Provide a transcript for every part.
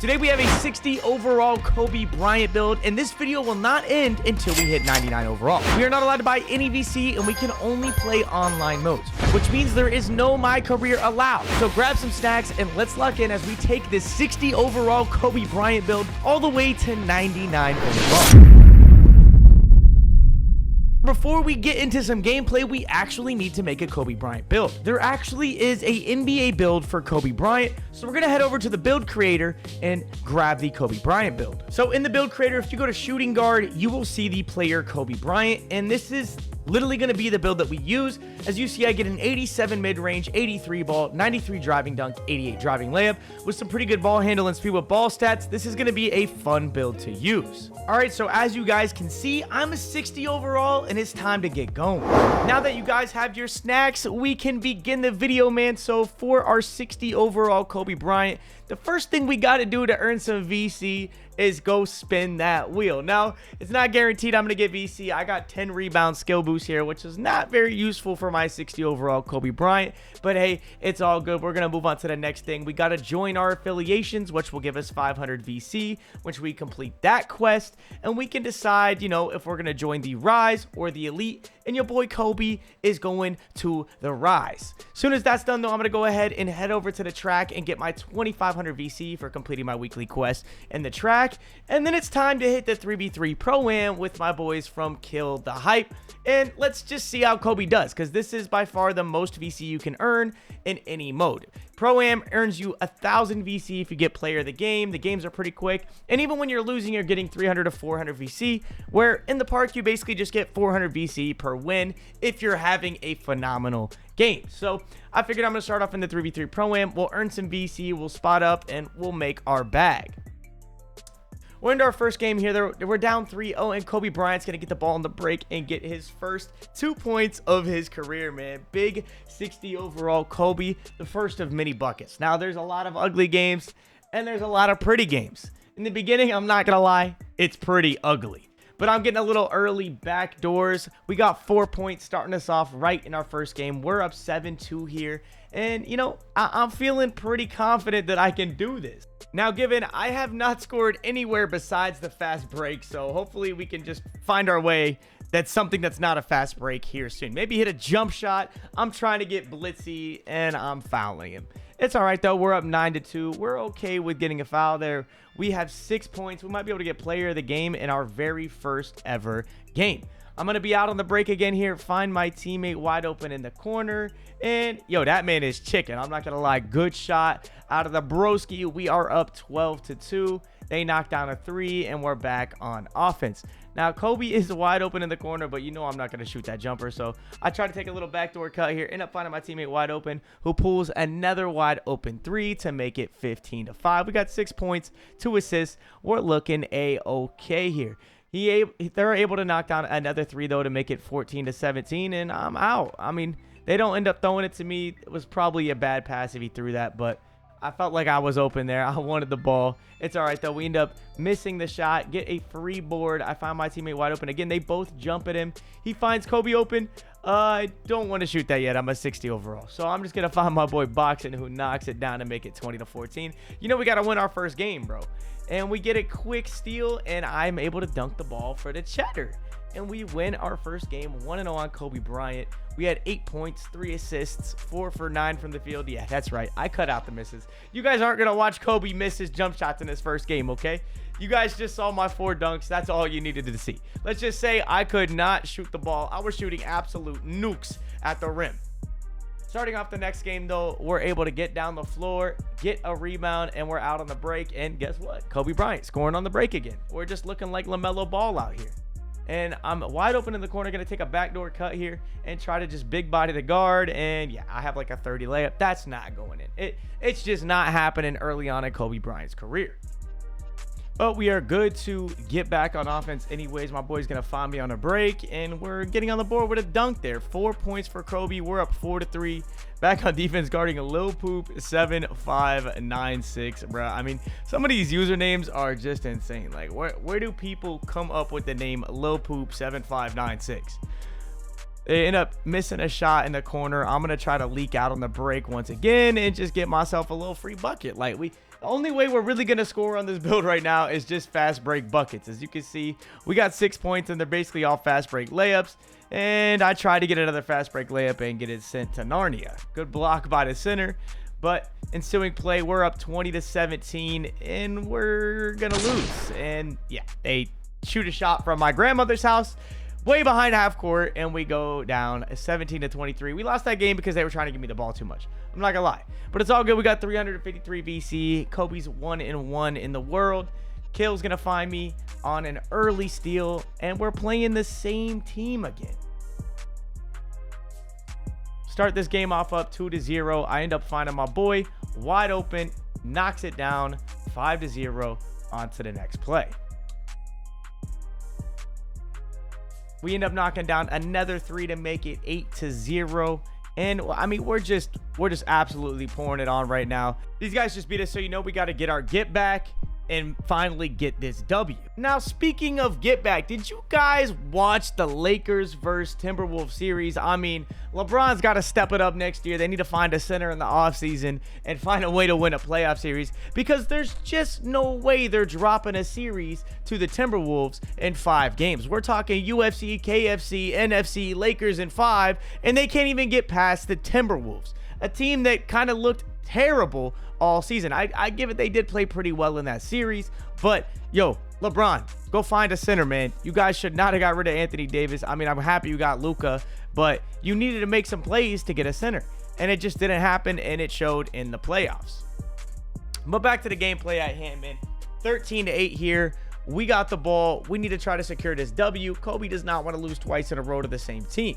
Today we have a 60 overall Kobe Bryant build, and this video will not end until we hit 99 overall. We are not allowed to buy any VC, and we can only play online modes, which means there is no MyCareer allowed. So grab some snacks and let's lock in as we take this 60 overall Kobe Bryant build all the way to 99 overall. Before we get into some gameplay, we actually need to make a Kobe Bryant build. There actually is a NBA build for Kobe Bryant, so we're gonna head over to the build creator and grab the Kobe Bryant build. So in the build creator, if you go to shooting guard, you will see the player Kobe Bryant, and this is literally going to be the build that we use. As you see, I get an 87 mid-range, 83 ball, 93 driving dunk, 88 driving layup with some pretty good ball handle and speed with ball stats. This is going to be a fun build to use. All right, so as you guys can see, I'm a 60 overall and it's time to get going. Now that you guys have your snacks, we can begin the video, man. So for our 60 overall Kobe Bryant, the first thing we got to do to earn some VC is go spin that wheel. Now, it's not guaranteed I'm going to get VC. I got 10 rebound skill boost here, which is not very useful for my 60 overall Kobe Bryant, but hey, it's all good. We're going to move on to the next thing. We got to join our affiliations, which will give us 500 VC, which we complete that quest, and we can decide, you know, if we're going to join the Rise or the Elite, and your boy Kobe is going to the Rise. Soon as that's done, though, I'm going to go ahead and head over to the track and get my 2,500 VC for completing my weekly quest in the track. And then it's time to hit the 3v3 Pro-Am with my boys from Kill the Hype. And let's just see how Kobe does, because this is by far the most VC you can earn in any mode. Pro-Am earns you 1,000 VC if you get player of the game. The games are pretty quick. And even when you're losing, you're getting 300 to 400 VC, where in the park, you basically just get 400 VC per win if you're having a phenomenal game. So I figured I'm going to start off in the 3v3 Pro-Am. We'll earn some VC, we'll spot up, and we'll make our bag. We're into our first game here. We're down 3-0, and Kobe Bryant's going to get the ball on the break and get his first 2 points of his career, man. Big 60 overall Kobe, the first of many buckets. Now, there's a lot of ugly games, and there's a lot of pretty games. In the beginning, I'm not going to lie, it's pretty ugly. But I'm getting a little early back doors. We got 4 points starting us off right in our first game. We're up 7-2 here. And, you know, I'm feeling pretty confident that I can do this. Now, given I have not scored anywhere besides the fast break, so hopefully we can just find our way. That's something that's not a fast break here soon. Maybe hit a jump shot. I'm trying to get blitzy, and I'm fouling him. It's all right, though. We're up 9-2. We're okay with getting a foul there. We have 6 points. We might be able to get player of the game in our very first ever game. I'm going to be out on the break again here, find my teammate wide open in the corner, and, yo, that man is chicken. I'm not going to lie. Good shot out of the broski. We are up 12-2. They knocked down a 3, and we're back on offense. Now, Kobe is wide open in the corner, but you know I'm not going to shoot that jumper, so I try to take a little backdoor cut here, end up finding my teammate wide open, who pulls another wide open 3 to make it 15-5. We got 6 points, 2 assists. We're looking A-okay here. They're able to knock down another 3, though, to make it 14-17, and I'm out. I mean, they don't end up throwing it to me. It was probably a bad pass if he threw that, but I felt like I was open there. I wanted the ball. It's all right, though. We end up missing the shot, get a free board. I find my teammate wide open. Again, they both jump at him. He finds Kobe open. I don't want to shoot that yet. I'm a 60 overall. So I'm just going to find my boy Boxing, who knocks it down to make it 20-14. You know, we got to win our first game, bro. And we get a quick steal, and I'm able to dunk the ball for the cheddar. And we win our first game 1-0 on Kobe Bryant. We had 8 points, 3 assists, 4 for 9 from the field. Yeah, that's right. I cut out the misses. You guys aren't going to watch Kobe miss his jump shots in his first game, okay? You guys just saw my 4 dunks. That's all you needed to see. Let's just say I could not shoot the ball. I was shooting absolute nukes at the rim. Starting off the next game, though, we're able to get down the floor, get a rebound, and we're out on the break. And guess what? Kobe Bryant scoring on the break again. We're just looking like LaMelo Ball out here. And I'm wide open in the corner, going to take a backdoor cut here and try to just big body the guard. And yeah, I have like a 30 layup. That's not going in. It's just not happening early on in Kobe Bryant's career. But we are good to get back on offense anyways. My boy's going to find me on a break, and we're getting on the board with a dunk there. 4 points for Kobe. We're up 4-3. Back on defense, guarding a Lil Poop 7596, bro. I mean, some of these usernames are just insane. Like, where do people come up with the name Lil Poop 7596? They end up missing a shot in the corner. I'm going to try to leak out on the break once again and just get myself a little free bucket. Like, The only way we're really going to score on this build right now is just fast break buckets. As you can see, we got 6 points and they're basically all fast break layups. And I tried to get another fast break layup and get it sent to Narnia. Good block by the center. But ensuing play, we're up 20-17 and we're going to lose. And yeah, they shoot a shot from my grandmother's house way behind half court and we go down 17-23. We lost that game because they were trying to give me the ball too much. I'm not gonna lie, but it's all good. We got 353 VC. Kobe's 1-1 in the world. Kill's gonna find me on an early steal and we're playing the same team again. Start this game off up 2-0. I end up finding my boy wide open, knocks it down 5-0. On to the next play. We end up knocking down another 3 to make it 8-0. And I mean, we're just absolutely pouring it on right now. These guys just beat us, so you know we got to get our get back and finally get this W. Now, speaking of get back, did you guys watch the Lakers versus Timberwolves series? I mean, LeBron's got to step it up next year. They need to find a center in the offseason and find a way to win a playoff series because there's just no way they're dropping a series to the Timberwolves in 5 games. We're talking UFC, KFC, NFC, Lakers in 5, and they can't even get past the Timberwolves, a team that kind of looked terrible all season. I give it, they did play pretty well in that series, but yo, LeBron, go find a center, man. You guys should not have got rid of Anthony Davis. I mean, I'm happy you got Luka, but you needed to make some plays to get a center, and it just didn't happen, and it showed in the playoffs. But back to the gameplay at hand, man. 13-8 here. We got the ball. We need to try to secure this W. Kobe does not want to lose twice in a row to the same team.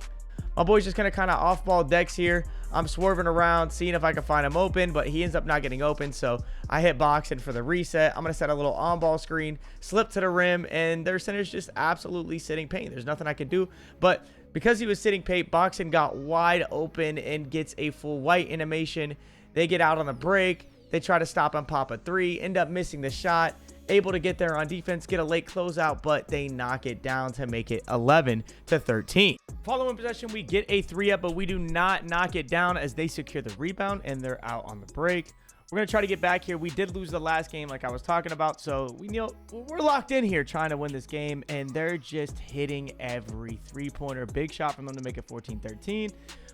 My boy's just going to kind of off-ball decks here. I'm swerving around, seeing if I can find him open, but he ends up not getting open, so I hit boxing for the reset. I'm going to set a little on-ball screen, slip to the rim, and their center's just absolutely sitting paint. There's nothing I can do, but because he was sitting paint, boxing got wide open and gets a full white animation. They get out on the break. They try to stop him, pop a 3, end up missing the shot. Able to get there on defense, get a late closeout, but they knock it down to make it 11-13. Following possession, we get a 3 up, but we do not knock it down as they secure the rebound and they're out on the break. We're going to try to get back here. We did lose the last game like I was talking about, so we're locked in here trying to win this game, and they're just hitting every 3-pointer. Big shot from them to make it 14-13,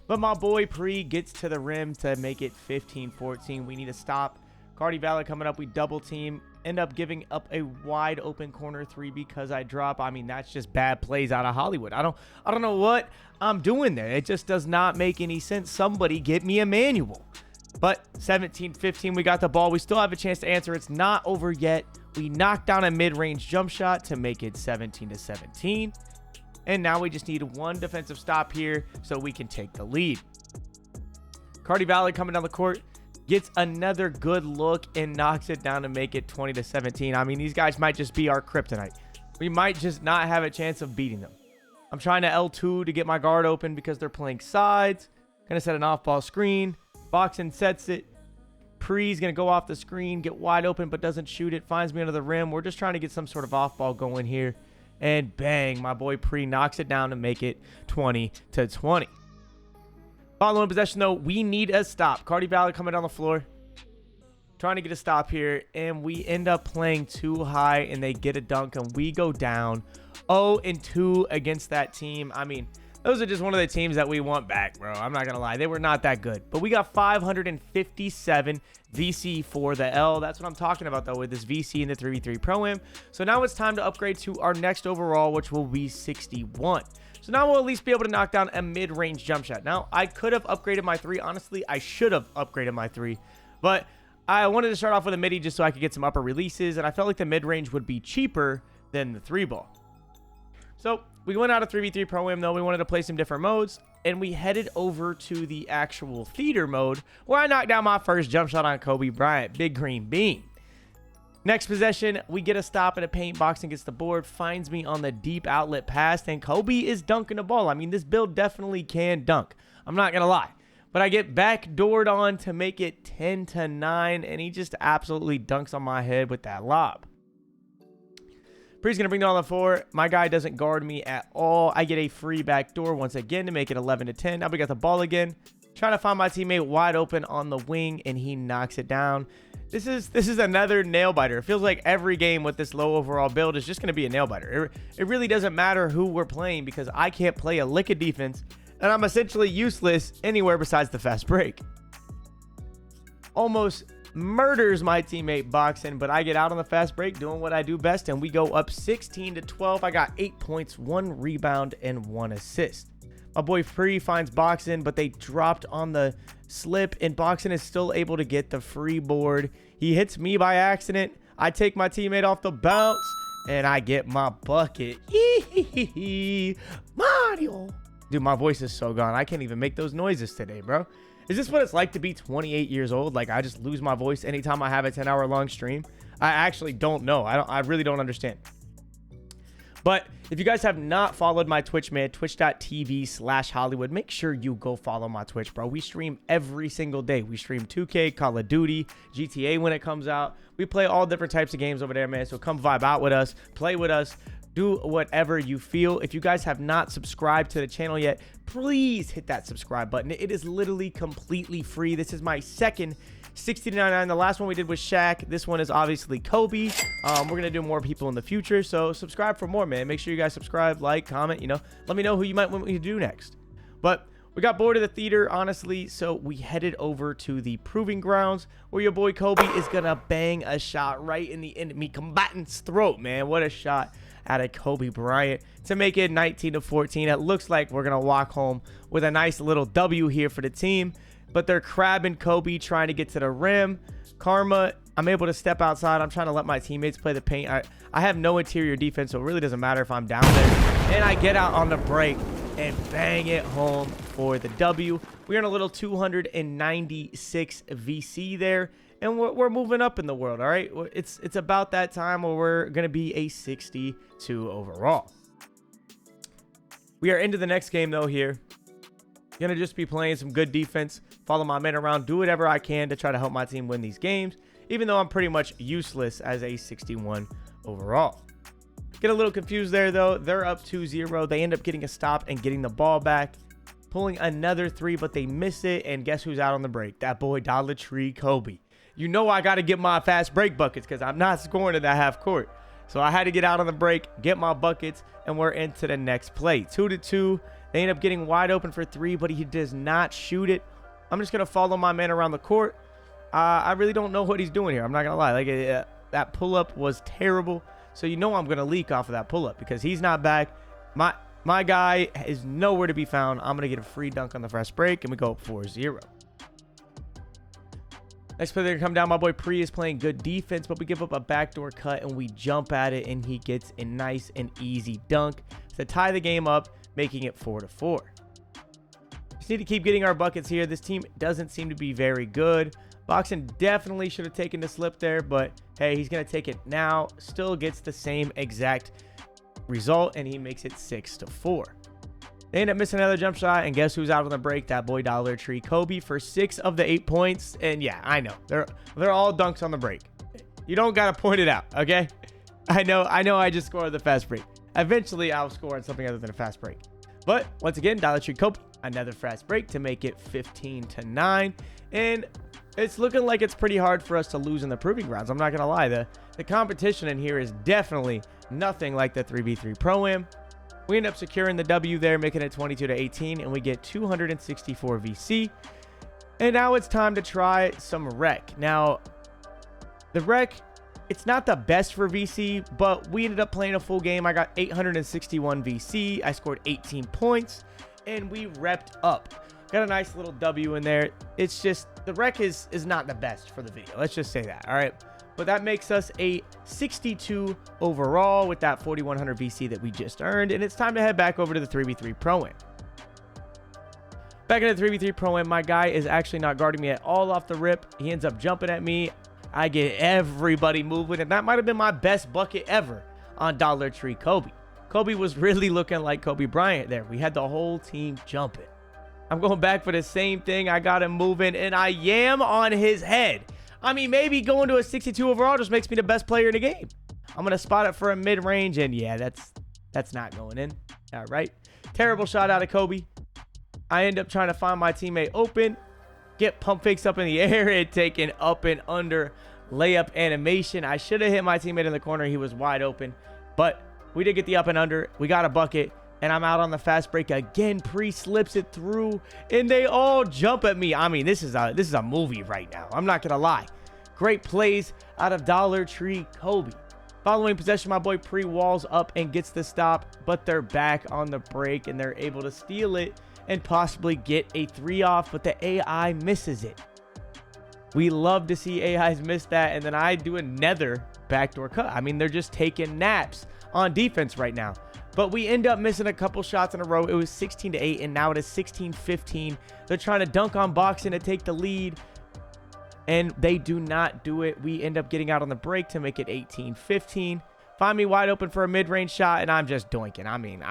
but my boy Pre gets to the rim to make it 15-14. We need to stop Cardi Valley coming up. We double team, end up giving up a wide open corner 3 because I drop. I mean, that's just bad plays out of Hollywood. I don't know what I'm doing there. It just does not make any sense. Somebody get me a manual. But 17-15, we got the ball. We still have a chance to answer. It's not over yet. We knocked down a mid-range jump shot to make it 17-17. And now we just need one defensive stop here so we can take the lead. Cardi Valley coming down the court, gets another good look and knocks it down to make it 20-17. I mean, these guys might just be our kryptonite. We might just not have a chance of beating them. I'm trying to L2 to get my guard open because they're playing sides. Gonna set an off-ball screen. Boxing sets it. Pre's gonna go off the screen, get wide open, but doesn't shoot it. Finds me under the rim. We're just trying to get some sort of off-ball going here. And bang, my boy Pre knocks it down to make it 20-20. Following possession, though, we need a stop. Cardi Valley coming down the floor, trying to get a stop here, and we end up playing too high, and they get a dunk, and we go down 0-2 against that team. I mean, those are just one of the teams that we want back, bro. I'm not going to lie. They were not that good, but we got 557 VC for the L. That's what I'm talking about, though, with this VC in the 3v3 Pro-Am. So now it's time to upgrade to our next overall, which will be 61. So now we'll at least be able to knock down a mid-range jump shot. Now, I could have upgraded my 3. Honestly, I should have upgraded my 3. But I wanted to start off with a midi just so I could get some upper releases. And I felt like the mid-range would be cheaper than the 3-ball. So we went out of 3v3 Pro-Am, though. We wanted to play some different modes. And we headed over to the actual theater mode, where I knocked down my first jump shot on Kobe Bryant. Big green bean. Next possession, we get a stop in a paint box and gets the board, finds me on the deep outlet pass, and Kobe is dunking the ball. I mean, this build definitely can dunk. I'm not going to lie. But I get backdoored on to make it 10-9, and he just absolutely dunks on my head with that lob. Pre's going to bring it on the floor. My guy doesn't guard me at all. I get a free backdoor once again to make it 11-10. Now we got the ball again. Trying to find my teammate wide open on the wing, and he knocks it down. This is another nail biter. It feels like every game with this low overall build is just going to be a nail biter. It really doesn't matter who we're playing because I can't play a lick of defense, and I'm essentially useless anywhere besides the fast break. Almost murders my teammate Boxing, but I get out on the fast break doing what I do best, and we go up 16-12. I got 8 points, 1 rebound, and 1 assist. My boy Free finds Boxing, but they dropped on the slip, and Boxing is still able to get the free board. He hits me by accident. I take my teammate off the bounce, and I get my bucket. Mario. Dude, my voice is so gone. I can't even make those noises today, bro. Is this what it's like to be 28 years old? Like, I just lose my voice anytime I have a 10-hour-long stream? I actually don't know. I really don't understand. But if you guys have not followed my Twitch, man, twitch.tv/Hollywood, make sure you go follow my Twitch, bro. We stream every single day. We stream 2K, Call of Duty, GTA when it comes out. We play all different types of games over there, man. So come vibe out with us, play with us, do whatever you feel. If you guys have not subscribed to the channel yet, please hit that subscribe button. It is literally completely free. This is my second 60-99. The last one we did was Shaq. This one is obviously Kobe. We're gonna do more people in the future, so subscribe for more, man. Make sure you guys subscribe, like, comment, you know, let me know who you might want me to do next. But we got bored of the theater, honestly, so we headed over to the proving grounds where your boy Kobe is gonna bang a shot right in the enemy combatant's throat, man. What a shot out of Kobe Bryant to make it 19-14. It looks like we're gonna walk home with a nice little W here for the team, but they're crabbing Kobe, trying to get to the rim. Karma, I'm able to step outside. I'm trying to let my teammates play the paint. I have no interior defense, so it really doesn't matter if I'm down there. And I get out on the break and bang it home for the W. We're in a little 296 VC there, and we're moving up in the world, all right? It's about that time where we're going to be a 62 overall. We are into the next game, though, here. Going to just be playing some good defense, follow my men around, do whatever I can to try to help my team win these games, even though I'm pretty much useless as a 61 overall. Get a little confused there, though. They're up 2-0. They end up getting a stop and getting the ball back, pulling another 3, but they miss it, and guess who's out on the break? That boy Dollar Tree Kobe. You know I got to get my fast break buckets because I'm not scoring in that half court. So I had to get out on the break, get my buckets, and we're into the next play. 2-2. They end up getting wide open for 3, but he does not shoot it. I'm just going to follow my man around the court. I really don't know what he's doing here. I'm not going to lie. Like that pull-up was terrible. So you know I'm going to leak off of that pull-up because he's not back. My guy is nowhere to be found. I'm going to get a free dunk on the fast break, and we go up 4-0. Next play, they come down. My boy Pre is playing good defense, but we give up a backdoor cut, and we jump at it, and he gets a nice and easy dunk to tie the game up, making it 4-4. Just need to keep getting our buckets here. This team doesn't seem to be very good. Boxing definitely should have taken the slip there, but hey, he's going to take it now. Still gets the same exact result, and he makes it 6-4. They end up missing another jump shot, and guess who's out on the break? That boy Dollar Tree Kobe for 6 of the 8 points. And yeah, I know they're all dunks on the break. You don't gotta point it out, okay? I know I just scored the fast break. Eventually I'll score on something other than a fast break. But once again, Dollar Tree Kobe, another fast break to make it 15-9. And it's looking like it's pretty hard for us to lose in the proving grounds. I'm not gonna lie, the competition in here is definitely nothing like the 3v3 Pro-Am. We end up securing the W there, making it 22-18, and we get 264 VC. And now it's time to try some rec. Now, the rec, it's not the best for VC, but we ended up playing a full game. I got 861 VC. I scored 18 points, and we repped up. Got a nice little W in there. It's just, the rec is not the best for the video. Let's just say that, all right? But that makes us a 62 overall with that 4,100 VC that we just earned. And it's time to head back over to the 3v3 Pro-Am. Back in the 3v3 Pro-Am, my guy is actually not guarding me at all off the rip. He ends up jumping at me. I get everybody moving. And that might have been my best bucket ever on Dollar Tree Kobe. Kobe was really looking like Kobe Bryant there. We had the whole team jumping. I'm going back for the same thing. I got him moving, and I yam on his head. I mean, maybe going to a 62 overall just makes me the best player in the game. I'm going to spot it for a mid-range, and yeah, that's not going in. All right. Terrible shot out of Kobe. I end up trying to find my teammate open, get pump fakes up in the air, and take an up and under layup animation. I should have hit my teammate in the corner. He was wide open, but we did get the up and under. We got a bucket, and I'm out on the fast break again. Slips it through, and they all jump at me. I mean, this is a movie right now. I'm not gonna lie. Great plays out of Dollar Tree Kobe. Following possession, my boy walls up and gets the stop, but they're back on the break, and they're able to steal it and possibly get a 3 off, but the AI misses it. We love to see AIs miss that, and then I do another backdoor cut. I mean, they're just taking naps on defense right now. But we end up missing a couple shots in a row. It was 16-8, and now it is 16-15. They're trying to dunk on boxing to take the lead, and they do not do it. We end up getting out on the break to make it 18-15. Find me wide open for a mid-range shot, and I'm just doinking. I mean,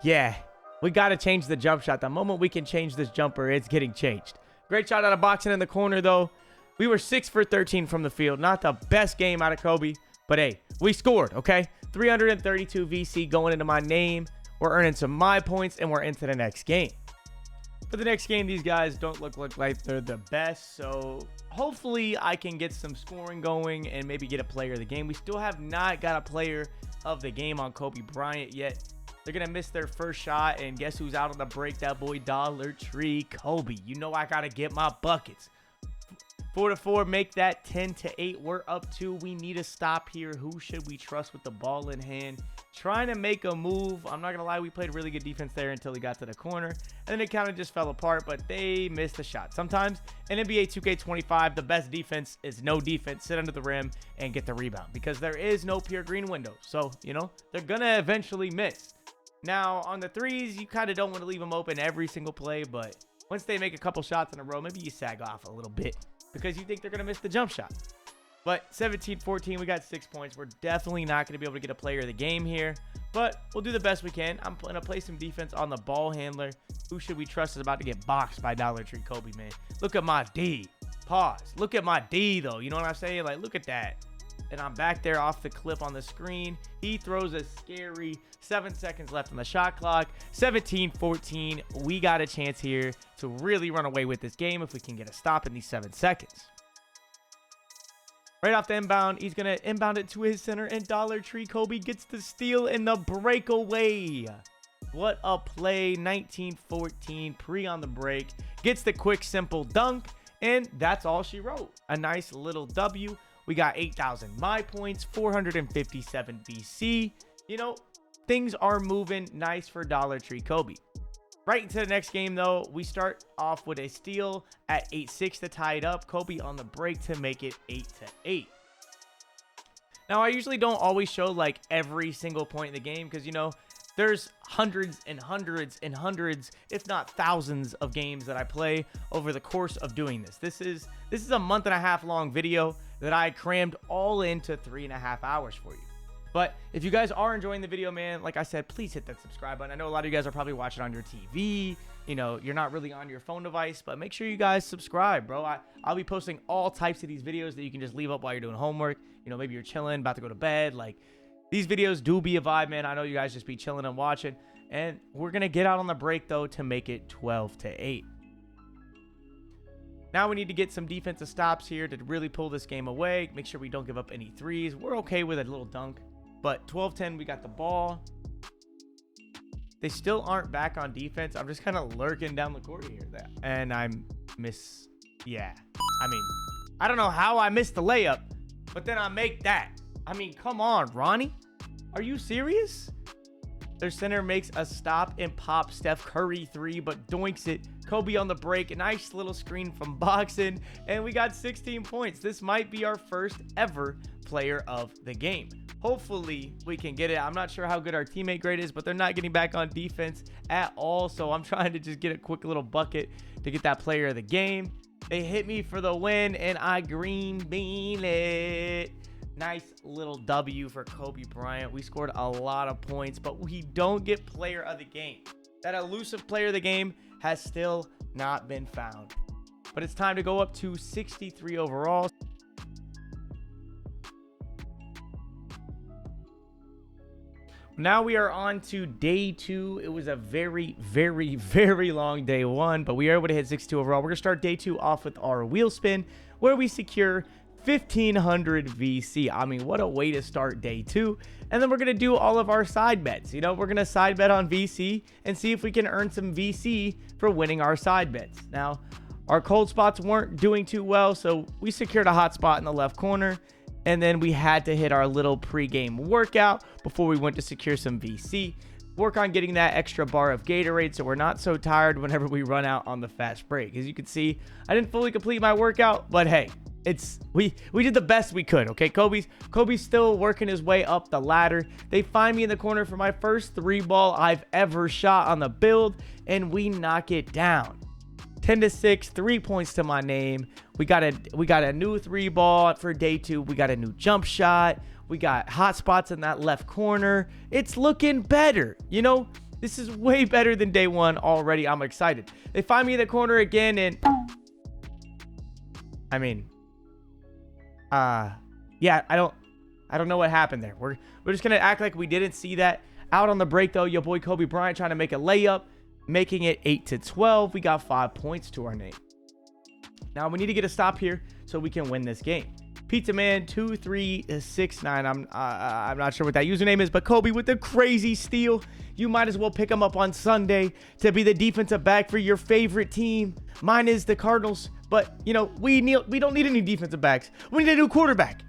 yeah, we got to change the jump shot. The moment we can change this jumper, it's getting changed. Great shot out of boxing in the corner, though. We were 6 for 13 from the field. Not the best game out of Kobe, but hey, we scored, okay? 332 VC going into my name. We're earning some my points, and we're into the next game. For the next game, these guys don't look like they're the best, so hopefully I can get some scoring going and maybe get a player of the game. We still have not got a player of the game on Kobe Bryant yet. They're going to miss their first shot, and guess who's out on the break? That boy Dollar Tree Kobe. You know I got to get my buckets. 4-4, make that 10-8. We're up 2. We need a stop here. Who should we trust with the ball in hand? Trying to make a move. I'm not going to lie, we played really good defense there until he got to the corner. And then it kind of just fell apart, but they missed a shot. Sometimes in NBA 2K25, the best defense is no defense. Sit under the rim and get the rebound because there is no pure green window. So, you know, they're going to eventually miss. Now, on the threes, you kind of don't want to leave them open every single play, but once they make a couple shots in a row, maybe you sag off a little bit because you think they're going to miss the jump shot. But 17-14, we got 6 points. We're definitely not going to be able to get a player of the game here, but we'll do the best we can. I'm going to play some defense on the ball handler. Who should we trust is about to get boxed by Dollar Tree Kobe, man. Look at my D. Pause. Look at my D, though. You know what I'm saying? Like, look at that. And I'm back there off the clip on the screen. He throws a scary 7 seconds left on the shot clock. 17-14. We got a chance here to really run away with this game if we can get a stop in these 7 seconds. Right off the inbound, he's going to inbound it to his center, and Dollar Tree Kobe gets the steal in the breakaway. What a play. 19-14. On the break. Gets the quick, simple dunk, and that's all she wrote. A nice little W. We got 8,000 my points, 457 VC. You know, things are moving nice for Dollar Tree Kobe. Right into the next game, though, we start off with a steal at 8-6 to tie it up. Kobe on the break to make it 8-8. Now, I usually don't always show, like, every single point in the game because, you know, there's hundreds and hundreds and hundreds, if not thousands of games that I play over the course of doing this. This is a month-and-a-half long video that I crammed all into 3.5 hours for you. But if you guys are enjoying the video, man, like I said, please hit that subscribe button. I know a lot of you guys are probably watching on your TV. You know, you're not really on your phone device, but make sure you guys subscribe, bro. I'll be posting all types of these videos that you can just leave up while you're doing homework. You know, maybe you're chilling, about to go to bed. Like, these videos do be a vibe, man. I know you guys just be chilling and watching. And we're going to get out on the break, though, to make it 12-8. Now we need to get some defensive stops here to really pull this game away. Make sure we don't give up any threes. We're okay with a little dunk. But 12-10, we got the ball. They still aren't back on defense. I'm just kind of lurking down the court here. And yeah. I mean, I don't know how I missed the layup, but then I make that. I mean, come on, Ronnie. Are you serious? Their center makes a stop and pop Steph Curry 3, but doinks it. Kobe on the break. A nice little screen from boxing. And we got 16 points. This might be our first ever player of the game. Hopefully we can get it. I'm not sure how good our teammate grade is, but they're not getting back on defense at all. So I'm trying to just get a quick little bucket to get that player of the game. They hit me for the win, and I green bean it. Nice little W for Kobe Bryant. We scored a lot of points, but we don't get player of the game. That elusive player of the game has still not been found. But it's time to go up to 63 overall. Now we are on to day 2. It was a very, very, very long day 1, but we are able to hit 62 overall. We're going to start day 2 off with our wheel spin, where we secure 1,500 VC. I mean, what a way to start day 2. And then we're going to do all of our side bets. You know, we're going to side bet on VC and see if we can earn some VC for winning our side bets. Now, our cold spots weren't doing too well, so we secured a hot spot in the left corner. And then we had to hit our little pregame workout before we went to secure some VC. Work on getting that extra bar of Gatorade so we're not so tired whenever we run out on the fast break. As you can see, I didn't fully complete my workout, but hey, we did the best we could. Okay, Kobe's still working his way up the ladder. They find me in the corner for my first 3-ball I've ever shot on the build, and we knock it down. 10-6, 3 points to my name. We got a new 3-ball for day 2. We got a new jump shot. We got hot spots in that left corner. It's looking better. You know, this is way better than day 1 already. I'm excited. They find me in the corner again, and I mean, yeah, I don't know what happened there. We're just gonna act like we didn't see that. Out on the break though, your boy Kobe Bryant trying to make a layup, making it 8-12. We got 5 points to our name. Now we need to get a stop here so we can win this game. Pizza Man 2369. I'm not sure what that username is, but Kobe with the crazy steal. You might as well pick him up on Sunday to be the defensive back for your favorite team. Mine is the Cardinals, but you know we don't need any defensive backs. We need a new quarterback.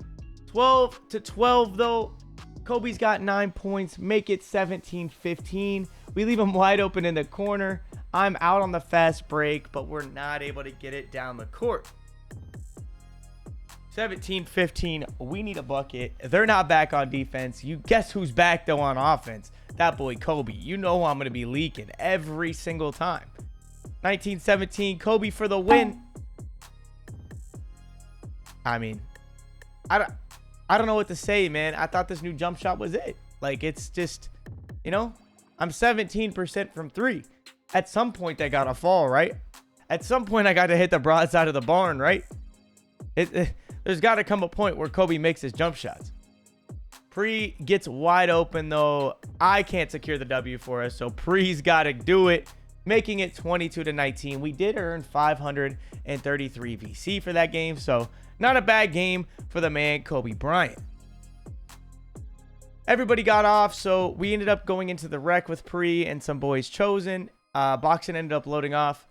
12-12 though. Kobe's got 9 points. Make it 17-15. We leave him wide open in the corner. I'm out on the fast break, but we're not able to get it down the court. 17-15, we need a bucket. They're not back on defense. You guess who's back though on offense? That boy Kobe. You know I'm going to be leaking every single time. 19-17, Kobe for the win. I mean, I don't know what to say, man. I thought this new jump shot was it. Like, it's just, you know, I'm 17% from 3. At some point, I got to fall, right? At some point, I got to hit the broadside of the barn, right? There's got to come a point where Kobe makes his jump shots. Pre gets wide open, though. I can't secure the W for us, so Pre's got to do it, making it 22-19. We did earn 533 VC for that game, so not a bad game for the man Kobe Bryant. Everybody got off, so we ended up going into the rec with Pre and some boys chosen. Boxing ended up loading off.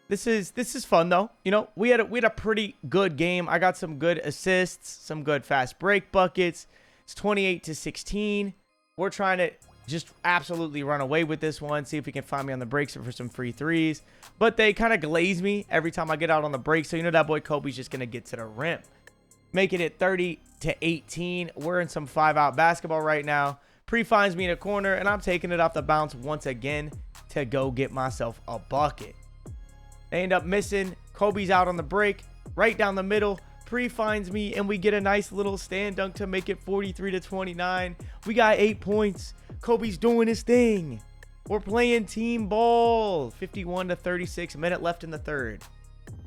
This is fun though. You know, we had a pretty good game. I got some good assists, some good fast break buckets. It's 28-16. We're trying to just absolutely run away with this one. See if we can find me on the breaks for some free threes. But they kind of glaze me every time I get out on the break. So you know that boy Kobe's just gonna get to the rim. Making it 30-18. We're in some 5-out basketball right now. Pre finds me in a corner, and I'm taking it off the bounce once again to go get myself a bucket. They end up missing. Kobe's out on the break, right down the middle. Pre finds me, and we get a nice little stand dunk to make it 43-29. We got 8 points. Kobe's doing his thing. We're playing team ball. 51-36, minute left in the third.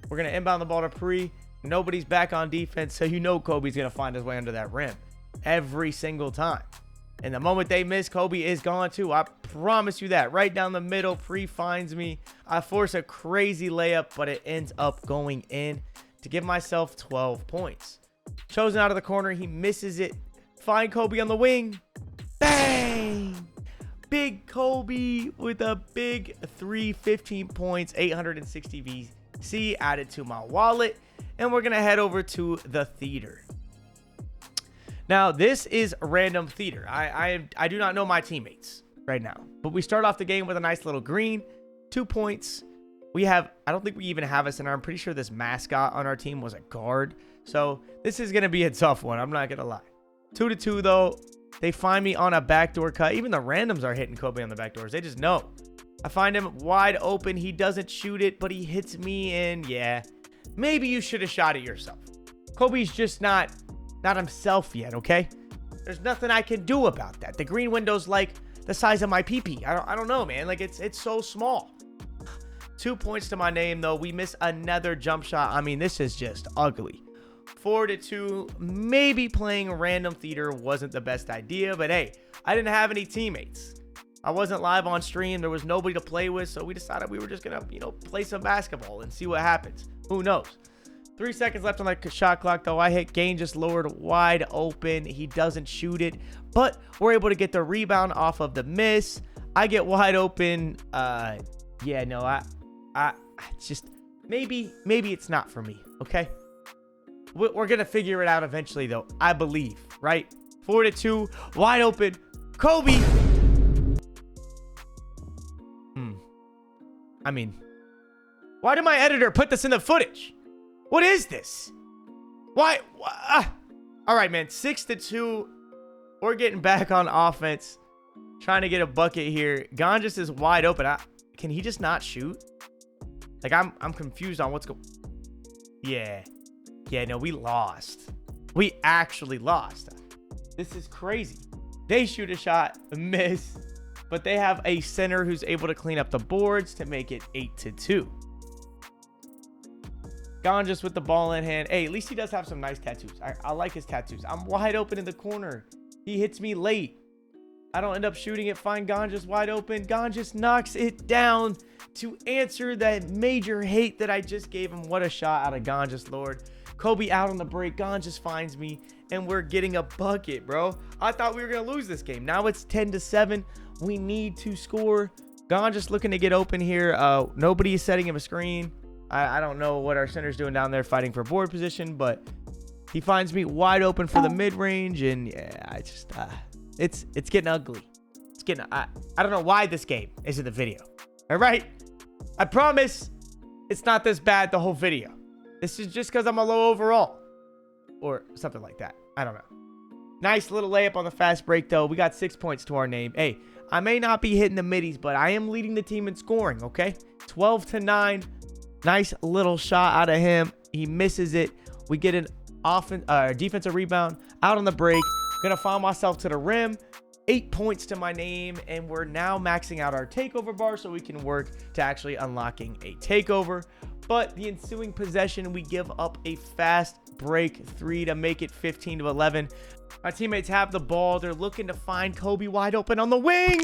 We're going to inbound the ball to Pre. Nobody's back on defense, so you know Kobe's going to find his way under that rim every single time. And the moment they miss, Kobe is gone too. I promise you that. Right down the middle, Pre finds me. I force a crazy layup, but it ends up going in to give myself 12 points. Chosen out of the corner. He misses it. Find Kobe on the wing. Bang! Big Kobe with a big 3, 15 points, 860 VC added to my wallet. And we're going to head over to the theater. Now, this is random theater. I do not know my teammates right now. But we start off the game with a nice little green. 2 points. I don't think we even have a center. I'm pretty sure this mascot on our team was a guard. So this is going to be a tough one. I'm not going to lie. 2-2 though. They find me on a backdoor cut. Even the randoms are hitting Kobe on the backdoors. They just know. I find him wide open. He doesn't shoot it, but he hits me. And yeah, maybe you should have shot it yourself. Kobe's just not himself yet, okay? There's nothing I can do about that. The green window's like the size of my pee-pee. I don't know, man. Like, it's so small. 2 points to my name, though. We miss another jump shot. I mean, this is just ugly. 4-2. Maybe playing random theater wasn't the best idea, but hey, I didn't have any teammates. I wasn't live on stream. There was nobody to play with, so we decided we were just going to, play some basketball and see what happens. Who knows? 3 seconds left on the shot clock, though. I hit Gain just lowered wide open. He doesn't shoot it, but we're able to get the rebound off of the miss. I get wide open. Yeah, no, I just maybe it's not for me. Okay, we're gonna figure it out eventually, though. I believe, right? 4-2, wide open, Kobe. I mean, why did my editor put this in the footage? What is this? Why? All right, man. 6-2. We're getting back on offense. Trying to get a bucket here. Ganges is wide open. Can he just not shoot? Like, I'm confused on what's going. Yeah. Yeah, no, we lost. We actually lost. This is crazy. They shoot a shot, miss. But they have a center who's able to clean up the boards to make it 8-2. Ganges with the ball in hand. Hey, at least he does have some nice tattoos. I like his tattoos. I'm wide open in the corner. He hits me late. I don't end up shooting it. Find Ganges wide open. Ganges knocks it down to answer that major hate that I just gave him. What a shot out of Ganges, Lord. Kobe out on the break. Ganges finds me, and we're getting a bucket, bro. I thought we were going to lose this game. Now it's 10-7. We need to score. Ganges looking to get open here. Nobody is setting him a screen. I don't know what our center's doing down there fighting for board position, but he finds me wide open for the mid-range, and yeah, I just it's getting ugly. It's getting I don't know why this game is in the video. All right, I promise it's not this bad the whole video. This is just because I'm a low overall or something like that. I don't know. Nice little layup on the fast break, though. We got 6 points to our name. Hey, I may not be hitting the middies, but I am leading the team in scoring, okay? 12-9. Nice little shot out of him. He misses it. We get an defensive rebound out on the break. Gonna follow myself to the rim. 8 points to my name, and we're now maxing out our takeover bar so we can work to actually unlocking a takeover. But the ensuing possession, we give up a fast break 3 to make it 15-11. My teammates have the ball. They're looking to find Kobe wide open on the wing.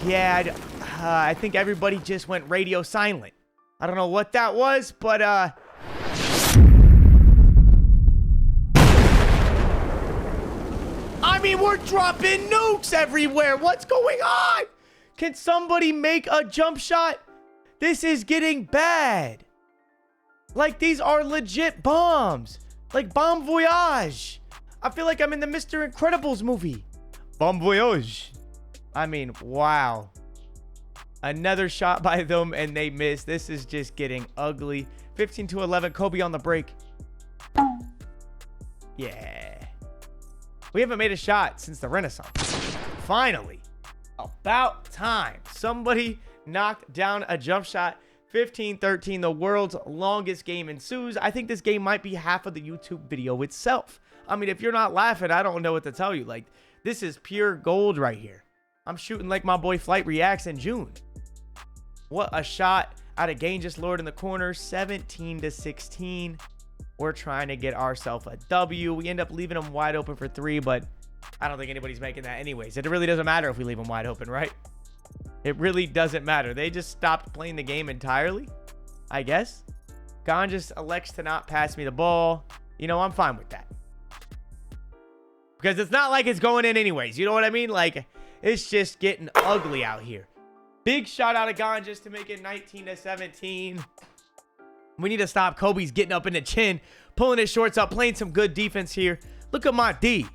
Yeah, I think everybody just went radio silent. I don't know what that was, but I mean, we're dropping nukes everywhere. What's going on? Can somebody make a jump shot? This is getting bad. Like, these are legit bombs. Like Bon Voyage. I feel like I'm in the Mr. Incredibles movie. Bon Voyage. I mean, wow. Another shot by them, and they miss. This is just getting ugly. 15-11. Kobe on the break. Yeah. We haven't made a shot since the Renaissance. Finally. About time. Somebody knocked down a jump shot. 15-13. The world's longest game ensues. I think this game might be half of the YouTube video itself. I mean, if you're not laughing, I don't know what to tell you. Like, this is pure gold right here. I'm shooting like my boy Flight reacts in June. What a shot out of Ganges Lord in the corner. 17-16. We're trying to get ourselves a W. We end up leaving them wide open for 3, but I don't think anybody's making that anyways. It really doesn't matter if we leave them wide open, right? It really doesn't matter. They just stopped playing the game entirely, I guess. Ganges elects to not pass me the ball. You know, I'm fine with that. Because it's not like it's going in anyways. You know what I mean? Like, it's just getting ugly out here. Big shot out of Ganges to make it 19-17. We need to stop Kobe's getting up in the chin, pulling his shorts up, playing some good defense here. Look at my D.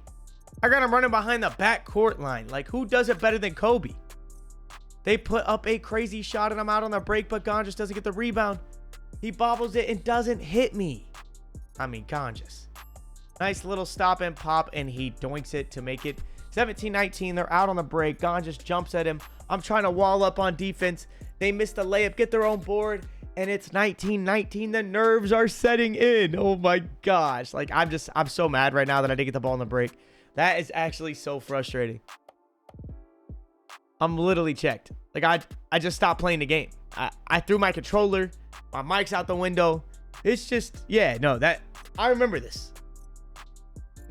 I got him running behind the back court line. Like, who does it better than Kobe? They put up a crazy shot and I'm out on the break, but Ganges doesn't get the rebound. He bobbles it and doesn't hit me. I mean, Ganges. Nice little stop and pop, and he doinks it to make it 17-19. They're out on the break. Ganges jumps at him. I'm trying to wall up on defense. They miss the layup, get their own board, and it's 19-19. The nerves are setting in. Oh my gosh. Like, I'm so mad right now that I didn't get the ball on the break. That is actually so frustrating. I'm literally checked. Like, I just stopped playing the game. I threw my controller. My mic's out the window. It's just, yeah, no, that, I remember this.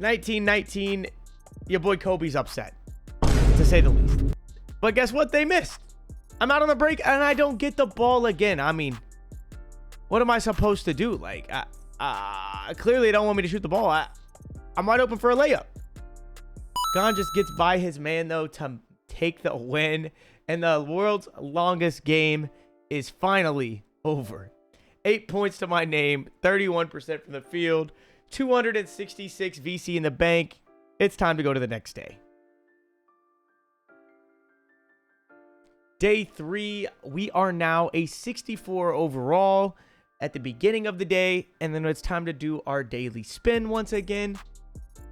19-19. Your boy Kobe's upset, to say the least. But guess what? They missed. I'm out on the break and I don't get the ball again. I mean, what am I supposed to do? Like, clearly they don't want me to shoot the ball. I'm wide open for a layup. Gon just gets by his man, though, to take the win. And the world's longest game is finally over. 8 points to my name, 31% from the field, 266 VC in the bank. It's time to go to the next day. Day 3, we are now a 64 overall at the beginning of the day. And then it's time to do our daily spin once again.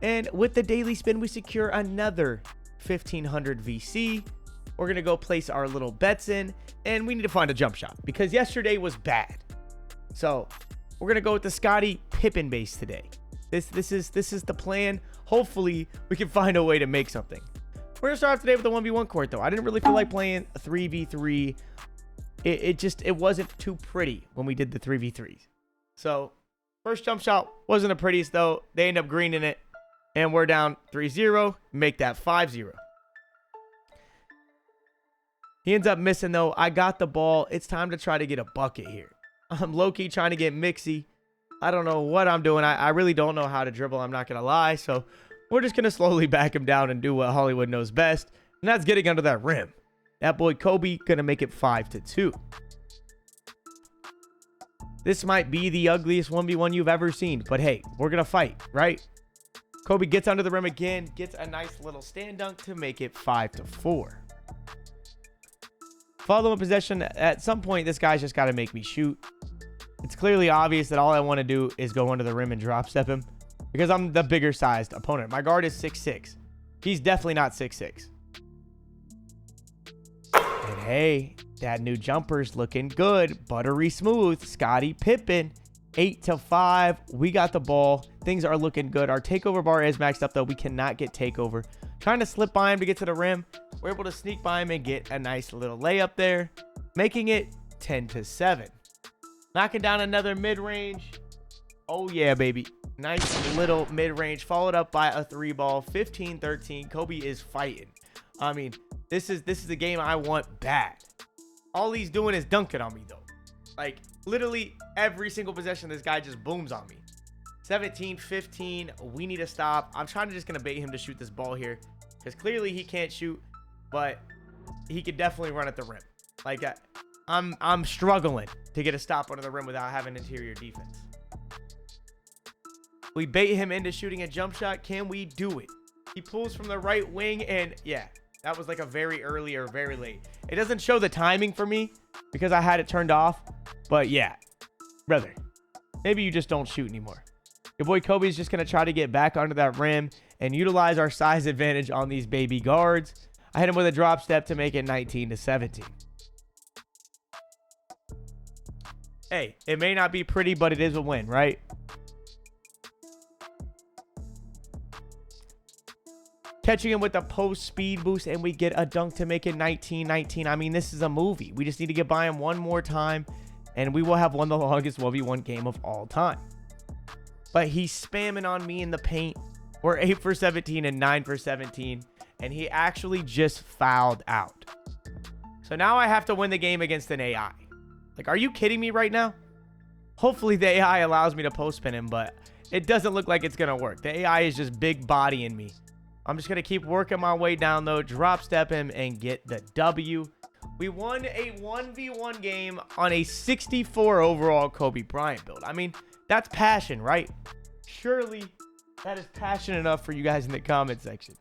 And with the daily spin, we secure another 1,500 VC. We're going to go place our little bets in. And we need to find a jump shot because yesterday was bad. So we're going to go with the Scottie Pippen base today. This is the plan. Hopefully, we can find a way to make something. We're gonna start off today with the 1v1 court, though. I didn't really feel like playing a 3v3. It wasn't too pretty when we did the 3v3s. So first jump shot wasn't the prettiest, though. They end up greening it, and we're down 3-0. Make that 5-0. He ends up missing, though. I got the ball. It's time to try to get a bucket here. I'm low-key trying to get mixy. I don't know what I'm doing. I really don't know how to dribble. I'm not gonna lie. So we're just going to slowly back him down and do what Hollywood knows best. And that's getting under that rim. That boy Kobe going to make it 5-2. This might be the ugliest 1v1 you've ever seen. But hey, we're going to fight, right? Kobe gets under the rim again. Gets a nice little stand dunk to make it 5-4. Follow-up possession. At some point, this guy's just got to make me shoot. It's clearly obvious that all I want to do is go under the rim and drop step him. Because I'm the bigger sized opponent. My guard is 6'6". He's definitely not 6'6". And hey, that new jumper's looking good. Buttery smooth. Scottie Pippen. 8-5. We got the ball. Things are looking good. Our takeover bar is maxed up, though. We cannot get takeover. Trying to slip by him to get to the rim. We're able to sneak by him and get a nice little layup there. Making it 10-7. Knocking down another mid-range. Oh, yeah, baby. Nice little mid-range, followed up by a 3-ball, 15-13. Kobe is fighting. I mean, this is the game I want bad. All he's doing is dunking on me, though. Like, literally every single possession, this guy just booms on me. 17-15. We need to stop. I'm trying to just going to bait him to shoot this ball here because clearly he can't shoot, but he could definitely run at the rim. Like, I'm struggling to get a stop under the rim without having interior defense. We bait him into shooting a jump shot. Can we do it? He pulls from the right wing, and yeah, that was like a very early or very late. It doesn't show the timing for me because I had it turned off. But yeah, brother, maybe you just don't shoot anymore. Your boy Kobe's just going to try to get back under that rim and utilize our size advantage on these baby guards. I hit him with a drop step to make it 19-17. Hey, it may not be pretty, but it is a win, right? Catching him with a post speed boost, and we get a dunk to make it 19-19. I mean, this is a movie. We just need to get by him one more time, and we will have won the longest 1v1 game of all time. But he's spamming on me in the paint. We're 8 for 17 and 9 for 17, and he actually just fouled out. So now I have to win the game against an AI. Like, are you kidding me right now? Hopefully the AI allows me to post spin him, but it doesn't look like it's going to work. The AI is just big bodying me. I'm just going to keep working my way down, though. Drop step him and get the W. We won a 1v1 game on a 64 overall Kobe Bryant build. I mean, that's passion, right? Surely that is passion enough for you guys in the comment section.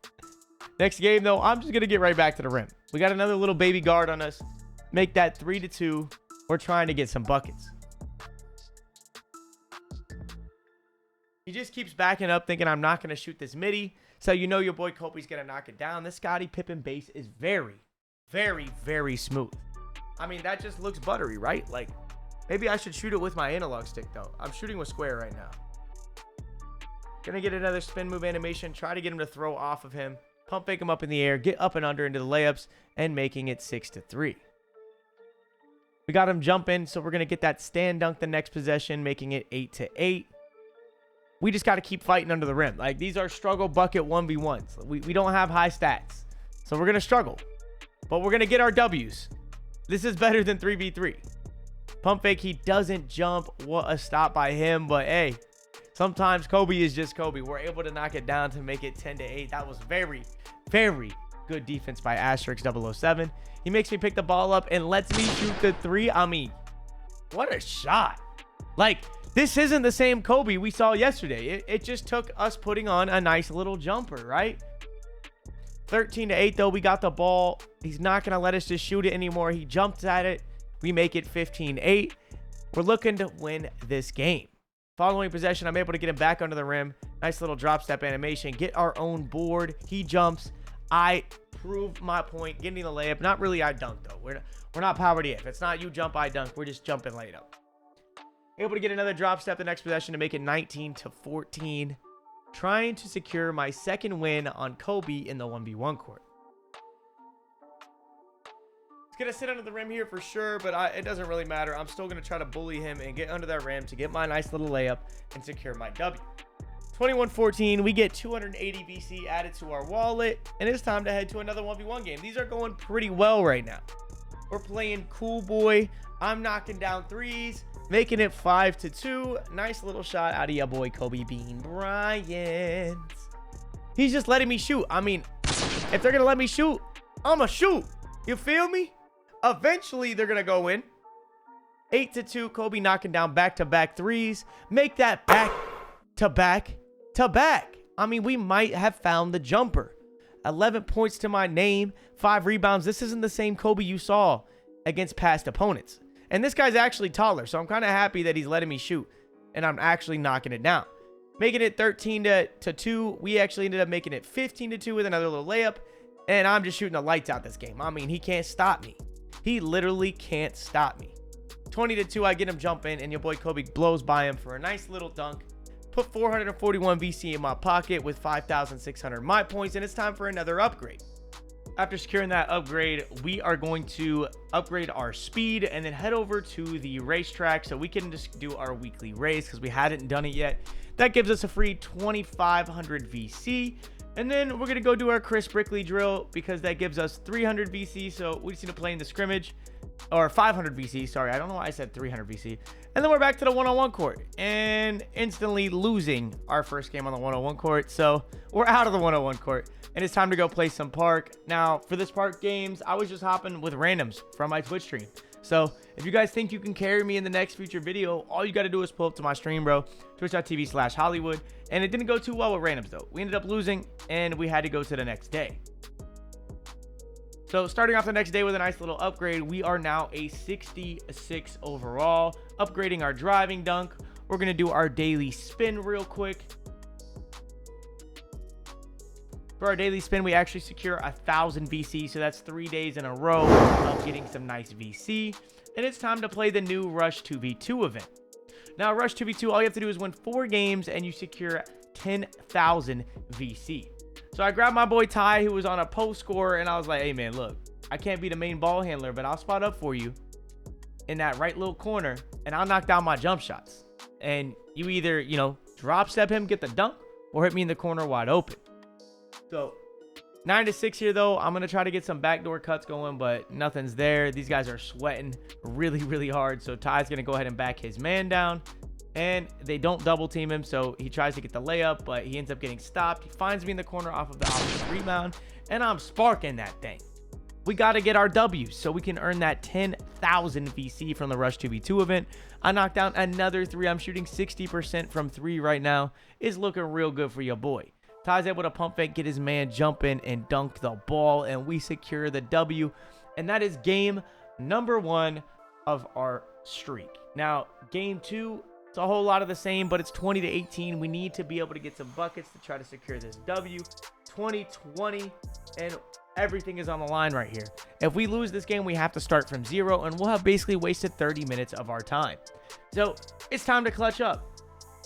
Next game, though, I'm just going to get right back to the rim. We got another little baby guard on us. Make that 3-2. We're trying to get some buckets. He just keeps backing up, thinking I'm not going to shoot this midi. So you know your boy Kobe's going to knock it down. This Scottie Pippen base is very, very, very smooth. I mean, that just looks buttery, right? Like, maybe I should shoot it with my analog stick, though. I'm shooting with square right now. Gonna get another spin move animation. Try to get him to throw off of him. Pump fake him up in the air. Get up and under into the layups. And making it 6-3. We got him jumping, so we're going to get that stand dunk the next possession, making it 8-8. We just got to keep fighting under the rim. Like, these are struggle bucket 1v1s. We don't have high stats, so we're going to struggle. but we're going to get our W's. This is better than 3v3. Pump fake, he doesn't jump. What a stop by him. But hey, sometimes Kobe is just Kobe. We're able to knock it down to make it 10-8. That was very, very good defense by Asterix007. He makes me pick the ball up and lets me shoot the 3. I mean, what a shot. Like, this isn't the same Kobe we saw yesterday. It just took us putting on a nice little jumper, right? 13-8, though. We got the ball. He's not going to let us just shoot it anymore. He jumps at it. We make it 15-8. We're looking to win this game. Following possession, I'm able to get him back under the rim. Nice little drop step animation. Get our own board. He jumps. I prove my point. Getting the layup. Not really I dunk, though. We're not powered if. It's not you jump, I dunk. We're just jumping layup. Able to get another drop step the next possession to make it 19-14. Trying to secure my second win on Kobe in the 1v1 court. He's going to sit under the rim here for sure, but it doesn't really matter. I'm still going to try to bully him and get under that rim to get my nice little layup and secure my W. 21-14, we get 280 VC added to our wallet, and it's time to head to another 1v1 game. These are going pretty well right now. We're playing cool boy. I'm knocking down threes, making it 5-2. Nice little shot out of your boy Kobe Bryant. He's just letting me shoot. I mean, if they're going to let me shoot, I'm going to shoot. You feel me? Eventually, they're going to go in. 8-2, Kobe knocking down back-to-back threes. Make that back-to-back. I mean, we might have found the jumper. 11 points to my name, 5 rebounds. This isn't the same Kobe you saw against past opponents. And this guy's actually taller, so I'm kind of happy that he's letting me shoot. And I'm actually knocking it down. Making it 13-2. We actually ended up making it 15-2 with another little layup. And I'm just shooting the lights out this game. I mean, he can't stop me. He literally can't stop me. 20-2, I get him jumping, and your boy Kobe blows by him for a nice little dunk. Put 441 VC in my pocket with 5,600 my points, and it's time for another upgrade. After securing that upgrade, we are going to upgrade our speed and then head over to the racetrack so we can just do our weekly race because we hadn't done it yet. That gives us a free 2,500 VC. And then we're going to go do our Chris Brickley drill because that gives us 300 VC. So we just need to play in the scrimmage, or 500 VC. Sorry, I don't know why I said 300 VC. And then we're back to the one-on-one court and instantly losing our first game on the one-on-one court. So we're out of the one-on-one court and it's time to go play some park. Now for this park games, I was just hopping with randoms from my Twitch stream. So if you guys think you can carry me in the next future video, all you got to do is pull up to my stream, bro. Twitch.tv/Hollywood. And it didn't go too well with randoms, though. We ended up losing, and we had to go to the next day. So starting off the next day with a nice little upgrade, we are now a 66 overall. Upgrading our driving dunk. We're going to do our daily spin real quick. For our daily spin, we actually secure 1,000 VC, so that's 3 days in a row of getting some nice VC. And it's time to play the new Rush 2v2 event. Now, Rush 2v2, all you have to do is win 4 games, and you secure 10,000 VC. So I grabbed my boy Ty, who was on a post score, and I was like, hey, man, look, I can't be the main ball handler, but I'll spot up for you in that right little corner, and I'll knock down my jump shots. And you either, drop step him, get the dunk, or hit me in the corner wide open. So 9-6 here, though. I'm going to try to get some backdoor cuts going, but nothing's there. These guys are sweating really, really hard. So Ty's going to go ahead and back his man down. And they don't double team him, so he tries to get the layup, but he ends up getting stopped. He finds me in the corner off of the offensive rebound, and I'm sparking that thing. We got to get our W so we can earn that 10,000 VC from the Rush 2v2 event. I knocked down another 3. I'm shooting 60% from 3 right now. It's looking real good for your boy. Ty's able to pump fake, get his man jumping, and dunk the ball, and we secure the W. And that is game number 1 of our streak. Now, game 2, it's a whole lot of the same, but it's 20-18. We need to be able to get some buckets to try to secure this W. 20-20, and everything is on the line right here. If we lose this game, we have to start from 0, and we'll have basically wasted 30 minutes of our time. So it's time to clutch up.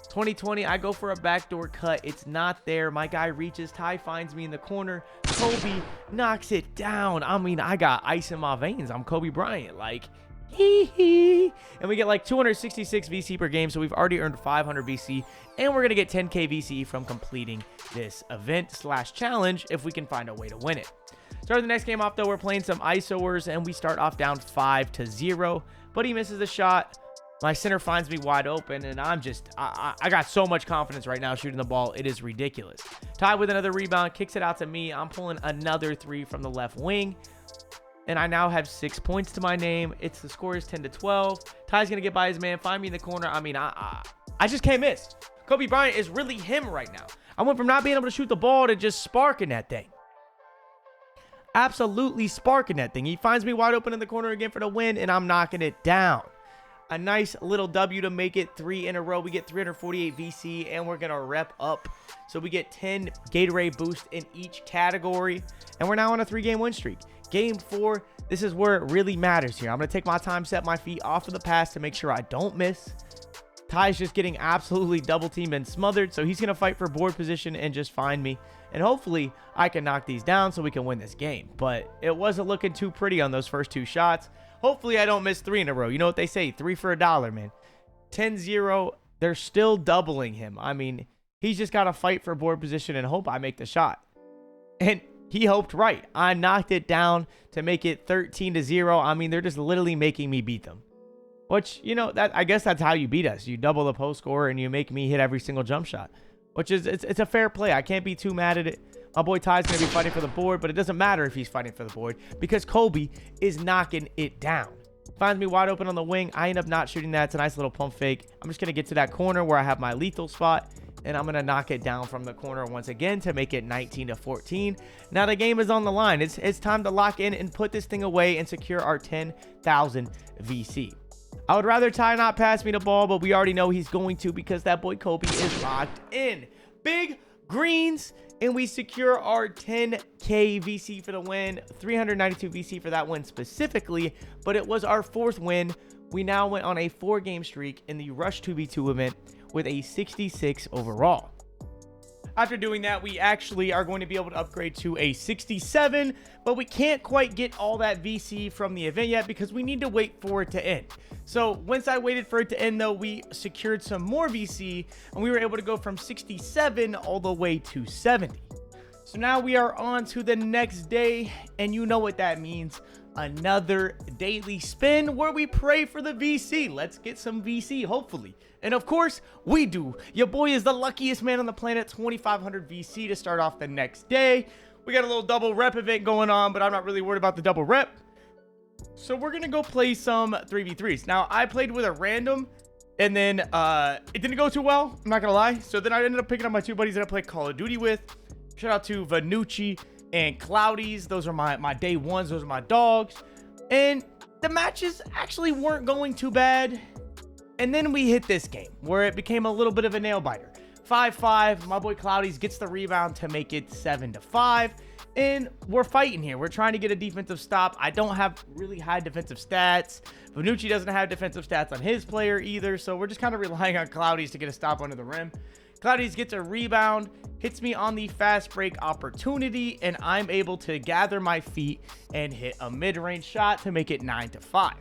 2020, I go for a backdoor cut. It's not there. My guy reaches. Ty finds me in the corner. Kobe knocks it down. I mean, I got ice in my veins. I'm Kobe Bryant. Like, hee. And we get like 266 VC per game. So we've already earned 500 VC. And we're going to get 10K VC from completing this event/challenge if we can find a way to win it. Starting the next game off, though, we're playing some ISOers, and we start off down 5-0. But he misses the shot. My center finds me wide open, and I got so much confidence right now shooting the ball. It is ridiculous. Ty with another rebound, kicks it out to me. I'm pulling another 3 from the left wing, and I now have 6 points to my name. The score is 10-12. Ty's going to get by his man, find me in the corner. I mean, I just can't miss. Kobe Bryant is really him right now. I went from not being able to shoot the ball to just sparking that thing. Absolutely sparking that thing. He finds me wide open in the corner again for the win, and I'm knocking it down. A nice little W to make it 3 in a row. We get 348 VC, and we're going to rep up. So we get 10 Gatorade boost in each category, and we're now on a 3-game win streak. Game 4, this is where it really matters here. I'm going to take my time, set my feet off of the pass to make sure I don't miss. Ty's just getting absolutely double teamed and smothered, so he's going to fight for board position and just find me. And hopefully I can knock these down so we can win this game. But it wasn't looking too pretty on those first 2 shots. Hopefully I don't miss 3 in a row. You know what they say, 3 for $1, man. 10-0, they're still doubling him. I mean, he's just got to fight for board position and hope I make the shot. And he hoped right. I knocked it down to make it 13-0. I mean, they're just literally making me beat them. Which, you know, I guess that's how you beat us. You double the post score and you make me hit every single jump shot. Which is, it's a fair play. I can't be too mad at it. My boy Ty's going to be fighting for the board, but it doesn't matter if he's fighting for the board because Kobe is knocking it down. Finds me wide open on the wing. I end up not shooting that. It's a nice little pump fake. I'm just going to get to that corner where I have my lethal spot, and I'm going to knock it down from the corner once again to make it 19-14. Now the game is on the line. It's time to lock in and put this thing away and secure our 10,000 VC. I would rather Ty not pass me the ball, but we already know he's going to because that boy Kobe is locked in. Big greens, and we secure our 10K VC for the win. 392 VC for that win specifically, but it was our 4th win. We now went on a 4-game streak in the Rush 2v2 event with a 66 overall. After doing that, we actually are going to be able to upgrade to a 67, but we can't quite get all that VC from the event yet because we need to wait for it to end. So once I waited for it to end, though, we secured some more VC, and we were able to go from 67 all the way to 70. So now we are on to the next day, and you know what that means. Another daily spin where we pray for the VC. Let's get some VC, hopefully. And of course, we do. Your boy is the luckiest man on the planet. 2,500 VC to start off the next day. We got a little double rep event going on, but I'm not really worried about the double rep. So we're going to go play some 3v3s. Now, I played with a random, and then it didn't go too well. I'm not going to lie. So then I ended up picking up my 2 buddies that I play Call of Duty with. Shout out to Vanucci and Cloudies. Those are my day ones. Those are my dogs. And the matches actually weren't going too bad. And then we hit this game where it became a little bit of a nail biter. 5-5. My boy Cloudies gets the rebound to make it 7-5. And we're fighting here. We're trying to get a defensive stop. I don't have really high defensive stats. Vanucci doesn't have defensive stats on his player either. So we're just kind of relying on Cloudies to get a stop under the rim. Cloudies gets a rebound, hits me on the fast break opportunity, and I'm able to gather my feet and hit a mid-range shot to make it 9-5.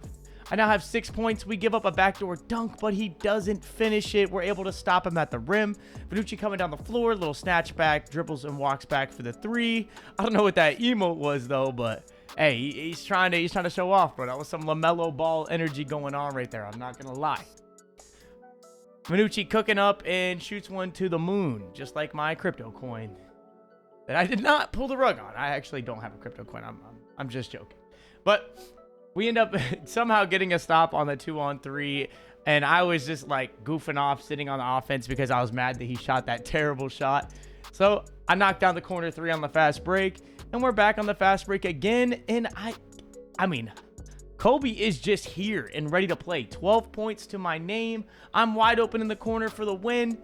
I now have 6 points. We give up a backdoor dunk, but he doesn't finish it. We're able to stop him at the rim. Vanucci coming down the floor, little snatch back, dribbles and walks back for the 3. I don't know what that emote was though, but hey, he's trying to show off, bro. That was some LaMelo Ball energy going on right there. I'm not gonna lie. Vanucci cooking up and shoots one to the moon, just like my crypto coin that I did not pull the rug on. I actually don't have a crypto coin. I'm just joking. But we end up somehow getting a stop on the 2-on-3, and I was just like goofing off, sitting on the offense because I was mad that he shot that terrible shot. So I knocked down the corner 3 on the fast break, and we're back on the fast break again. And I mean, Kobe is just here and ready to play. 12 points to my name. I'm wide open in the corner for the win,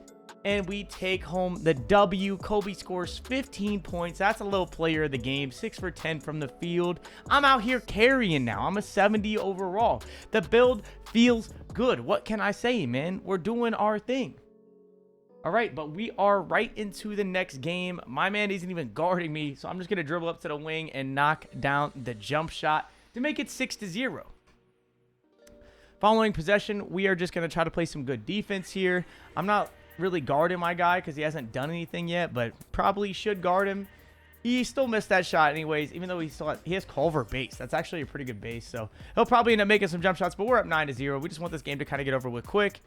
and we take home the W. Kobe scores 15 points. That's a little player of the game. 6 for 10 from the field. I'm out here carrying now. I'm a 70 overall. The build feels good. What can I say, man? We're doing our thing. All right, but we are right into the next game. My man isn't even guarding me, so I'm just going to dribble up to the wing and knock down the jump shot to make it 6-0. Following possession, we are just going to try to play some good defense here. I'm not really guarding my guy because he hasn't done anything yet, but probably should guard him. He still missed that shot anyways, even though he has Culver base. That's actually a pretty good base. So he'll probably end up making some jump shots, but we're up 9-0. We just want this game to kind of get over with quick.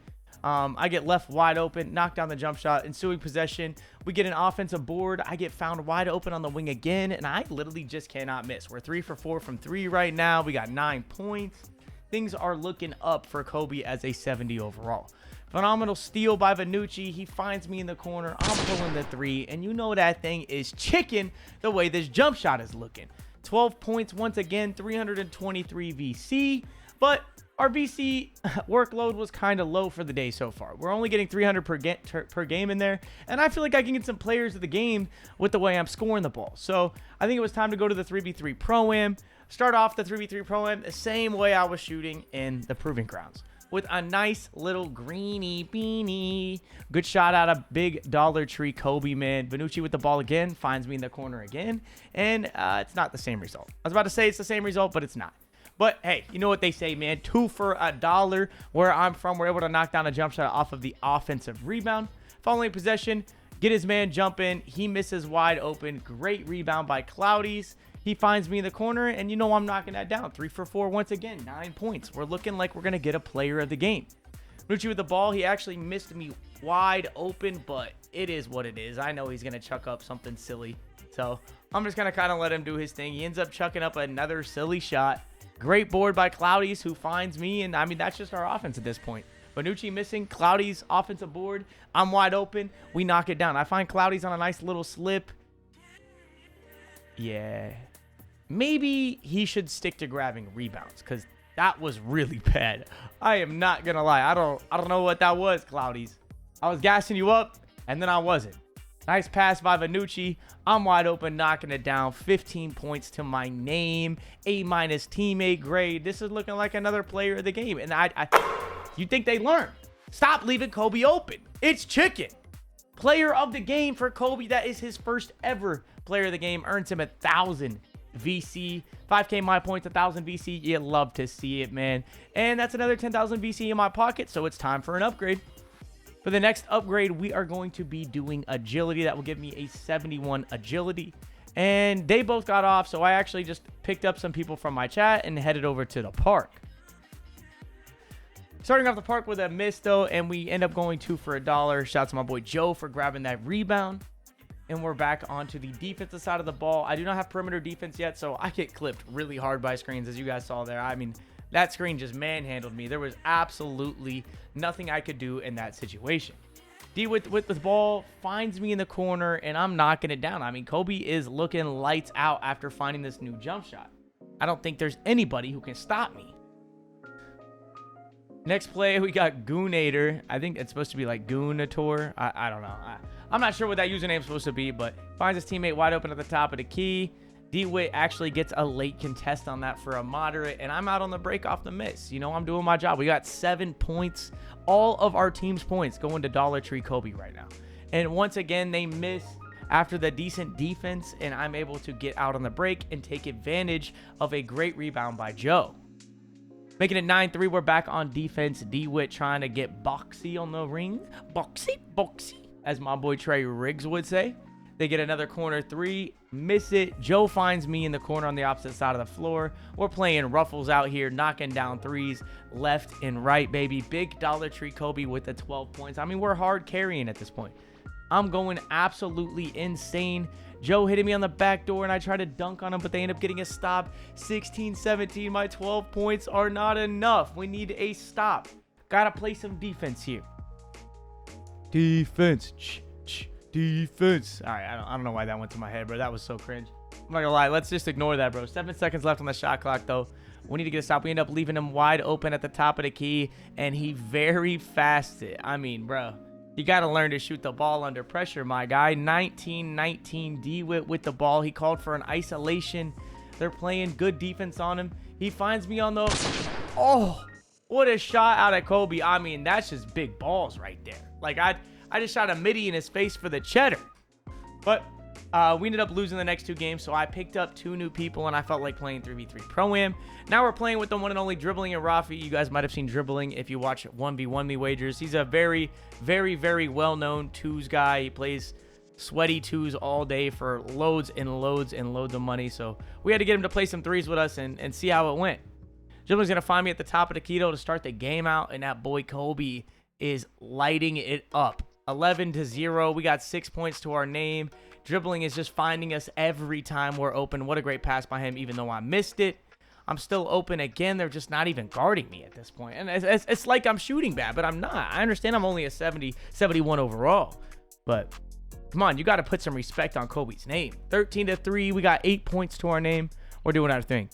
I get left wide open, knock down the jump shot, ensuing possession. We get an offensive board. I get found wide open on the wing again, and I literally just cannot miss. We're 3 for 4 from 3 right now. We got 9 points. Things are looking up for Kobe as a 70 overall. Phenomenal steal by Vannucci. He finds me in the corner. I'm pulling the 3, and you know that thing is chicken the way this jump shot is looking. 12 points once again, 323 VC, but our VC workload was kind of low for the day so far. We're only getting 300 per game in there, and I feel like I can get some players of the game with the way I'm scoring the ball. So I think it was time to go to the 3v3 Pro-Am. Start off the 3v3 Pro-Am the same way I was shooting in the Proving Grounds, with a nice little greeny beanie. Good shot out of big Dollar Tree Kobe, man. Vannucci with the ball again, finds me in the corner again, and it's not the same result. I was about to say it's the same result, but it's not. But hey, you know what they say, man. 2 for $1. Where I'm from, we're able to knock down a jump shot off of the offensive rebound. Following possession, get his man jump in. He misses wide open. Great rebound by Cloudies. He finds me in the corner, and you know I'm knocking that down. 3 for 4 once again, 9 points. We're looking like we're going to get a player of the game. Nucci with the ball. He actually missed me wide open, but it is what it is. I know he's going to chuck up something silly. So I'm just going to kind of let him do his thing. He ends up chucking up another silly shot. Great board by Cloudies, who finds me, and I mean, that's just our offense at this point. Vannucci missing, Cloudies offensive board. I'm wide open. We knock it down. I find Cloudies on a nice little slip. Yeah. Maybe he should stick to grabbing rebounds, because that was really bad. I am not going to lie. I don't know what that was, Cloudies. I was gassing you up, and then I wasn't. Nice pass by Vannucci. I'm wide open, knocking it down. 15 points to my name. A- teammate grade. This is looking like another player of the game. And you think they learn? Stop leaving Kobe open. It's chicken. Player of the game for Kobe. That is his first ever player of the game. Earns him 1,000 VC. 5K my points, 1,000 VC. You love to see it, man. And that's another 10,000 VC in my pocket. So it's time for an upgrade. For the next upgrade, we are going to be doing agility. That will give me a 71 agility. And they both got off, so I actually just picked up some people from my chat and headed over to the park. Starting off the park with a miss, though, and we end up going 2 for $1. Shout out to my boy Joe for grabbing that rebound. And we're back onto the defensive side of the ball. I do not have perimeter defense yet, so I get clipped really hard by screens, as you guys saw there. I mean, that screen just manhandled me. There was absolutely nothing I could do in that situation. D with the ball finds me in the corner, and I'm knocking it down. I mean, Kobe is looking lights out after finding this new jump shot. I don't think there's anybody who can stop me. Next play, we got Goonator. I think it's supposed to be like Goonator. I don't know. I'm not sure what that username is supposed to be, but finds his teammate wide open at the top of the key. D-Wit actually gets a late contest on that for a moderate, and I'm out on the break off the miss. You know, I'm doing my job. We got 7 points. All of our team's points going to Dollar Tree Kobe right now. And once again, they miss after the decent defense, and I'm able to get out on the break and take advantage of a great rebound by Joe. Making it 9-3, we're back on defense. D-Wit trying to get boxy on the ring. Boxy, as my boy Trey Riggs would say. They get another corner 3, miss it. Joe finds me in the corner on the opposite side of the floor. We're playing ruffles out here, knocking down 3s left and right, baby. Big Dollar Tree Kobe with the 12 points. I mean, we're hard carrying at this point. I'm going absolutely insane. Joe hitting me on the back door, and I try to dunk on him, but they end up getting a stop. 16-17, my 12 points are not enough. We need a stop. Gotta play some defense here. Defense. Defense. All right, I don't know why that went to my head, bro. That was so cringe. I'm not gonna lie. Let's just ignore that, bro. 7 seconds left on the shot clock, though. We need to get a stop. We end up leaving him wide open at the top of the key, and he very fast it. I mean, bro, you got to learn to shoot the ball under pressure, my guy. 19-19 D-Wit with the ball. He called for an isolation. They're playing good defense on him. He finds me on the... Oh, what a shot out of Kobe. I mean, that's just big balls right there. Like, I just shot a midi in his face for the cheddar. But we ended up losing the next 2 games, so I picked up 2 new people, and I felt like playing 3v3 Pro-Am. Now we're playing with the one and only Dribbling and Rafi. You guys might have seen Dribbling if you watch 1v1 Me Wagers. He's a very, very, very well-known twos guy. He plays sweaty twos all day for loads and loads and loads of money. So we had to get him to play some threes with us and see how it went. Dribbling's going to find me at the top of the keto to start the game out, and that boy Kobe is lighting it up. 11-0. We got 6 points to our name. Dribbling is just finding us every time we're open. What a great pass by him, even though I missed it. I'm still open again. They're just not even guarding me at this point. And it's like I'm shooting bad, but I'm not. I understand I'm only a 70, 71 overall. But come on, you got to put some respect on Kobe's name. 13-3. We got 8 points to our name. We're doing our thing.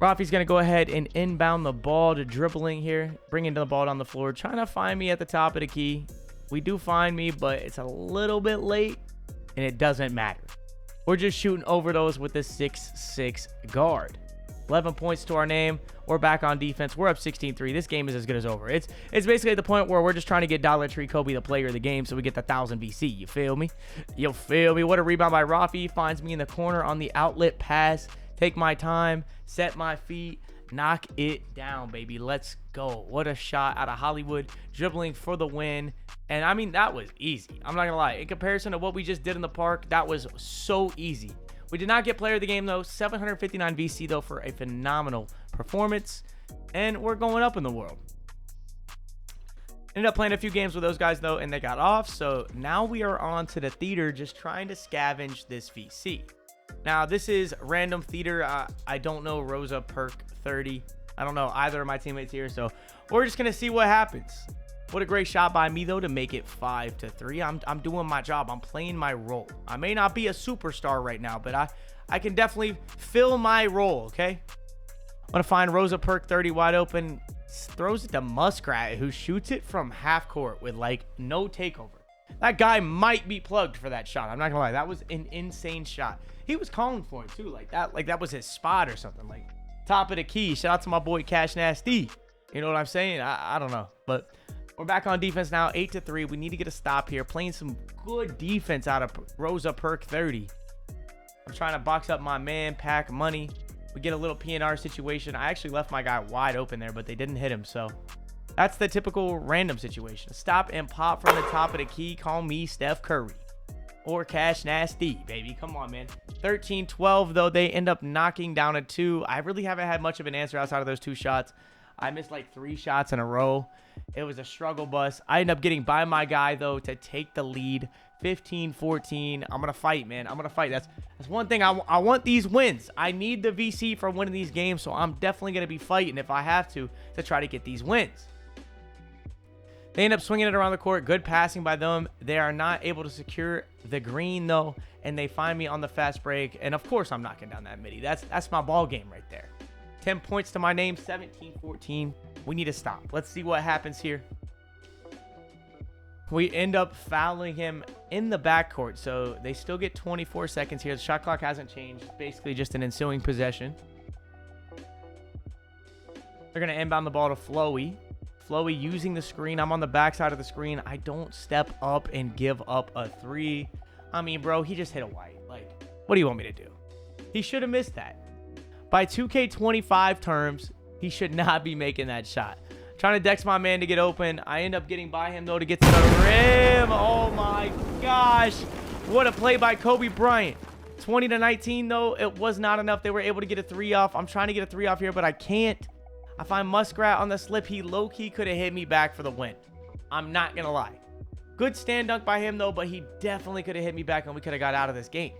Rafi's going to go ahead and inbound the ball to Dribbling here. Bringing the ball down the floor. Trying to find me at the top of the key. We do find me, but it's a little bit late. And it doesn't matter. We're just shooting over those with the 6'6 guard. 11 points to our name. We're back on defense. We're up 16-3. This game is as good as over. It's basically at the point where we're just trying to get Dollar Tree Kobe the player of the game so we get the 1,000 VC. You feel me? You feel me? What a rebound by Rafi. Finds me in the corner on the outlet pass. Take my time. Set my feet. Knock it down, baby. Let's go. What a shot out of Hollywood. Dribbling for the win. And, I mean, that was easy. I'm not going to lie. In comparison to what we just did in the park, that was so easy. We did not get player of the game, though. 759 VC, though, for a phenomenal performance. And we're going up in the world. Ended up playing a few games with those guys, though, and they got off. So now we are on to the theater, just trying to scavenge this VC. Now, this is random theater. I don't know Rosa Perk 30. I don't know either of my teammates here. So we're just going to see what happens. What a great shot by me, though, to make it 5-3. I'm doing my job. I'm playing my role. I may not be a superstar right now, but I can definitely fill my role, okay? I'm going to find Rosa Perk 30 wide open. Throws it to Muskrat, who shoots it from half court with, like, no takeover. That guy might be plugged for that shot. I'm not going to lie. That was an insane shot. He was calling for it, too. Like that was his spot or something. Like, top of the key. Shout out to my boy Cash Nasty. You know what I'm saying? I don't know. But we're back on defense now, 8-3. We need to get a stop here. Playing some good defense out of Rosa Perk 30. I'm trying to box up my man, Pack Money. We get a little PNR situation. I actually left my guy wide open there, but they didn't hit him. So that's the typical random situation. Stop and pop from the top of the key. Call me Steph Curry or Cash Nasty, baby. Come on, man. 13-12, though. They end up knocking down a 2. I really haven't had much of an answer outside of those 2 shots. I missed like 3 shots in a row. It was a struggle bus. I end up getting by my guy, though, to take the lead. 15-14. I'm going to fight, man. I'm going to fight. That's one thing. I want these wins. I need the VC for winning these games, so I'm definitely going to be fighting if I have to try to get these wins. They end up swinging it around the court. Good passing by them. They are not able to secure the green, though, and they find me on the fast break. And, of course, I'm knocking down that midi. That's my ball game right there. 10 points to my name, 17-14. We need to stop. Let's see what happens here. We end up fouling him in the backcourt, so they still get 24 seconds here. The shot clock hasn't changed. It's basically just an ensuing possession. They're going to inbound the ball to Floey. Floey using the screen. I'm on the backside of the screen. I don't step up and give up a 3. I mean, bro, he just hit a white. Like, what do you want me to do? He should have missed that. By 2K25 terms, he should not be making that shot. Trying to dex my man to get open. I end up getting by him, though, to get to the rim. Oh, my gosh. What a play by Kobe Bryant. 20-19, though. It was not enough. They were able to get a 3 off. I'm trying to get a 3 off here, but I can't. I find Muskrat on the slip. He low-key could have hit me back for the win. I'm not going to lie. Good stand dunk by him, though, but he definitely could have hit me back, and we could have got out of this game.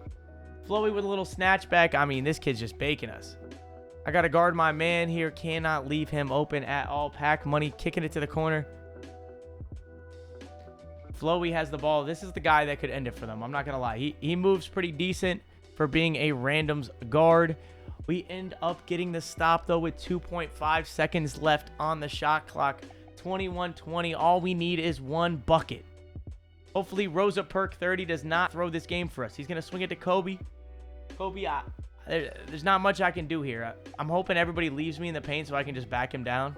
Floey with a little snatch back. I mean, this kid's just baking us. I got to guard my man here. Cannot leave him open at all. Pack Money kicking it to the corner. Floey has the ball. This is the guy that could end it for them. I'm not going to lie. He moves pretty decent for being a randoms guard. We end up getting the stop, though, with 2.5 seconds left on the shot clock. 21-20. All we need is 1 bucket. Hopefully, Rosa Perk 30 does not throw this game for us. He's going to swing it to Kobe. Kobe, there's not much I can do here. I'm hoping everybody leaves me in the paint so I can just back him down.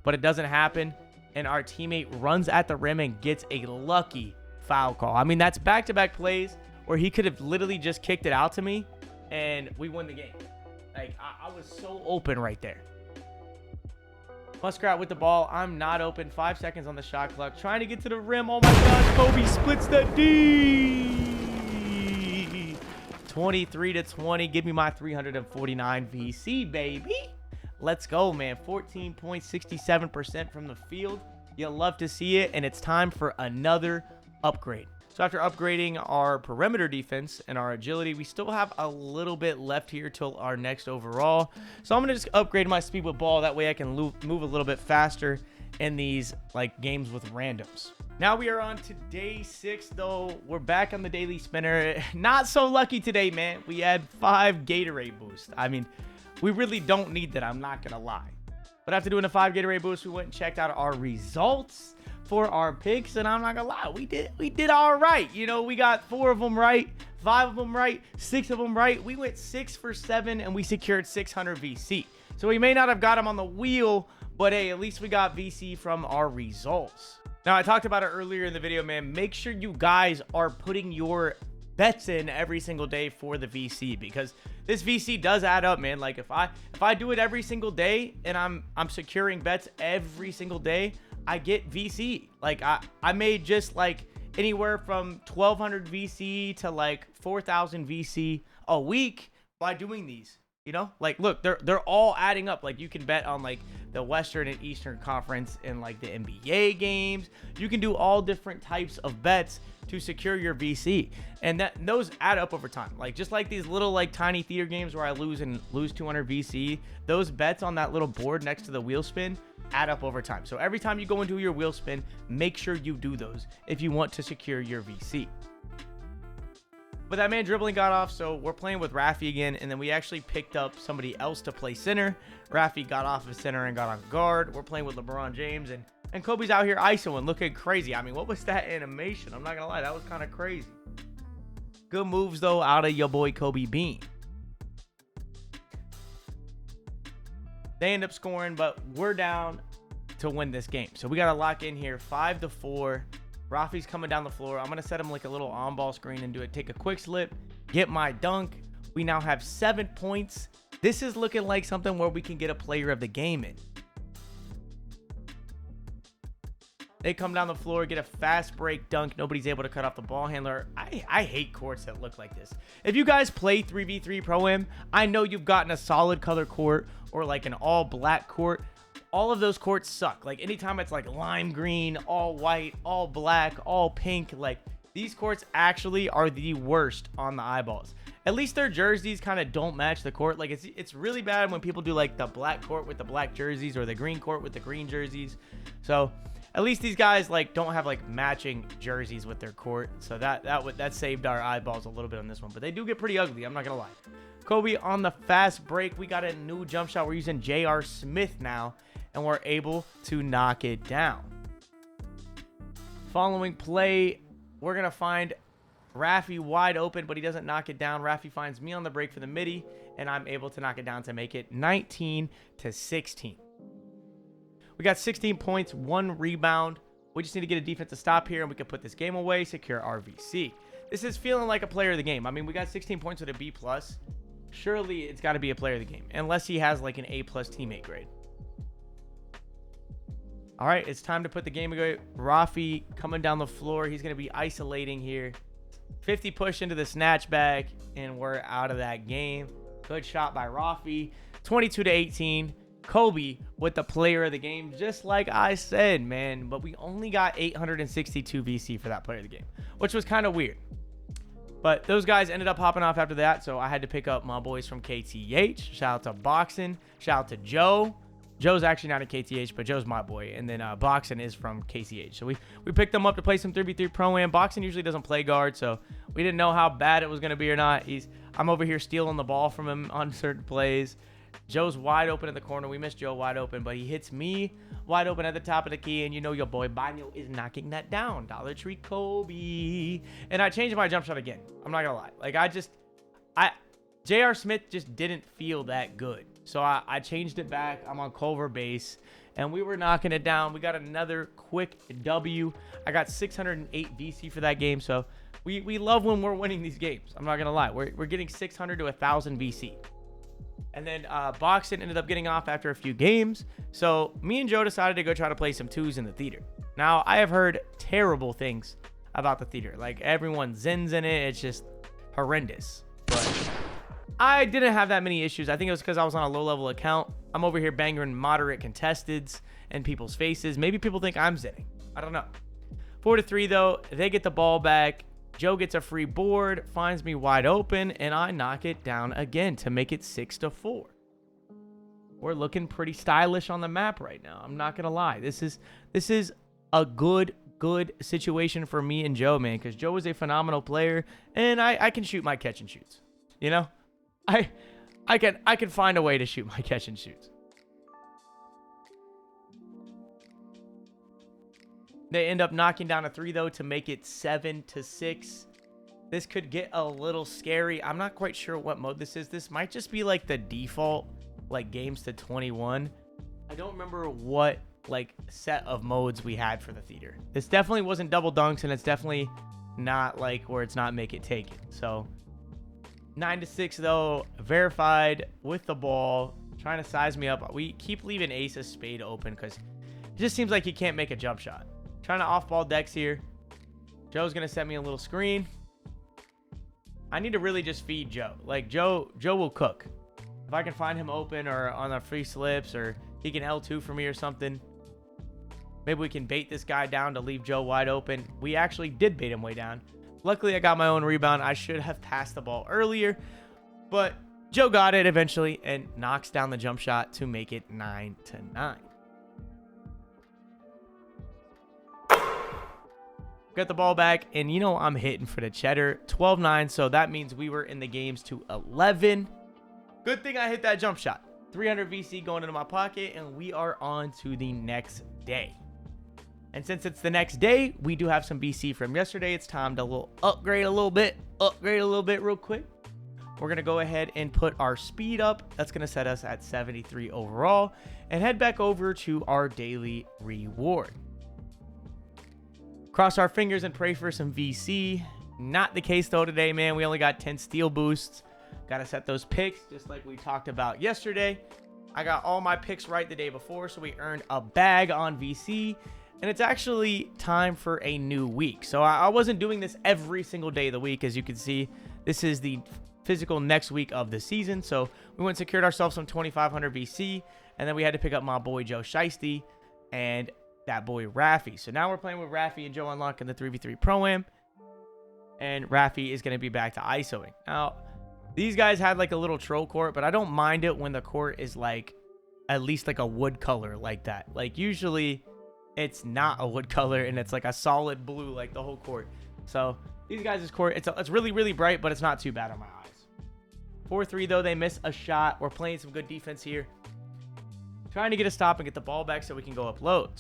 But it doesn't happen. And our teammate runs at the rim and gets a lucky foul call. I mean, that's back-to-back plays where he could have literally just kicked it out to me and we win the game. Like, I was so open right there. Muskrat with the ball. I'm not open. 5 seconds on the shot clock. Trying to get to the rim. Oh my gosh. Kobe splits that D. 23-20. Give me my 349 VC, baby. Let's go, man. 14.67% from the field. You'll love to see it. And it's time for another upgrade. So after upgrading our perimeter defense and our agility, we still have a little bit left here till our next overall. So I'm going to just upgrade my speed with ball. That way I can move a little bit faster in these like games with randoms. Now we are on to day 6, though. We're back on the daily spinner. Not so lucky today, man. We had 5 Gatorade boosts. I mean, we really don't need that. I'm not going to lie. But after doing a 5 Gatorade boost, we went and checked out our results for our picks, and I'm not gonna lie, we did all right. You know, we got 4 of them right, 5 of them right, 6 of them right. We went 6 for 7 and we secured 600 VC. So we may not have got them on the wheel, but hey, at least we got VC from our results. Now, I talked about it earlier in the video, man. Make sure you guys are putting your bets in every single day for the VC, because this VC does add up, man. Like if I do it every single day and I'm securing bets every single day, I get VC. Like I made just like anywhere from 1,200 VC to like 4,000 VC a week by doing these. You know, like look, they're all adding up. Like you can bet on like the Western and Eastern Conference and like the NBA games. You can do all different types of bets to secure your VC, and those add up over time. Like just like these little like tiny theater games where I lose 200 VC, those bets on that little board next to the wheel spin add up over time. So every time you go into your wheel spin, make sure you do those if you want to secure your VC. But that man dribbling got off, so we're playing with Rafi again, and then we actually picked up somebody else to play center. Rafi got off of center and got on guard. We're playing with LeBron James, and Kobe's out here ISOing, looking crazy. I mean, what was that animation? I'm not gonna lie, that was kind of crazy. Good moves though out of your boy Kobe Bean. They end up scoring, but we're down to win this game. So we got to lock in here 5-4. Rafi's coming down the floor. I'm going to set him like a little on-ball screen and take a quick slip, get my dunk. We now have 7 points. This is looking like something where we can get a player of the game in. They come down the floor, get a fast break dunk. Nobody's able to cut off the ball handler. I hate courts that look like this. If you guys play 3v3 Pro-Am, I know you've gotten a solid color court or like an all black court. All of those courts suck. Like anytime it's like lime green, all white, all black, all pink, like these courts actually are the worst on the eyeballs. At least their jerseys kind of don't match the court. Like it's really bad when people do like the black court with the black jerseys or the green court with the green jerseys. So at least these guys like don't have like matching jerseys with their court. So that saved our eyeballs a little bit on this one. But they do get pretty ugly, I'm not gonna lie. Kobe on the fast break. We got a new jump shot. We're using J.R. Smith now, and we're able to knock it down. Following play, we're gonna find Rafi wide open, but he doesn't knock it down. Rafi finds me on the break for the midi, and I'm able to knock it down to make it 19-16. We got 16 points, 1 rebound. We just need to get a defensive stop here, and we can put this game away, secure RVC. This is feeling like a player of the game. I mean, we got 16 points with a B+. Surely it's got to be a player of the game, unless he has like an A+ teammate grade. All right, it's time to put the game away. Rafi coming down the floor. He's going to be isolating here. 50 push into the snatch bag, and we're out of that game. Good shot by Rafi. 22-18. Kobe with the player of the game, just like I said, man. But we only got 862 VC for that player of the game, which was kind of weird. But those guys ended up hopping off after that, so I had to pick up my boys from KTH. Shout out to Boxing. Shout out to Joe. Joe's actually not a KTH, but Joe's my boy. And then Boxing is from KCH. So we picked them up to play some 3v3 Pro-Am. Boxing usually doesn't play guard, so we didn't know how bad it was going to be or not. I'm over here stealing the ball from him on certain plays. Joe's wide open in the corner. We missed Joe wide open, but he hits me wide open at the top of the key, and you know your boy Banyo is knocking that down. Dollar Tree Kobe. And I changed my jump shot again. I'm not going to lie. Like, J.R. Smith just didn't feel that good. So I changed it back. I'm on Culver base, and we were knocking it down. We got another quick W. I got 608 VC for that game, so we love when we're winning these games. I'm not going to lie. We're getting 600 to 1,000 VC. And then Boxton ended up getting off after a few games. So me and Joe decided to go try to play some twos in the theater. Now, I have heard terrible things about the theater. Like, everyone zins in it. It's just horrendous. But I didn't have that many issues. I think it was because I was on a low-level account. I'm over here banging moderate contesteds in people's faces. Maybe people think I'm zinning. I don't know. 4-3, though. They get the ball back. Joe gets a free board, finds me wide open, and I knock it down again to make it 6-4. We're looking pretty stylish on the map right now. I'm not going to lie. This is a good situation for me and Joe, man, because Joe is a phenomenal player, and I can shoot my catch and shoots. You know? I can find a way to shoot my catch and shoots. They end up knocking down a 3, though, to make it 7-6. This could get a little scary. I'm not quite sure what mode this is. This might just be like the default, like, games to 21. I don't remember what, like, set of modes we had for the theater. This definitely wasn't double dunks, and it's definitely not like where it's not make it take it. So 9-6, though, verified with the ball, trying to size me up. We keep leaving ace of spade open because it just seems like he can't make a jump shot. Trying to off-ball Dex here. Joe's going to set me a little screen. I need to really just feed Joe. Like, Joe will cook. If I can find him open or on the free slips, or he can L2 for me or something. Maybe we can bait this guy down to leave Joe wide open. We actually did bait him way down. Luckily, I got my own rebound. I should have passed the ball earlier. But Joe got it eventually and knocks down the jump shot to make it 9-9. Got the ball back, and you know I'm hitting for the cheddar. 12-9, so that means we were in the games to 11. Good thing I hit that jump shot. 300 VC going into my pocket, and we are on to the next day. And since it's the next day, we do have some VC from yesterday. It's time to upgrade a little bit real quick. We're going to go ahead and put our speed up. That's going to set us at 73 overall, and head back over to our daily reward. Cross our fingers and pray for some VC. Not the case, though, today, man. We only got 10 steal boosts. Got to set those picks just like we talked about yesterday. I got all my picks right the day before, so we earned a bag on VC. And it's actually time for a new week. So I wasn't doing this every single day of the week. As you can see, this is the physical next week of the season. So we went and secured ourselves some 2,500 VC. And then we had to pick up my boy Joe Shiesty and that boy Raffy. So now we're playing with Raffy and Joe unlocking the 3v3 Pro-Am. And Raffy is going to be back to ISOing. Now, these guys had like a little troll court, but I don't mind it when the court is like at least like a wood color like that. Like, usually it's not a wood color and it's like a solid blue like the whole court. So these guys' court, it's really, really bright, but it's not too bad on my eyes. 4-3, though. They miss a shot. We're playing some good defense here. Trying to get a stop and get the ball back so we can go upload.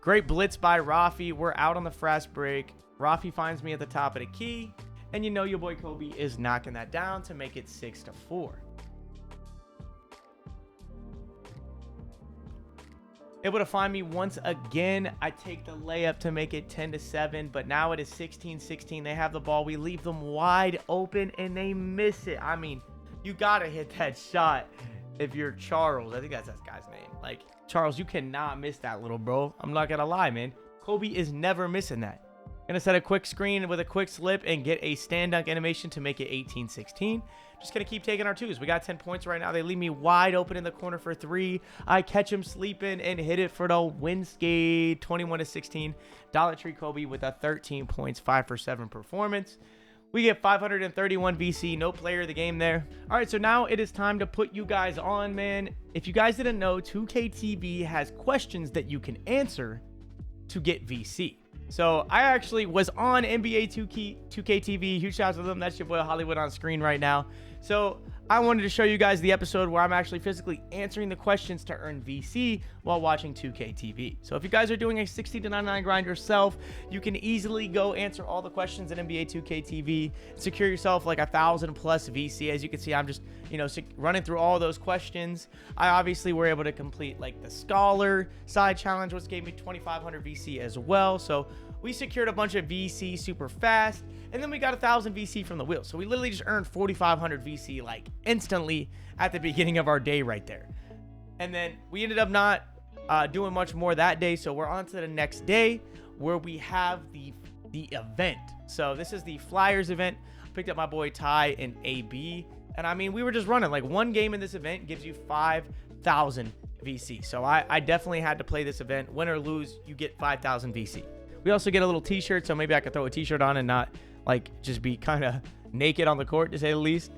Great blitz by Rafi. We're out on the fast break. Rafi finds me at the top of the key. And you know your boy Kobe is knocking that down to make it 6-4. Able to find me once again. I take the layup to make it 10-7. But now it is 16-16. They have the ball. We leave them wide open and they miss it. I mean, you got to hit that shot if you're Charles. I think that's that guy's name. Like, Charles, you cannot miss that, little bro. I'm not going to lie, man. Kobe is never missing that. Going to set a quick screen with a quick slip and get a stand dunk animation to make it 18-16. Just going to keep taking our twos. We got 10 points right now. They leave me wide open in the corner for 3. I catch him sleeping and hit it for the win skate. 21-16. Dollar Tree Kobe with a 13 points, 5 for 7 performance. We get 531 VC, no player of the game there. All right, so now it is time to put you guys on, man. If you guys didn't know, 2KTV has questions that you can answer to get VC. So I actually was on NBA 2KTV. Huge shout out to them. That's your boy Hollywood on screen right now. So I wanted to show you guys the episode where I'm actually physically answering the questions to earn VC while watching 2KTV. So if you guys are doing a 60-99 grind yourself, you can easily go answer all the questions in NBA 2KTV, secure yourself like 1,000 plus VC. As you can see, I'm just, running through all those questions. I obviously were able to complete like the scholar side challenge, which gave me 2,500 VC as well. So We secured a bunch of VC super fast, and then we got 1,000 VC from the wheel. So we literally just earned 4,500 VC like instantly at the beginning of our day right there. And then we ended up not doing much more that day. So we're on to the next day where we have the event. So this is the Flyers event. Picked up my boy Ty and AB. And I mean, we were just running. Like, one game in this event gives you 5,000 VC. So I definitely had to play this event. Win or lose, you get 5,000 VC. We also get a little t-shirt, so maybe I could throw a t-shirt on and not like just be kind of naked on the court, to say the least.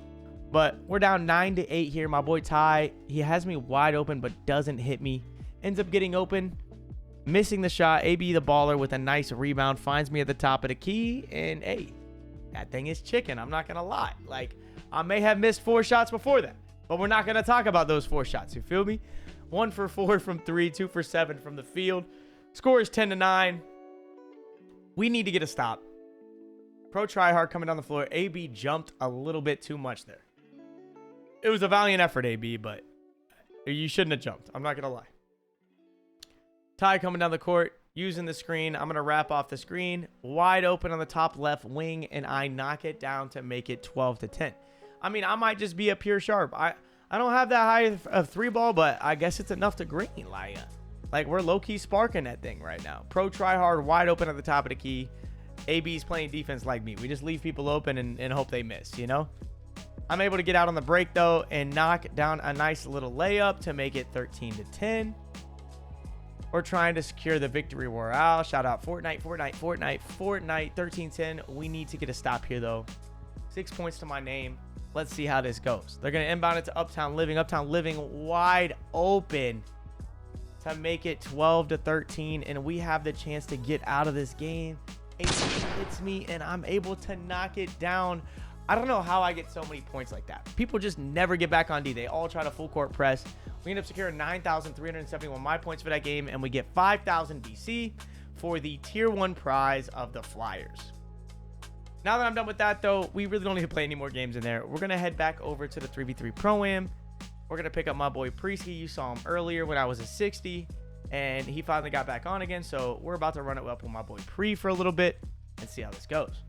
But we're down 9-8 here. My boy Ty, he has me wide open but doesn't hit me. Ends up getting open, missing the shot. AB the baller with a nice rebound finds me at the top of the key, and hey, that thing is chicken. I'm not gonna lie. Like, I may have missed 4 shots before that, but we're not gonna talk about those 4 shots. You feel me? 1 for 4 from 3, 2 for 7 from the field. Score is 10-9. We need to get a stop. Pro tryhard coming down the floor. AB jumped a little bit too much there. It was a valiant effort, AB, but you shouldn't have jumped. I'm not going to lie. Ty coming down the court, using the screen. I'm going to wrap off the screen. Wide open on the top left wing, and I knock it down to make it 12-10. I mean, I might just be a pure sharp. I don't have that high of 3 ball, but I guess it's enough to green. Like we're low-key sparking that thing right now. Pro tryhard wide open at the top of the key. AB's playing defense like me. We just leave people open and hope they miss, you know? I'm able to get out on the break, though, and knock down a nice little layup to make it 13-10. We're trying to secure the victory royale. Shout out Fortnite, 13-10. We need to get a stop here, though. 6 points to my name. Let's see how this goes. They're going to inbound it to Uptown Living. Uptown Living wide open to make it 12-13, and we have the chance to get out of this game. AB hits me, and I'm able to knock it down. I don't know how I get so many points like that. People just never get back on D. They all try to full court press. We end up securing 9,371 my points for that game, and we get 5,000 VC for the tier 1 prize of the Flyers. Now that I'm done with that, though, we really don't need to play any more games in there. We're going to head back over to the 3v3 Pro-Am. We're going to pick up my boy Priesky. You saw him earlier when I was at 60, and he finally got back on again. So we're about to run it up with my boy Pre for a little bit and see how this goes.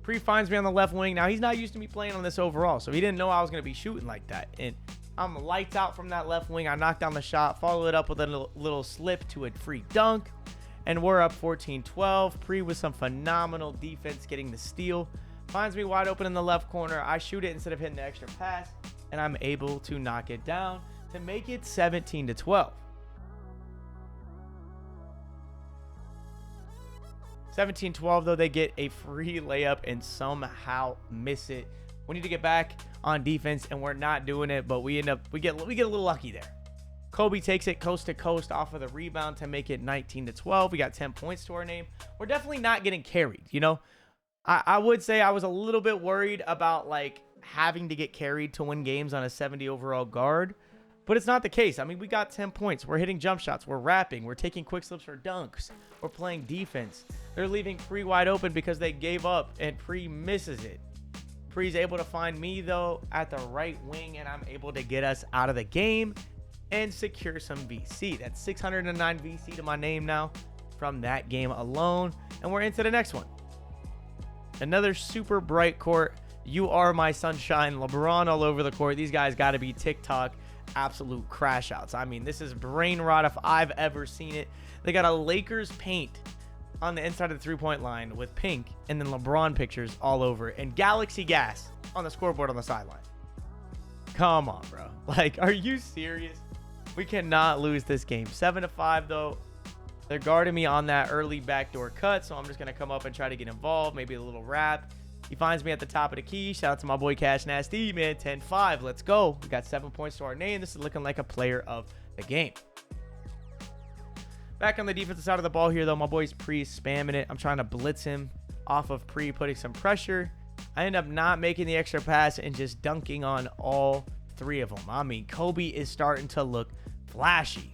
Pre finds me on the left wing. Now, he's not used to me playing on this overall, so he didn't know I was going to be shooting like that. And I'm lights out from that left wing. I knocked down the shot, follow it up with a little slip to a free dunk, and we're up 14-12. Pre with some phenomenal defense getting the steal. Finds me wide open in the left corner. I shoot it instead of hitting the extra pass, and I'm able to knock it down to make it 17-12. 17-12, though, they get a free layup and somehow miss it. We need to get back on defense, and we're not doing it, but we get a little lucky there. Kobe takes it coast to coast off of the rebound to make it 19-12. We got 10 points to our name. We're definitely not getting carried, you know? I would say I was a little bit worried about, like, having to get carried to win games on a 70 overall guard, but it's not the case. I mean, we got 10 points. We're hitting jump shots. We're rapping. We're taking quick slips for dunks. We're playing defense. They're leaving Pre wide open because they gave up, and Pre misses it. Pre's able to find me, though, at the right wing, and I'm able to get us out of the game and secure some VC. That's 609 VC to my name now from that game alone, and we're into the next one. Another super bright court. You are my sunshine. LeBron all over the court. These guys got to be TikTok absolute crash outs. I mean, this is brain rot if I've ever seen it. They got a Lakers paint on the inside of the 3-point line with pink, and then LeBron pictures all over it, and Galaxy gas on the scoreboard on the sideline. Come on, bro. Like, are you serious? We cannot lose this game. 7-5, though. They're guarding me on that early backdoor cut, so I'm just going to come up and try to get involved. Maybe a little wrap. He finds me at the top of the key. Shout out to my boy Cash Nasty, man. 10-5. Let's go. We got 7 points to our name. This is looking like a player of the game. Back on the defensive side of the ball here, though, my boy's Pre spamming it. I'm trying to blitz him off of Pre, putting some pressure. I end up not making the extra pass and just dunking on all 3 of them. I mean, Kobe is starting to look flashy.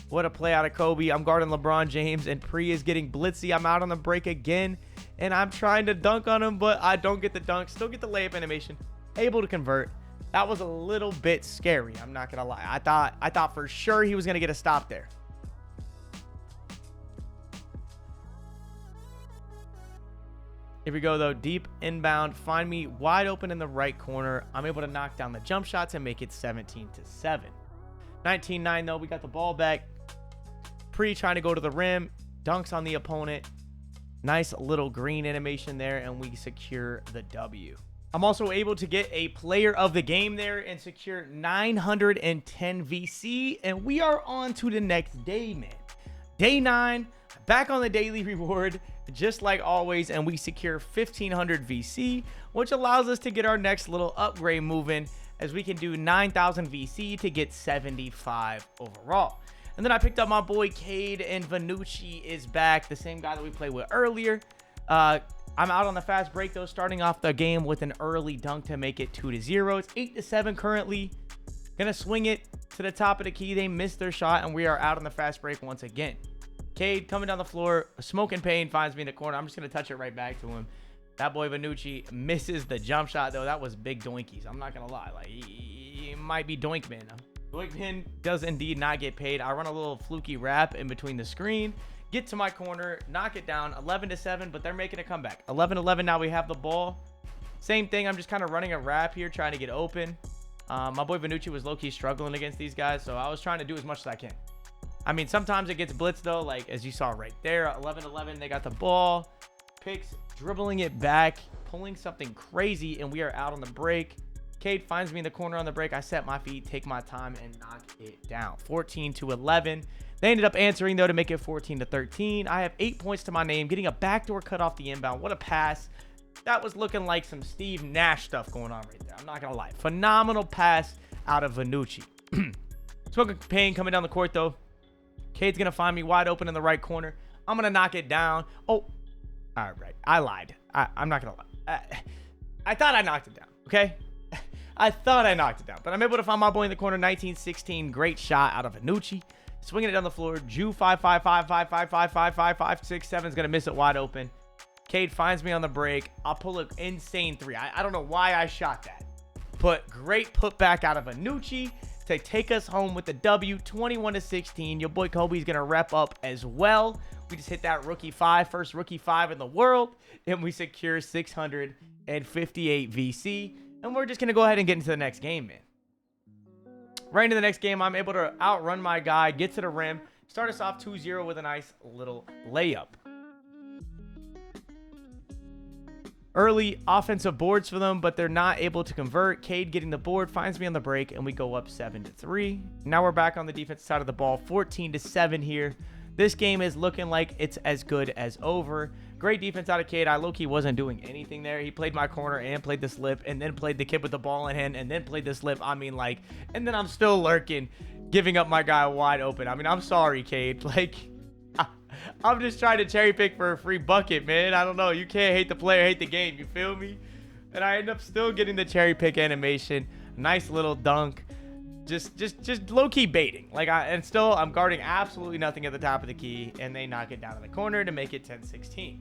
What a play out of Kobe. I'm guarding LeBron James, and Pre is getting blitzy. I'm out on the break again, and I'm trying to dunk on him, but I don't get the dunk. Still get the layup animation. Able to convert. That was a little bit scary. I'm not going to lie. I thought for sure he was going to get a stop there. Here we go, though. Deep inbound. Find me wide open in the right corner. I'm able to knock down the jump shots and make it 17-7. 19-9, though. We got the ball back. Pre trying to go to the rim. Dunks on the opponent. Nice little green animation there, and we secure the W. I'm also able to get a player of the game there and secure 910 VC, and we are on to the next day, man. Day 9, back on the daily reward, just like always, and we secure 1500 VC, which allows us to get our next little upgrade moving, as we can do 9000 VC to get 75 overall. And then I picked up my boy Cade, and Vanucci is back, the same guy that we played with earlier. I'm out on the fast break, though, starting off the game with an early dunk to make it 2-0. It's 8-7 currently. Gonna swing it to the top of the key. They missed their shot, and we are out on the fast break once again. Cade coming down the floor, smoking pain, finds me in the corner. I'm just gonna touch it right back to him. That boy Vanucci misses the jump shot, though. That was big doinkies. I'm not gonna lie. Like, he might be Doinkman. Doinkman does indeed not get paid. I run a little fluky wrap in between the screen, get to my corner, knock it down. 11-7, but they're making a comeback. 11-11. Now we have the ball. Same thing. I'm just kind of running a wrap here, trying to get open. My boy Vanucci was low-key struggling against these guys, so I was trying to do as much as I can. I mean, sometimes it gets blitzed, though, like as you saw right there. 11-11, they got the ball. Picks, dribbling it back, pulling something crazy, and we are out on the break. Cade finds me in the corner on the break. I set my feet, take my time, and knock it down. 14-11. They ended up answering, though, to make it 14-13. I have 8 points to my name, getting a backdoor cut off the inbound. What a pass. That was looking like some Steve Nash stuff going on right there. I'm not going to lie. Phenomenal pass out of Vanucci. Smoking pain coming down the court, though. Cade's going to find me wide open in the right corner. I'm going to knock it down. Oh, all right. I lied. I'm not going to lie. I thought I knocked it down, okay? I thought I knocked it down, but I'm able to find my boy in the corner. 19-16. Great shot out of Vanucci. Swinging it down the floor. Jew 5-5-5-5-5-5-5-5-5-6-7 is going to miss it wide open. Cade finds me on the break. I'll pull an insane three. I don't know why I shot that, but great putback out of Vanucci to take us home with the W. 21-16. Your boy Kobe's going to rep up as well. We just hit that rookie 5, first rookie 5 in the world, and we secure 658 VC. And we're just going to go ahead and get into the next game, man. Right into the next game, I'm able to outrun my guy, get to the rim, start us off 2-0 with a nice little layup. Early offensive boards for them, but they're not able to convert. Cade getting the board, finds me on the break, and we go up 7-3. Now we're back on the defensive side of the ball, 14-7 here. This game is looking like it's as good as over. Great defense out of Cade. I low-key wasn't doing anything there. He played my corner and played the slip, and then played the kid with the ball in hand, and then played the slip. I mean, like, and then I'm still lurking, giving up my guy wide open. I mean, I'm sorry, Cade. Like, I'm just trying to cherry pick for a free bucket, man. I don't know. You can't hate the player, hate the game. You feel me? And I end up still getting the cherry pick animation. Nice little dunk. Just low-key baiting. Like, I'm guarding absolutely nothing at the top of the key, and they knock it down in the corner to make it 10-16.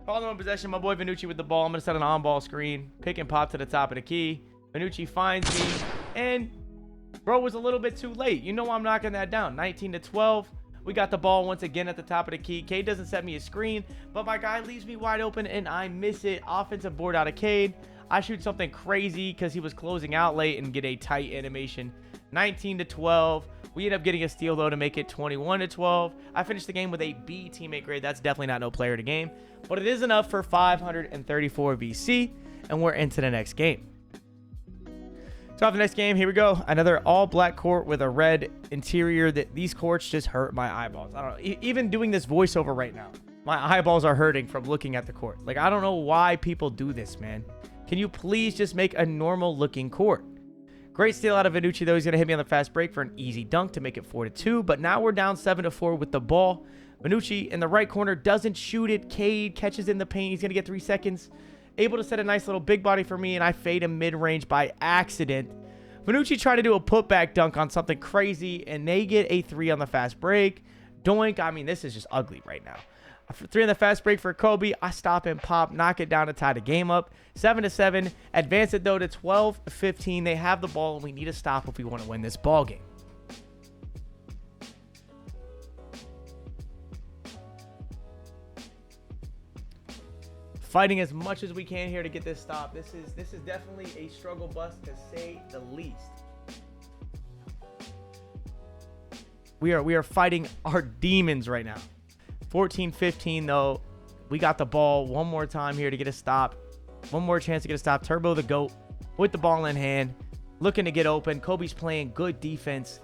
Following possession, my boy Vanucci with the ball. I'm going to set an on-ball screen. Pick and pop to the top of the key. Vanucci finds me, and bro was a little bit too late. You know I'm knocking that down. 19-12. We got the ball once again at the top of the key. Cade doesn't set me a screen, but my guy leaves me wide open, and I miss it. Offensive board out of Cade. I shoot something crazy because he was closing out late and get a tight animation. 19-12. We end up getting a steal, though, to make it 21-12. I finished the game with a B teammate grade. That's definitely not no player to game, but it is enough for 534 VC, and we're into the next game. So off the next game, here we go. Another all-black court with a red interior. These courts just hurt my eyeballs. I don't know. Even doing this voiceover right now, my eyeballs are hurting from looking at the court. Like, I don't know why people do this, man. Can you please just make a normal-looking court? Great steal out of Vanucci, though. He's going to hit me on the fast break for an easy dunk to make it 4-2. But now we're down 7-4 with the ball. Vanucci in the right corner doesn't shoot it. Cade catches in the paint. He's going to get 3 seconds. Able to set a nice little big body for me, and I fade him mid-range by accident. Vanucci tried to do a putback dunk on something crazy, and they get a 3 on the fast break. Doink. I mean, this is just ugly right now. 3 on the fast break for Kobe. I stop and pop, knock it down to tie the game up. 7-7. Advance it, though, to 12-15. They have the ball, and we need a stop if we want to win this ball game. fighting as much as we can here to get this stop. This is definitely a struggle bus, to say the least. We are fighting our demons right now. 14-15 though. We got the ball one more time here to get a stop. One more chance to get a stop. Turbo the GOAT with the ball in hand, looking to get open. Kobe's playing good defense.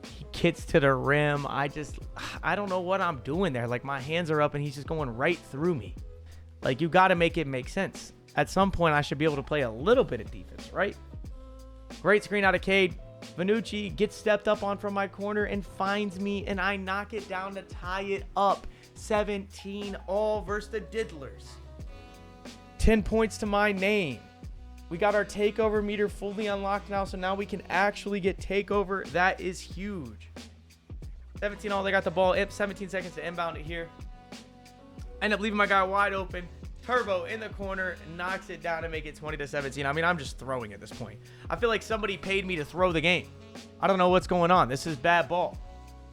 He gets to the rim. I don't know what I'm doing there. Like, my hands are up and he's just going right through me. Like, you got to make it make sense. At some point, I should be able to play a little bit of defense, right? Great screen out of Cade. Vannucci gets stepped up on from my corner and finds me, and I knock it down to tie it up. 17 all versus the Diddlers. 10 points to my name. We got our takeover meter fully unlocked now, so now we can actually get takeover. That is huge. 17 all. They got the ball. 17 seconds to inbound it here. End up leaving my guy wide open. Turbo in the corner, knocks it down to make it 20-17. I mean, I'm just throwing at this point. I feel like somebody paid me to throw the game. I don't know what's going on. This is bad ball.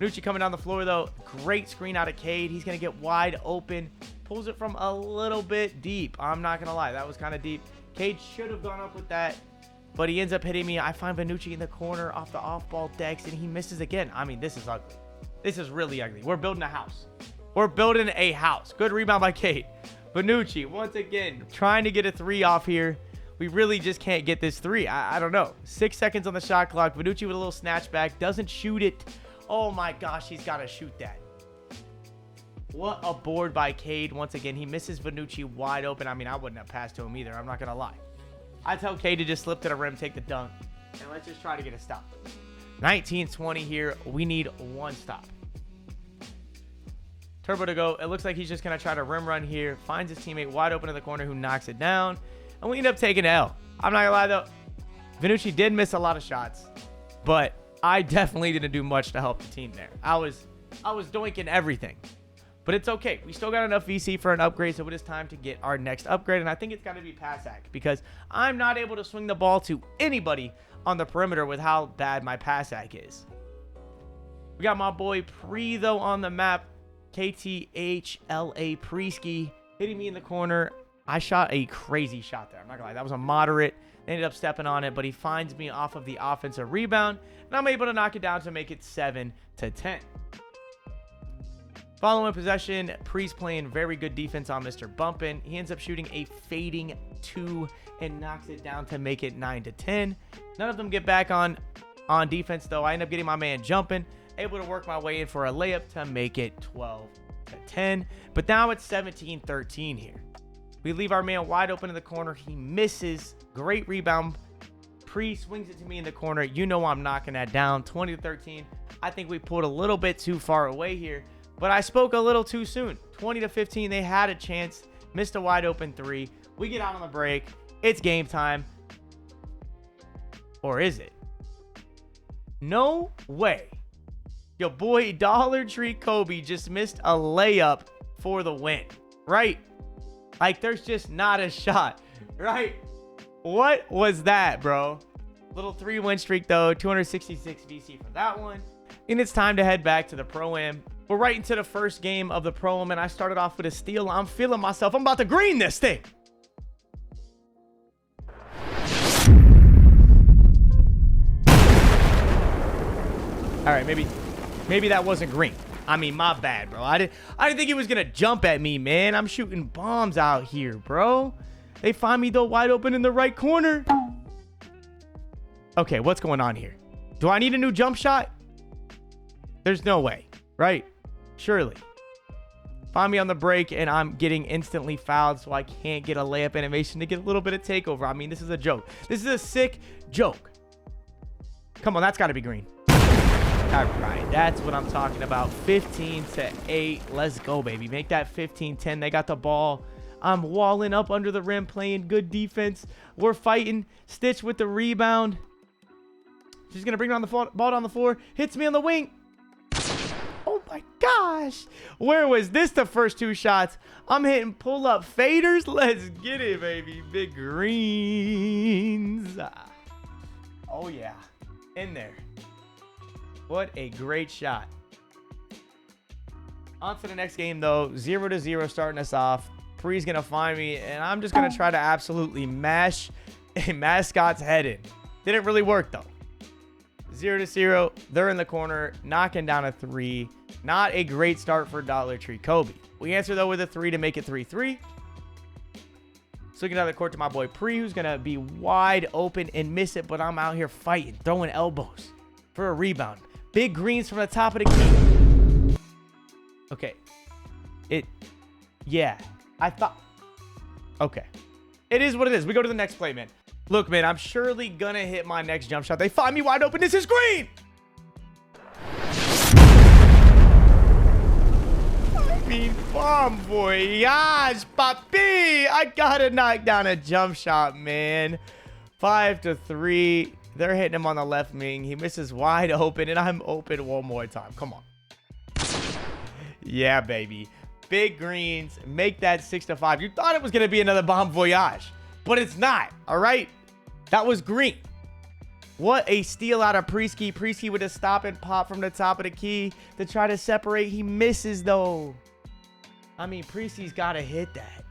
Vannucci coming down the floor, though. Great screen out of Cade. He's going to get wide open. Pulls it from a little bit deep. I'm not going to lie. That was kind of deep. Cade should have gone up with that, but he ends up hitting me. I find Vannucci in the corner off the off-ball decks, and he misses again. I mean, this is ugly. This is really ugly. We're building a house. We're building a house. Good rebound by Cade. Vannucci, once again, trying to get a 3 off here. We really just can't get this 3. I don't know. 6 seconds on the shot clock. Vannucci with a little snatch back. Doesn't shoot it. Oh, my gosh. He's got to shoot that. What a board by Cade. Once again, he misses Vannucci wide open. I mean, I wouldn't have passed to him either. I'm not going to lie. I tell Cade to just slip to the rim, take the dunk, and let's just try to get a stop. 19-20 here. We need one stop. Turbo to go. It looks like he's just going to try to rim run here. Finds his teammate wide open in the corner who knocks it down. And we end up taking an L. I'm not going to lie, though. Vannucci did miss a lot of shots, but I definitely didn't do much to help the team there. I was doinking everything. But it's okay. We still got enough VC for an upgrade, so it is time to get our next upgrade. And I think it's got to be pass act, because I'm not able to swing the ball to anybody on the perimeter with how bad my pass act is. We got my boy Pre, though, on the map. KTHLA Preski hitting me in the corner. I shot a crazy shot there. I'm not gonna lie. That was a moderate. They ended up stepping on it, but he finds me off of the offensive rebound, and I'm able to knock it down to make it 7-10. Following possession, Pre's playing very good defense on Mr. Bumpin'. He ends up shooting a fading 2 and knocks it down to make it 9-10. None of them get back on defense, though. I end up getting my man jumping, able to work my way in for a layup to make it 12-10. But now it's 17-13 here. We leave our man wide open in the corner. He misses. Great rebound. Pre swings it to me in the corner. You know I'm knocking that down. 20-13. I think we pulled a little bit too far away here, but I spoke a little too soon. 20-15. They had a chance. Missed a wide open 3. We get out on the break. It's game time. Or is it? No way. Your boy Dollar Tree Kobe just missed a layup for the win, right? Like, there's just not a shot, right? What was that, bro? Little 3-win streak, though. 266 VC for that one. And it's time to head back to the Pro-Am. We're right into the first game of the Pro-Am, and I started off with a steal. I'm feeling myself. I'm about to green this thing. All right, maybe that wasn't green. I mean, my bad, bro. I didn't think he was gonna jump at me, man. I'm shooting bombs out here, bro. They find me, though, wide open in the right corner. Okay, what's going on here? Do I need a new jump shot? There's no way, right? Surely. Find me on the break, and I'm getting instantly fouled, so I can't get a layup animation to get a little bit of takeover. I mean, this is a joke. This is a sick joke. Come on, that's got to be green. All right, that's what I'm talking about. 15-8. Let's go, baby. Make that 15-10. They got the ball. I'm walling up under the rim, playing good defense. We're fighting. Stitch with the rebound. She's going to bring down the ball down the floor. Hits me on the wing. Oh, my gosh. Where was this the first 2 shots? I'm hitting pull-up faders. Let's get it, baby. Big greens. Oh, yeah. In there. What a great shot. On to the next game, though. 0-0 starting us off. Pre's going to find me, and I'm just going to try to absolutely mash a mascot's head in. Didn't really work, though. 0-0. They're in the corner, knocking down a 3. Not a great start for Dollar Tree Kobe. We answer, though, with a 3 to make it 3-3. Swinging down the court to my boy Pre, who's going to be wide open and miss it, but I'm out here fighting, throwing elbows for a rebound. Big greens from the top of the key. Okay. Yeah. I thought. Okay. It is what it is. We go to the next play, man. Look, man, I'm surely going to hit my next jump shot. They find me wide open. This is green. Bon voyage, papi. I gotta knock down a jump shot, man. 5-3. They're hitting him on the left wing. He misses wide open, and I'm open one more time. Come on. Yeah, baby. Big greens. Make that 6-5. You thought it was gonna be another bon voyage, but it's not. All right. That was green. What a steal out of Preski. Preski with a stop and pop from the top of the key to try to separate. He misses, though. I mean, Preski's got to hit that.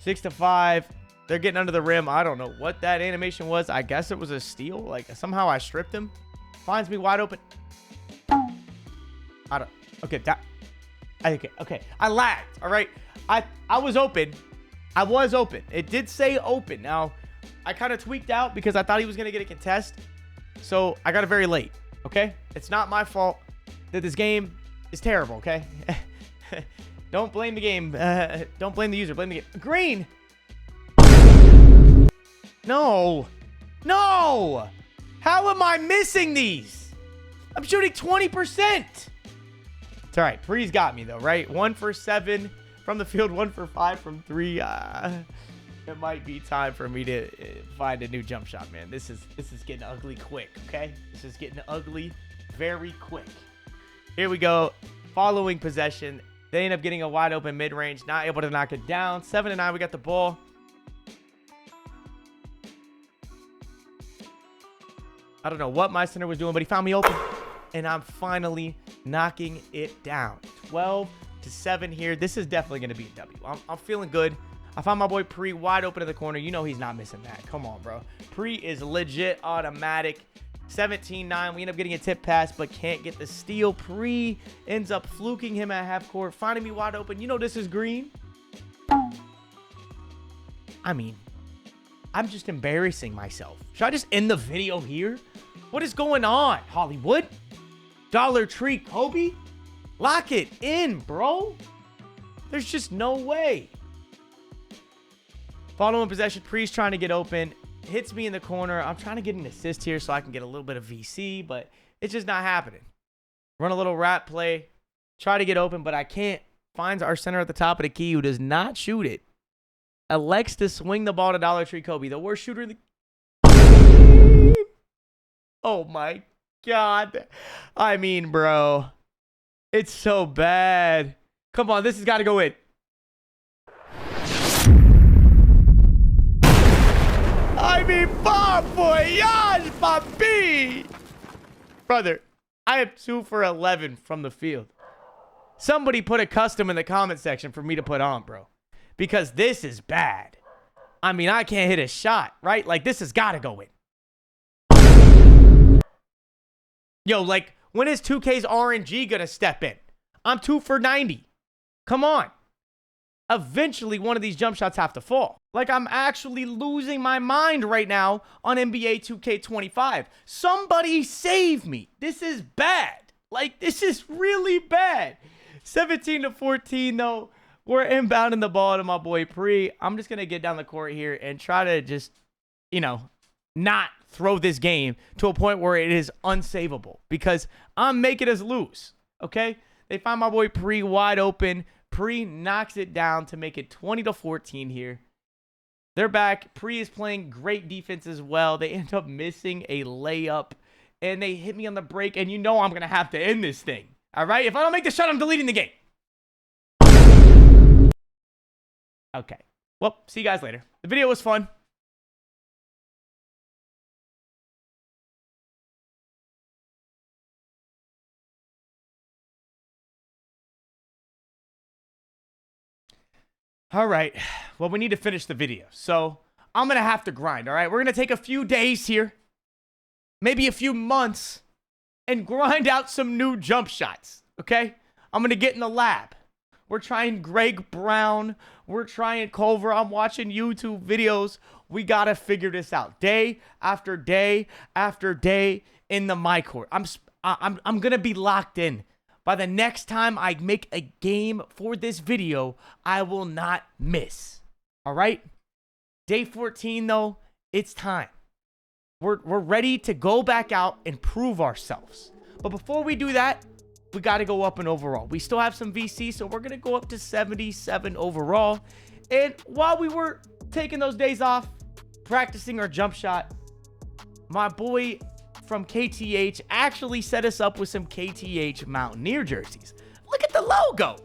6-5. They're getting under the rim. I don't know what that animation was. I guess it was a steal. Like, somehow I stripped him. Finds me wide open. I don't. Okay, okay. I lagged. All right. I was open. I was open. It did say open. Now, I kind of tweaked out because I thought he was going to get a contest. So, I got it very late. Okay? It's not my fault that this game is terrible, okay? Don't blame the game. Don't blame the user. Blame the game. Green! No! No! How am I missing these? I'm shooting 20%! It's all right. Pre's got me, though, right? 1 for 7 from the field. 1 for 5 from 3. It might be time for me to find a new jump shot, man. This is getting ugly quick, okay? This is getting ugly very quick. Here we go. Following possession. They end up getting a wide open mid-range. Not able to knock it down. 7-9. We got the ball. I don't know what my center was doing, but he found me open. And I'm finally knocking it down. 12-7 here. This is definitely going to be a W. I'm feeling good. I found my boy Pre wide open in the corner. You know he's not missing that. Come on, bro. Pre is legit automatic. 17-9. We end up getting a tip pass, but can't get the steal. Pre ends up fluking him at half court, finding me wide open. You know this is green. I mean, I'm just embarrassing myself. Should I just end the video here? What is going on, Hollywood? Dollar Tree Kobe? Lock it in, bro. There's just no way. Following possession, Pre's trying to get open. Hits me in the corner. I'm trying to get an assist here so I can get a little bit of VC, but it's just not happening. Run a little rat play. Try to get open, but I can't. Finds our center at the top of the key who does not shoot it. Elects to swing the ball to Dollar Tree Kobe, the worst shooter in the... Oh, my God. I mean, bro. It's so bad. Come on, this has got to go in. I mean, bon voyage, papi! Brother, I am 2 for 11 from the field. Somebody put a custom in the comment section for me to put on, bro. Because this is bad. I mean, I can't hit a shot, right? Like, this has got to go in. Yo, like, when is 2K's RNG going to step in? I'm 2 for 90. Come on. Eventually, one of these jump shots have to fall. Like, I'm actually losing my mind right now on NBA 2K25. Somebody save me. This is bad. Like, this is really bad. 17-14, though. We're inbounding the ball to my boy Pre. I'm just going to get down the court here and try to just, you know, not throw this game to a point where it is unsavable. Because I'm making us lose, okay? They find my boy Pre wide open. Pre knocks it down to make it 20-14 here. They're back. Pre is playing great defense as well. They end up missing a layup, and they hit me on the break, and you know I'm going to have to end this thing. All right? If I don't make the shot, I'm deleting the game. Okay. Well, see you guys later. The video was fun. All right. Well, we need to finish the video. So I'm going to have to grind. All right. We're going to take a few days here, maybe a few months, and grind out some new jump shots. Okay. I'm going to get in the lab. We're trying Greg Brown. We're trying Culver. I'm watching YouTube videos. We got to figure this out day after day after day in the MyCareer. I'm going to be locked in. By the next time I make a game for this video, I will not miss. All right? Day 14, though, it's time. We're ready to go back out and prove ourselves. But before we do that, we got to go up in overall. We still have some VC, so we're going to go up to 77 overall. And while we were taking those days off, practicing our jump shot, my boy from KTH actually set us up with some KTH Mountaineer jerseys. Look at the logo.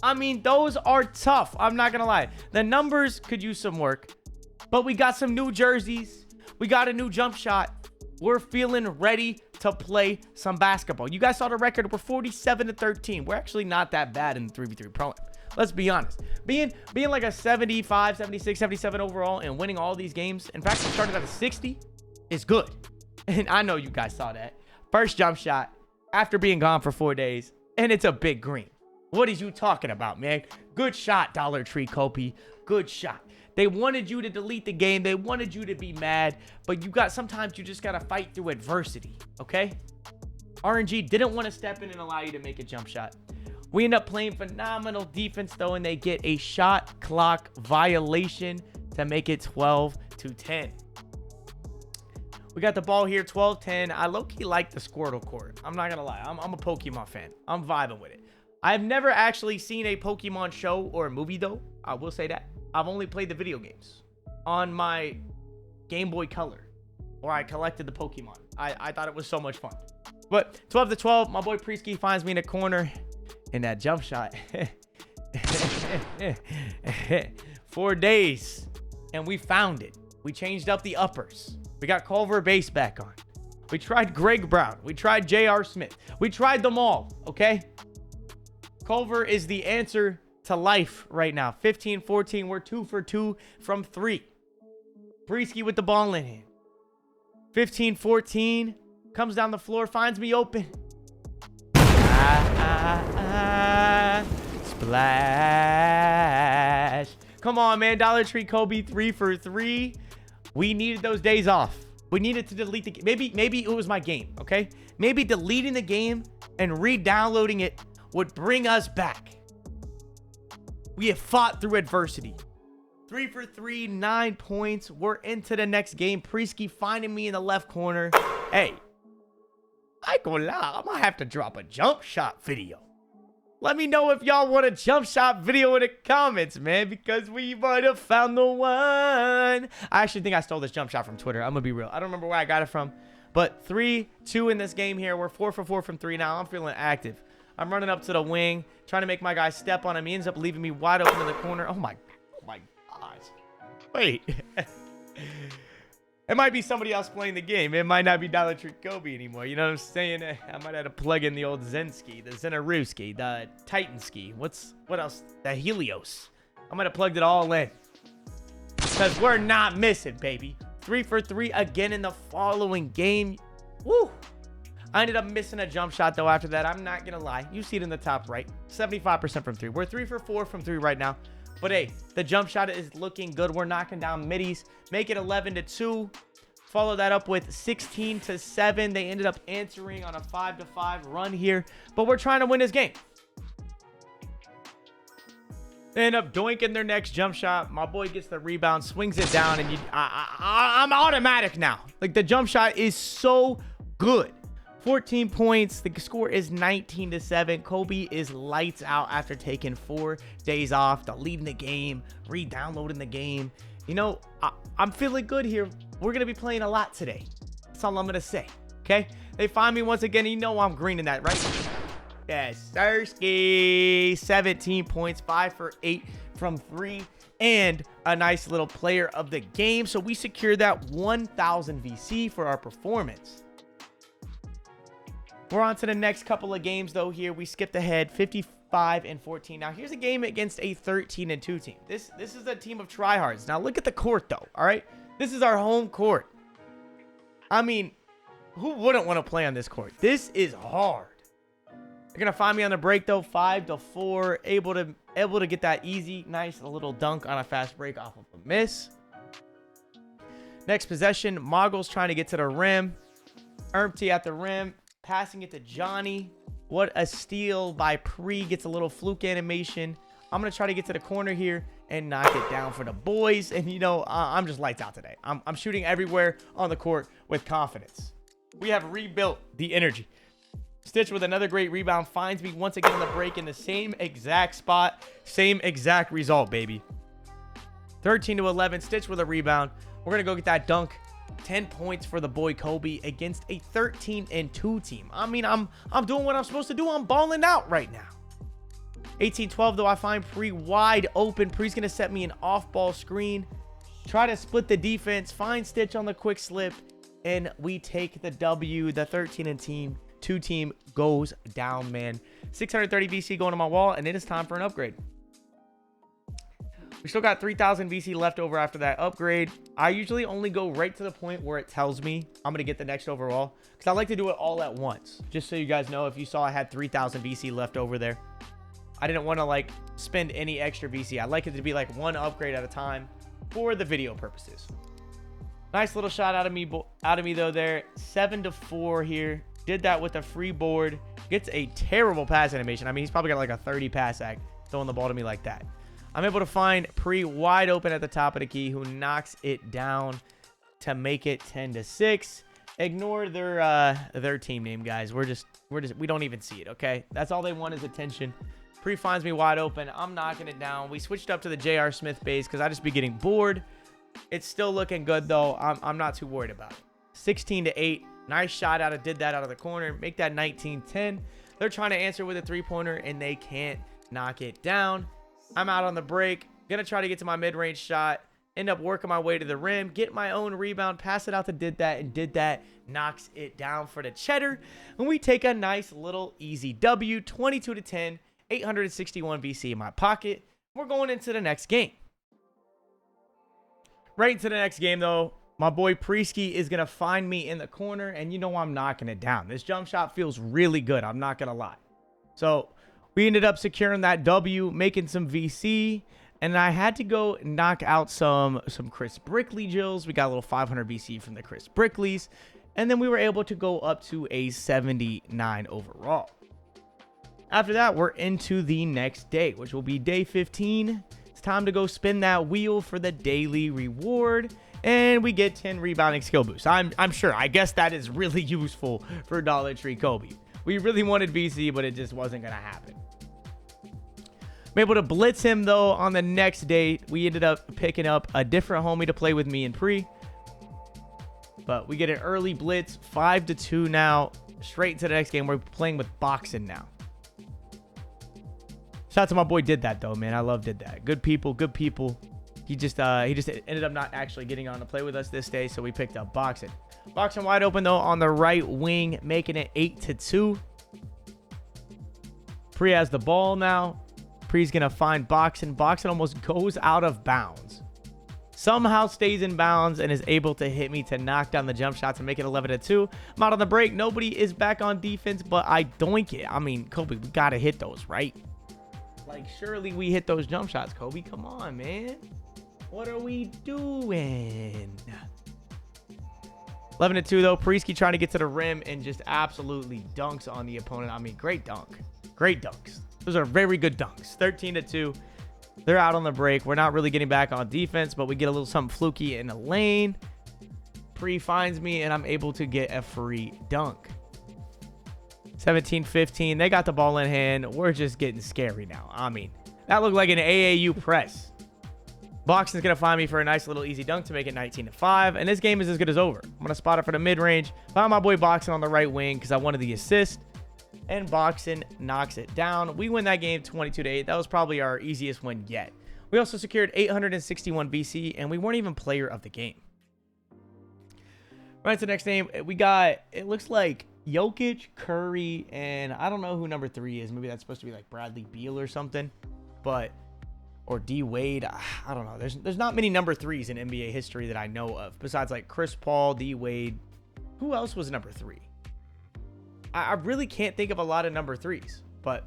I mean, those are tough. I'm not going to lie. The numbers could use some work, but we got some new jerseys. We got a new jump shot. We're feeling ready to play some basketball. You guys saw the record. We're 47-13. We're actually not that bad in the 3v3 Pro. Let's be honest. Being like a 75, 76, 77 overall and winning all these games. In fact, we started at a 60 is good. And I know you guys saw that. First jump shot after being gone for 4 days. And it's a big green. What is you talking about, man? Good shot, Dollar Tree Kobe. Good shot. They wanted you to delete the game. They wanted you to be mad. But sometimes you just got to fight through adversity. Okay? RNG didn't want to step in and allow you to make a jump shot. We end up playing phenomenal defense, though, and they get a shot clock violation to make it 12-10. We got the ball here, 12-10. I low-key like the Squirtle court. I'm not going to lie. I'm a Pokemon fan. I'm vibing with it. I've never actually seen a Pokemon show or a movie, though. I will say that. I've only played the video games on my Game Boy Color, where I collected the Pokemon. I thought it was so much fun. But 12-12, my boy Priesky finds me in a corner in that jump shot. 4 days, and we found it. We changed up the uppers. We got Culver base back on. We tried Greg Brown. We tried J.R. Smith. We tried them all, okay? Culver is the answer to life right now. 15-14. We're 2 for 2 from 3. Priesky with the ball in hand. 15-14. Comes down the floor. Finds me open. Splash. Come on, man. Dollar Tree Kobe 3 for 3. We needed those days off. We needed to delete the game. Maybe it was my game, okay? Maybe deleting the game and re-downloading it would bring us back. We have fought through adversity. 3 for 3, 9 points. We're into the next game. Priesky finding me in the left corner. Hey, I ain't gonna lie. I might have to drop a jump shot video. Let me know if y'all want a jump shot video in the comments, man, because we might have found the one. I actually think I stole this jump shot from Twitter. I'm gonna be real. I don't remember where I got it from, but 3-2 in this game here. We're 4 for 4 from 3 now. I'm feeling active. I'm running up to the wing, trying to make my guy step on him. He ends up leaving me wide open in the corner. Oh my gosh. Wait. It might be somebody else playing the game. It might not be Dollar Tree Kobe anymore. You know what I'm saying? I might have to plug in the old Zenski, the Zenaruski, the Titanski. What else? The Helios. I might have plugged it all in. Because we're not missing, baby. 3 for 3 again in the following game. Woo! I ended up missing a jump shot, though, after that. I'm not going to lie. You see it in the top right. 75% from 3. We're 3 for 4 from 3 right now. But, hey, the jump shot is looking good. We're knocking down middies. Make it 11-2. Follow that up with 16-7. They ended up answering on a 5-5 run here. But we're trying to win this game. They end up doinking their next jump shot. My boy gets the rebound, swings it down, and I'm automatic now. Like, the jump shot is so good. 14 points. The score is 19-7. Kobe is lights out after taking 4 days off, deleting the game, re-downloading the game. You know, I'm feeling good here. We're going to be playing a lot today. That's all I'm going to say. Okay? They find me once again. You know I'm greening that, right? Yes, Sirski. 17 points, 5 for 8 from 3, and a nice little player of the game. So we secure that 1,000 VC for our performance. We're on to the next couple of games, though, here. We skipped ahead. 5 and 14. Now here's a game against a 13 and 2 team. This is a team of tryhards. Now look at the court though. All right, this is our home court. I mean, who wouldn't want to play on this court? This is hard. They're gonna find me on the break though. 5 to 4, able to get that easy, nice little dunk on a fast break off of a miss. Next possession, Moggle's trying to get to the rim. Empty at the rim, passing it to Johnny. What a steal by Pre. Gets a little fluke animation. I'm going to try to get to the corner here and knock it down for the boys. And, you know, I'm just lights out today. I'm shooting everywhere on the court with confidence. We have rebuilt the energy. Stitch with another great rebound. Finds me once again on the break in the same exact spot. Same exact result, baby. 13 to 11. Stitch with a rebound. We're going to go get that dunk. 10 points for the boy Kobe against a 13 and 2 team. I mean, I'm doing what I'm supposed to do. I'm balling out right now. 18-12 though, I find Pre wide open. Pre's gonna set me an off-ball screen, try to split the defense, find Stitch on the quick slip, and we take the W. The 13 and 2 team goes down, man. 630 VC going to my wall, and it is time for an upgrade. We still got 3,000 VC left over after that upgrade. I usually only go right to the point where it tells me I'm going to get the next overall, because I like to do it all at once. Just so you guys know, if you saw I had 3,000 VC left over there, I didn't want to like spend any extra VC. I like it to be like one upgrade at a time for the video purposes. Nice little shot out of me though there. 7 to 4 here. Did that with a free board. Gets a terrible pass animation. I mean, he's probably got like a 30 pass act throwing the ball to me like that. I'm able to find Pre wide open at the top of the key, who knocks it down to make it 10 to 6. Ignore their team name, guys. We don't even see it, okay? That's all they want is attention. Pre finds me wide open. I'm knocking it down. We switched up to the J.R. Smith base because I just be getting bored. It's still looking good though. I'm not too worried about it. 16 to 8. Nice shot did that out of the corner. Make that 19-10. They're trying to answer with a three-pointer and they can't knock it down. I'm out on the break. Gonna try to get to my mid-range shot. End up working my way to the rim. Get my own rebound. Pass it out to Did That. Knocks it down for the cheddar. And we take a nice little easy W. 22 to 10. 861 VC in my pocket. We're going into the next game. Right into the next game, though. My boy Preski is going to find me in the corner. And you know I'm knocking it down. This jump shot feels really good. I'm not going to lie. So we ended up securing that W, making some VC, and I had to go knock out some Chris Brickley Jills. We got a little 500 VC from the Chris Brickleys, and then we were able to go up to a 79 overall. After that, we're into the next day, which will be day 15. It's time to go spin that wheel for the daily reward, and we get 10 rebounding skill boosts. I'm sure. I guess that is really useful for Dollar Tree Kobe. We really wanted VC, but it just wasn't going to happen. I'm able to blitz him, though, on the next day. We ended up picking up a different homie to play with me and Pre. But we get an early blitz, 5 to 2 now. Straight into the next game. We're playing with boxing now. Shout out to my boy Did That, though, man. I love Did That. Good people, good people. He just ended up not actually getting on to play with us this day, so we picked up boxing. Boxing wide open, though, on the right wing, making it 8 to 2. Pre has the ball now. Pre's going to find Boxing. Boxing almost goes out of bounds. Somehow stays in bounds and is able to hit me to knock down the jump shots and make it 11 to 2. I'm out on the break. Nobody is back on defense, but I doink it. I mean, Kobe, we got to hit those, right? Like, surely we hit those jump shots, Kobe. Come on, man. What are we doing? 11 to 2, though. Preski trying to get to the rim and just absolutely dunks on the opponent. I mean, great dunk. Great dunks. Those are very good dunks. 13 to 2. They're out on the break. We're not really getting back on defense, but we get a little something fluky in the lane. Pre finds me, and I'm able to get a free dunk. 17-15. They got the ball in hand. We're just getting scary now. I mean, that looked like an AAU press. Boxing's going to find me for a nice little easy dunk to make it 19 to 5. And this game is as good as over. I'm going to spot it for the mid-range. Find my boy Boxing on the right wing because I wanted the assist. And Boxing knocks it down. We win that game 22 to 8. That was probably our easiest win yet. We also secured 861 VC, and we weren't even player of the game. Right to the next game, we got, it looks like Jokic, Curry, and I don't know who number 3 is. Maybe that's supposed to be like Bradley Beal or something, but or D Wade. I don't know. There's not many number 3s in NBA history that I know of besides like Chris Paul, D Wade. Who else was number 3? I really can't think of a lot of number 3s, but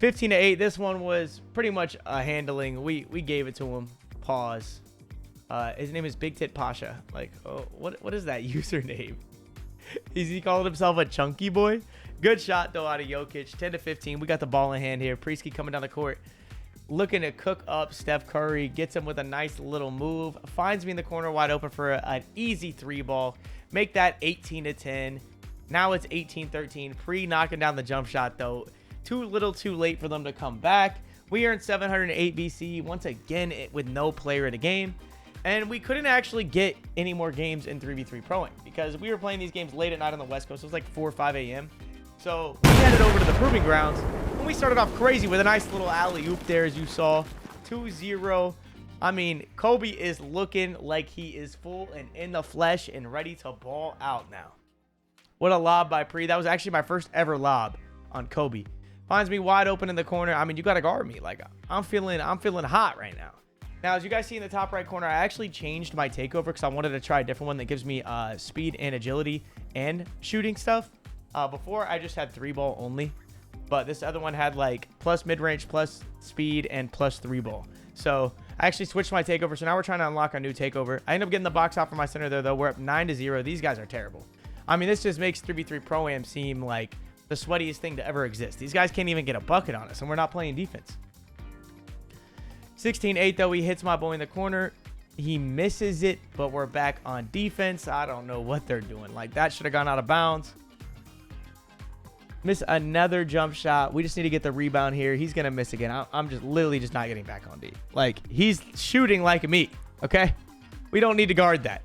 15-8. This one was pretty much a handling. We gave it to him. Pause. His name is Big Tit Pasha. Like, oh, what is that username? Is he calling himself a chunky boy? Good shot though out of Jokic. 10-15. We got the ball in hand here. Priesky coming down the court, looking to cook up Steph Curry. Gets him with a nice little move. Finds me in the corner wide open for an easy 3-ball. Make that 18-10. Now it's 18-13. Pre knocking down the jump shot though. Too little too late for them to come back. We earned 708 BC once again with no player in the game. And we couldn't actually get any more games in 3v3 Pro-Am because we were playing these games late at night on the West Coast. It was like 4 or 5 a.m. So we headed over to the Proving Grounds. And we started off crazy with a nice little alley-oop there, as you saw. 2-0. I mean, Kobe is looking like he is full and in the flesh and ready to ball out now. What a lob by Pre. That was actually my first ever lob on Kobe. Finds me wide open in the corner. I mean, you got to guard me. Like, I'm feeling hot right now. Now, as you guys see in the top right corner, I actually changed my takeover because I wanted to try a different one that gives me speed and agility and shooting stuff. Before, I just had 3-ball only. But this other one had like plus mid-range, plus speed, and plus 3-ball. So I actually switched my takeover. So now we're trying to unlock a new takeover. I end up getting the box out for my center there, though. We're up 9-0. These guys are terrible. I mean, this just makes 3v3 Pro-Am seem like the sweatiest thing to ever exist. These guys can't even get a bucket on us, and we're not playing defense. 16-8, though. He hits my boy in the corner. He misses it, but we're back on defense. I don't know what they're doing. Like, that should have gone out of bounds. Miss another jump shot. We just need to get the rebound here. He's going to miss again. I'm just literally just not getting back on D. Like, he's shooting like me, okay? We don't need to guard that.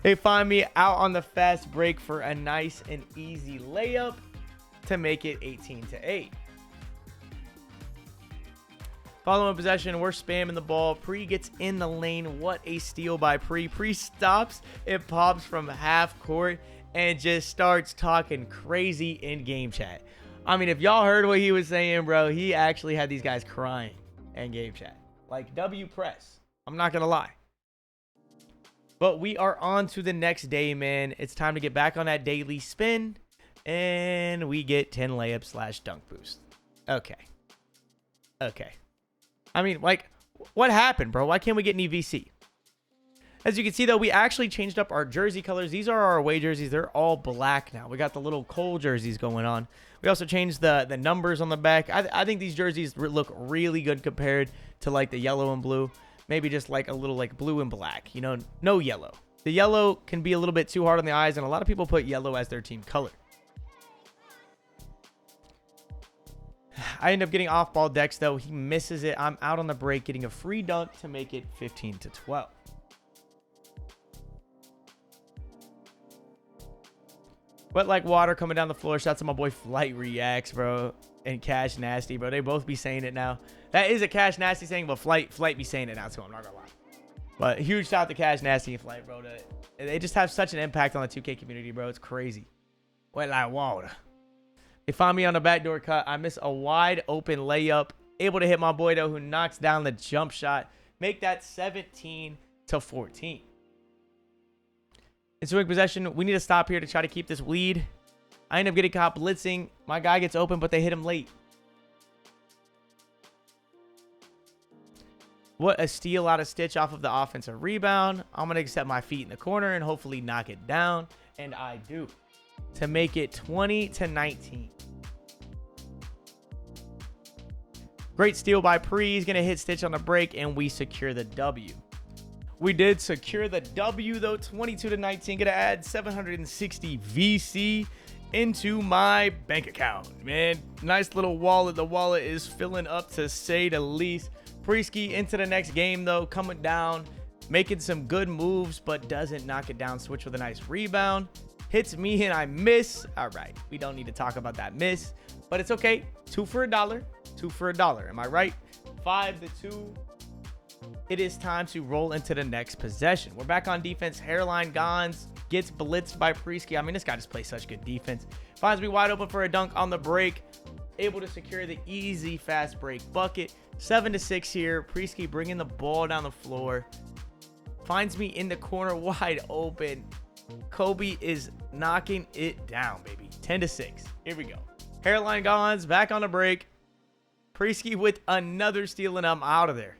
They find me out on the fast break for a nice and easy layup to make it 18-8. Following possession, we're spamming the ball. Pre gets in the lane. What a steal by Pre. Pre stops. It pops from half court and just starts talking crazy in game chat. I mean, if y'all heard what he was saying, bro, he actually had these guys crying in game chat. Like, W press. I'm not going to lie. But we are on to the next day, man. It's time to get back on that daily spin. And we get 10 layup / dunk boost. Okay. I mean, like, what happened, bro? Why can't we get any VC? As you can see, though, we actually changed up our jersey colors. These are our away jerseys. They're all black now. We got the little Cole jerseys going on. We also changed the numbers on the back. I think these jerseys look really good compared to, like, the yellow and blue. Maybe just, like, a little, like, blue and black. You know, no yellow. The yellow can be a little bit too hard on the eyes, and a lot of people put yellow as their team color. I end up getting off-ball decks, though. He misses it. I'm out on the break, getting a free dunk to make it 15-12. Wet like water coming down the floor. Shots to my boy Flight Reacts, bro. And Cash Nasty, bro. They both be saying it now. That is a Cash Nasty saying, but Flight be saying it now, too. I'm not going to lie. But huge shout out to Cash Nasty and Flight, bro. They just have such an impact on the 2K community, bro. It's crazy. Wet like water. They find me on the backdoor cut. I miss a wide open layup. Able to hit my boy, though, who knocks down the jump shot. Make that 17-14. Ensuing possession, we need to stop here to try to keep this lead. I end up getting caught blitzing. My guy gets open, but they hit him late. What a steal out of Stitch off of the offensive rebound. I'm going to set my feet in the corner and hopefully knock it down. And I do. To make it 20-19. Great steal by Pre. He's going to hit Stitch on the break, and we secure the W. We did secure the W, though. 22-19. Going to add 760 VC into my bank account. Man, nice little wallet. The wallet is filling up, to say the least. Priesky into the next game, though. Coming down, making some good moves, but doesn't knock it down. Switch with a nice rebound. Hits me and I miss. All right, we don't need to talk about that miss, but it's okay. 2 for $1. 2 for $1. Am I right? 5-2. It is time to roll into the next possession. We're back on defense. Hairline Gons gets blitzed by Priesky. I mean, this guy just plays such good defense. Finds me wide open for a dunk on the break. Able to secure the easy fast break bucket. 7-6 here. Priesky bringing the ball down the floor. Finds me in the corner wide open. Kobe is knocking it down, baby. 10-6. Here we go. Hairline Gons back on the break. Priesky with another steal, and I'm out of there.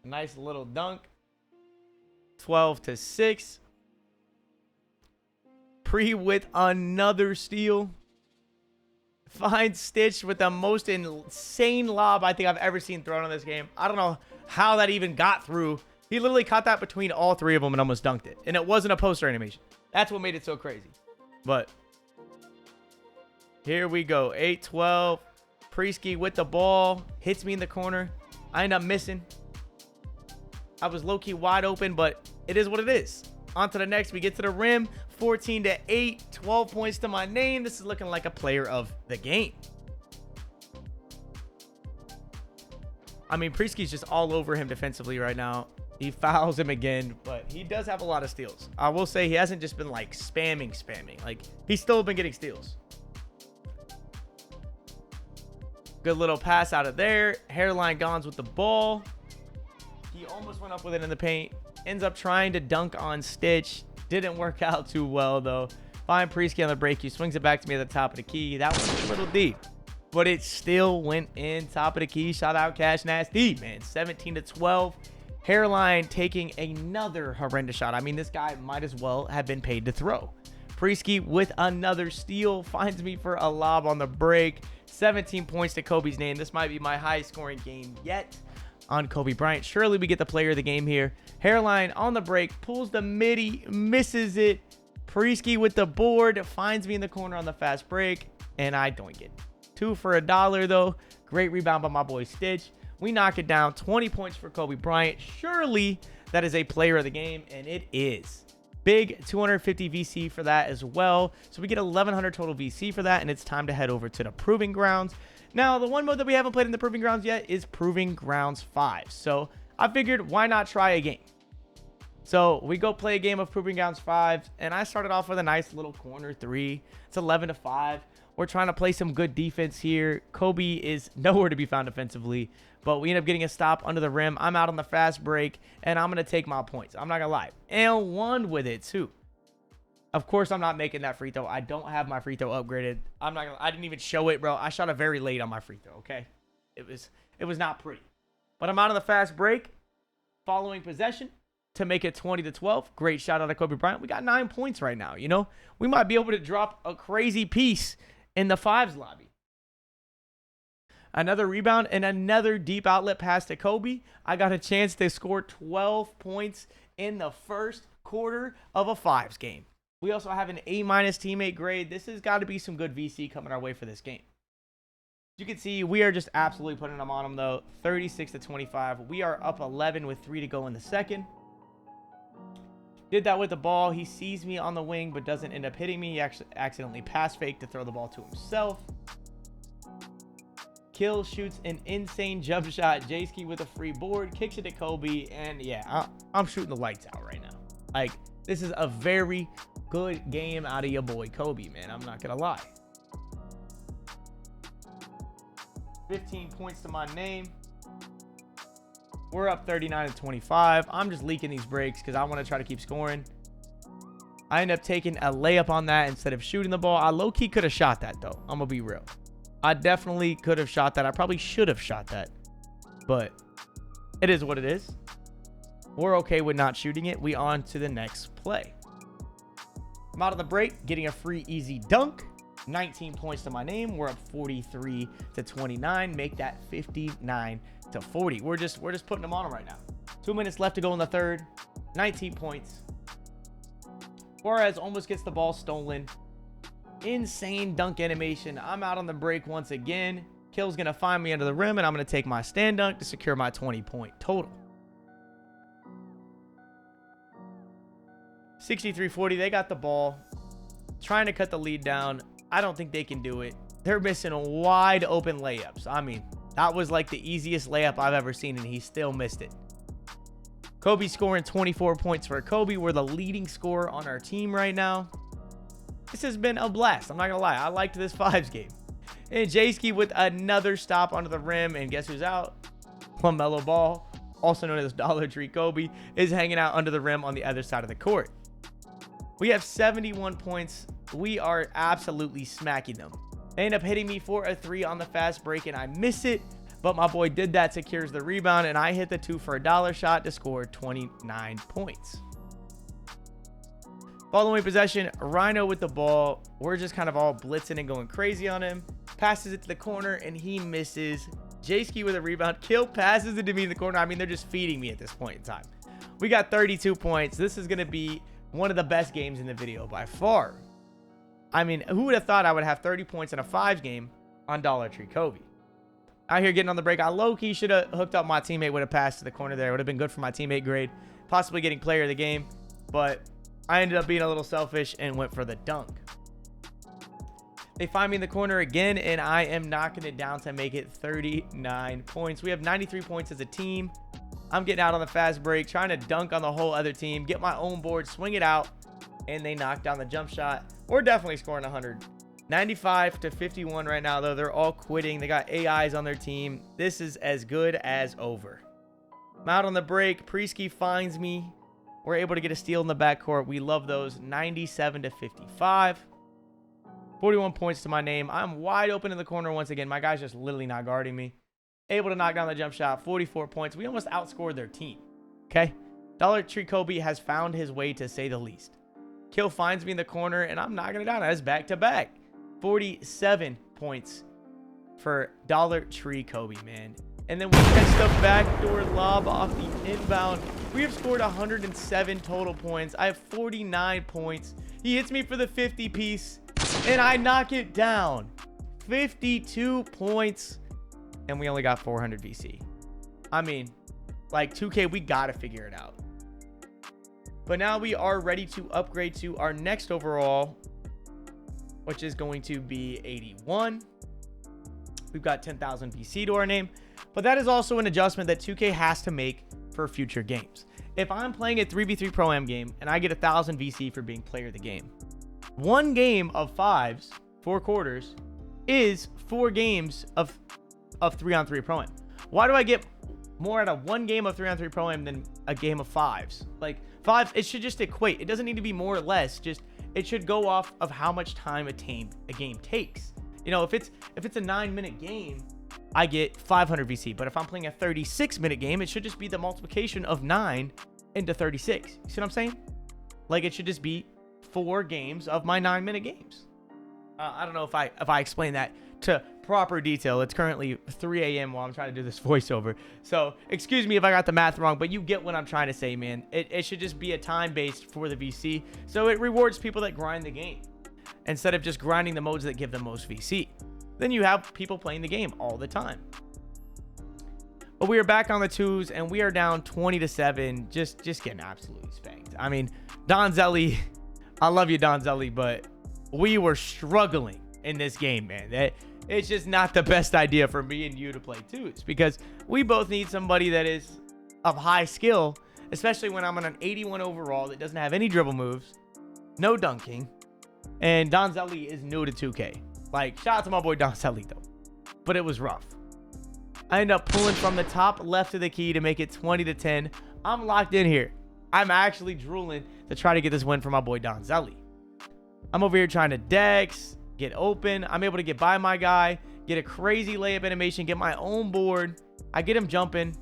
Nice little dunk. 12-6. Pre with another steal. Finds Stitch with the most insane lob I think I've ever seen thrown in this game. I don't know how that even got through. He literally caught that between all three of them and almost dunked it. And it wasn't a poster animation. That's what made it so crazy. But here we go. 8-12. Priesky with the ball. Hits me in the corner. I end up missing. I was low-key wide open, but it is what it is. On to the next. We get to the rim. 14-8. 12 points to my name. This is looking like a player of the game. I mean, Priesky's just all over him defensively right now. He fouls him again, but he does have a lot of steals. I will say he hasn't just been like spamming. Like, he's still been getting steals. Good little pass out of there. Hairline Gons with the ball. He almost went up with it in the paint. Ends up trying to dunk on Stitch. Didn't work out too well, though. Fine Priesky on the break. He swings it back to me at the top of the key. That was a little deep, but it still went in. Top of the key. Shout out Cash Nasty, man. 17-12. Hairline taking another horrendous shot. I mean, this guy might as well have been paid to throw. Priesky with another steal. Finds me for a lob on the break. 17 points to Kobe's name. This might be my highest scoring game yet on Kobe Bryant. Surely we get the player of the game here. Hairline on the break. Pulls the midi. Misses it. Priesky with the board. Finds me in the corner on the fast break. And I doink it. 2 for $1, though. Great rebound by my boy Stitch. We knock it down. 20 points for Kobe Bryant. Surely that is a player of the game. And it is. Big 250 VC for that as well. So we get 1,100 total VC for that. And it's time to head over to the Proving Grounds. Now, the one mode that we haven't played in the Proving Grounds yet is Proving Grounds 5. So I figured, why not try a game? So we go play a game of Proving Grounds 5. And I started off with a nice little corner 3. It's 11-5. We're trying to play some good defense here. Kobe is nowhere to be found defensively. But we end up getting a stop under the rim. I'm out on the fast break. And I'm going to take my points. I'm not going to lie. And one with it, too. Of course, I'm not making that free throw. I don't have my free throw upgraded. I didn't even show it, bro. I shot it very late on my free throw, okay? It was not pretty. But I'm out on the fast break. Following possession to make it 20-12. Great shot out of Kobe Bryant. We got 9 points right now, you know? We might be able to drop a crazy piece in the fives lobby. Another rebound and another deep outlet pass to Kobe. I got a chance to score 12 points in the first quarter of a fives game. We also have an A- teammate grade. This has got to be some good VC coming our way for this game. You can see we are just absolutely putting them on them, though. 36-25. We are up 11 with 3 to go in the second. Did that with the ball. He sees me on the wing, but doesn't end up hitting me. He actually accidentally pass fake to throw the ball to himself. Kill shoots an insane jump shot. J-Ski with a free board. Kicks it to Kobe. And yeah, I'm shooting the lights out right now. Like, this is a very good game out of your boy Kobe, man. I'm not going to lie. 15 points to my name. We're up 39-25. I'm just leaking these breaks because I want to try to keep scoring. I end up taking a layup on that instead of shooting the ball. I low-key could have shot that, though. I'm going to be real. I definitely could have shot that. I probably should have shot that. But it is what it is. We're okay with not shooting it. We on to the next play. I'm out on the break, getting a free easy dunk. 19 points to my name. We're up 43-29. Make that 59-40. We're just putting them on right now. 2 minutes left to go in the third. 19 points. Juarez almost gets the ball stolen. Insane dunk animation. I'm out on the break once again. Kill's gonna find me under the rim, and I'm gonna take my stand dunk to secure my 20-point total. 63-40. They got the ball. Trying to cut the lead down. I don't think they can do it. They're missing wide open layups. I mean, that was like the easiest layup I've ever seen, and he still missed it. Kobe scoring 24 points for Kobe. We're the leading scorer on our team right now. This has been a blast. I'm not going to lie. I liked this fives game. And J-Ski with another stop onto the rim. And guess who's out? LaMelo Ball, also known as Dollar Tree Kobe, is hanging out under the rim on the other side of the court. We have 71 points. We are absolutely smacking them. They end up hitting me for a 3 on the fast break, and I miss it. But my boy did that, secures the rebound, and I hit the 2 for a dollar shot to score 29 points. Following possession, Rhino with the ball. We're just kind of all blitzing and going crazy on him. Passes it to the corner, and he misses. J-Ski with a rebound. Kill passes it to me in the corner. I mean, they're just feeding me at this point in time. We got 32 points. This is going to be one of the best games in the video by far. I mean, who would have thought I would have 30 points in a 5 game on Dollar Tree Kobe? Out here getting on the break. I low-key should have hooked up my teammate with a pass to the corner there. It would have been good for my teammate grade. Possibly getting player of the game. But I ended up being a little selfish and went for the dunk. They find me in the corner again, and I am knocking it down to make it 39 points. We have 93 points as a team. I'm getting out on the fast break, trying to dunk on the whole other team, get my own board, swing it out, and they knock down the jump shot. We're definitely scoring 100. 95 to 51 right now, though. They're all quitting. They got AIs on their team. This is as good as over. I'm out on the break. Priesky finds me. We're able to get a steal in the backcourt. We love those. 97 to 55. 41 points to my name. I'm wide open in the corner once again. My guy's just literally not guarding me. Able to knock down the jump shot. 44 points. We almost outscored their team. Okay? Dollar Tree Kobe has found his way, to say the least. Kill finds me in the corner, and I'm knocking it down. That's back-to-back. 47 points for Dollar Tree Kobe, man. And then we catch the backdoor lob off the inbound. We have scored 107 total points. I have 49 points. He hits me for the 50 piece, and I knock it down. 52 points, and we only got 400 VC. I mean, like 2K, we got to figure it out. But now we are ready to upgrade to our next overall, which is going to be 81. We've got 10,000 VC to our name, but that is also an adjustment that 2K has to make for future games. If I'm playing a 3v3 Pro-Am game and I get 1,000 VC for being player of the game, one game of 5s, 4 quarters, is 4 games of 3-on-3 Pro-Am. Why do I get more out of one game of 3-on-3 Pro-Am than a game of 5s? Like 5s, it should just equate. It doesn't need to be more or less. Just it should go off of how much time a game takes. You know, if it's a 9-minute game, I get 500 VC. But if I'm playing a 36-minute game, it should just be the multiplication of 9 into 36. You see what I'm saying? Like it should just be 4 games of my 9-minute games. I don't know if I explain that to proper detail. It's currently 3 a.m. while I'm trying to do this voiceover. So excuse me if I got the math wrong, but you get what I'm trying to say, man. It should just be a time-based for the VC. So it rewards people that grind the game instead of just grinding the modes that give the most VC. Then you have people playing the game all the time. But we are back on the 2s, and we are down 20 to 7. Just getting absolutely spanked. I mean, Donzelli, I love you, Donzelli, but we were struggling in this game, man. It's just not the best idea for me and you to play 2s because we both need somebody that is of high skill, especially when I'm on an 81 overall that doesn't have any dribble moves, no dunking, and Donzelli is new to 2K. Like, shout out to my boy Donzelli, though. But it was rough. I end up pulling from the top left of the key to make it 20 to 10. I'm locked in here. I'm actually drooling to try to get this win for my boy Donzelli. I'm over here trying to dex, get open. I'm able to get by my guy, get a crazy layup animation, get my own board. I get him jumping.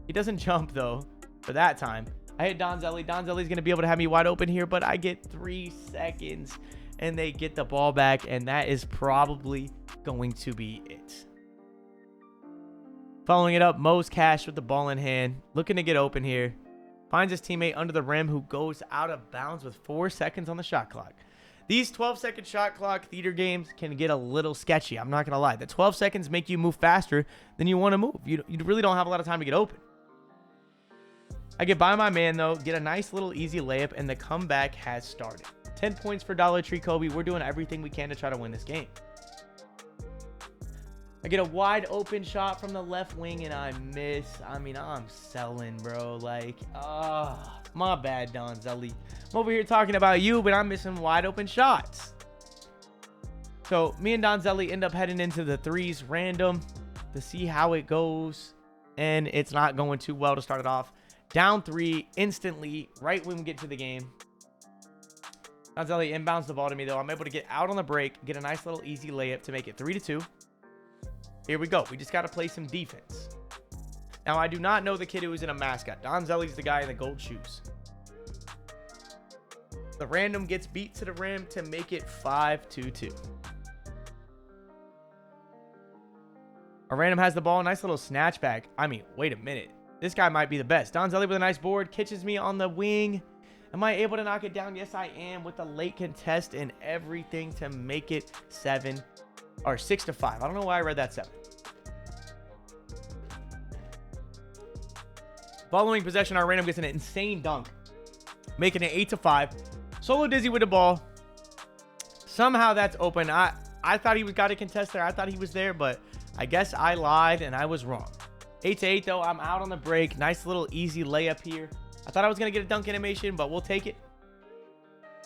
He doesn't jump, though, for that time. I hit Donzelli. Donzelli's going to be able to have me wide open here, but I get 3 seconds, and they get the ball back, and that is probably going to be it. Following it up, Mo's Cash with the ball in hand, looking to get open here. Finds his teammate under the rim who goes out of bounds with 4 seconds on the shot clock. These 12-second shot clock theater games can get a little sketchy. I'm not going to lie. The 12 seconds make you move faster than you want to move. You really don't have a lot of time to get open. I get by my man, though, get a nice little easy layup, and the comeback has started. 10 points for Dollar Tree Kobe. We're doing everything we can to try to win this game. I get a wide open shot from the left wing and I miss. I mean, I'm selling, bro. Like, my bad, Donzelli. I'm over here talking about you, but I'm missing wide open shots. So me and Donzelli end up heading into the threes random to see how it goes. And it's not going too well to start it off. Down 3 instantly right when we get to the game. Donzelli inbounds the ball to me, though. I'm able to get out on the break, get a nice little easy layup to make it 3-2. Here we go. We just got to play some defense. Now, I do not know the kid who is in a mascot. Donzelli's the guy in the gold shoes. The random gets beat to the rim to make it 5-2. Our random has the ball. Nice little snatch back. I mean, wait a minute. This guy might be the best. Donzelli with a nice board. Catches me on the wing. Am I able to knock it down? Yes, I am, with the late contest and everything to make it 6-5. I don't know why I read that 7. Following possession, our random gets an insane dunk, making it 8-5. Solo Dizzy with the ball. Somehow that's open. I thought he got a contest there. I thought he was there, but I guess I lied and I was wrong. 8-8 though. I'm out on the break. Nice little easy layup here. I thought I was going to get a dunk animation, but we'll take it.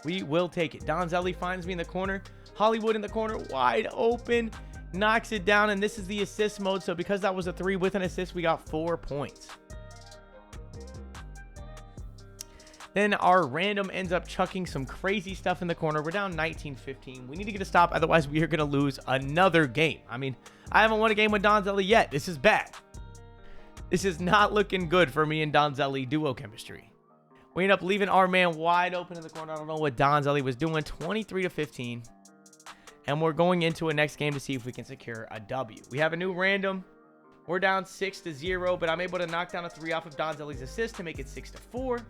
We will take it. Donzelli finds me in the corner. Hollywood in the corner, wide open. Knocks it down, and this is the assist mode. So because that was a 3 with an assist, we got 4 points. Then our random ends up chucking some crazy stuff in the corner. We're down 19-15. We need to get a stop. Otherwise, we are going to lose another game. I mean, I haven't won a game with Donzelli yet. This is bad. This is not looking good for me and Donzelli duo chemistry. We end up leaving our man wide open in the corner. I don't know what Donzelli was doing. 23-15. And we're going into a next game to see if we can secure a W. We have a new random. We're down 6-0, but I'm able to knock down a 3 off of Donzelli's assist to make it 6-4.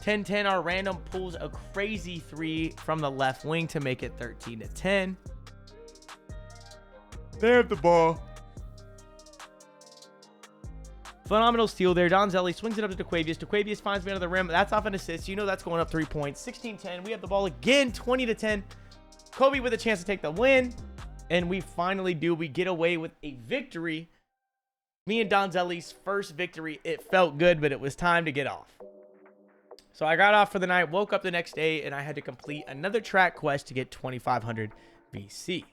10-10, our random pulls a crazy 3 from the left wing to make it 13-10. They have the ball. Phenomenal steal there. Donzelli swings it up to DeQuavius. DeQuavius finds me under the rim. That's off an assist. You know that's going up 3 points. 16-10. We have the ball again, 20-10. Kobe with a chance to take the win. And we finally do. We get away with a victory. Me and Donzelli's first victory. It felt good, but it was time to get off. So I got off for the night, woke up the next day, and I had to complete another track quest to get 2,500 VC.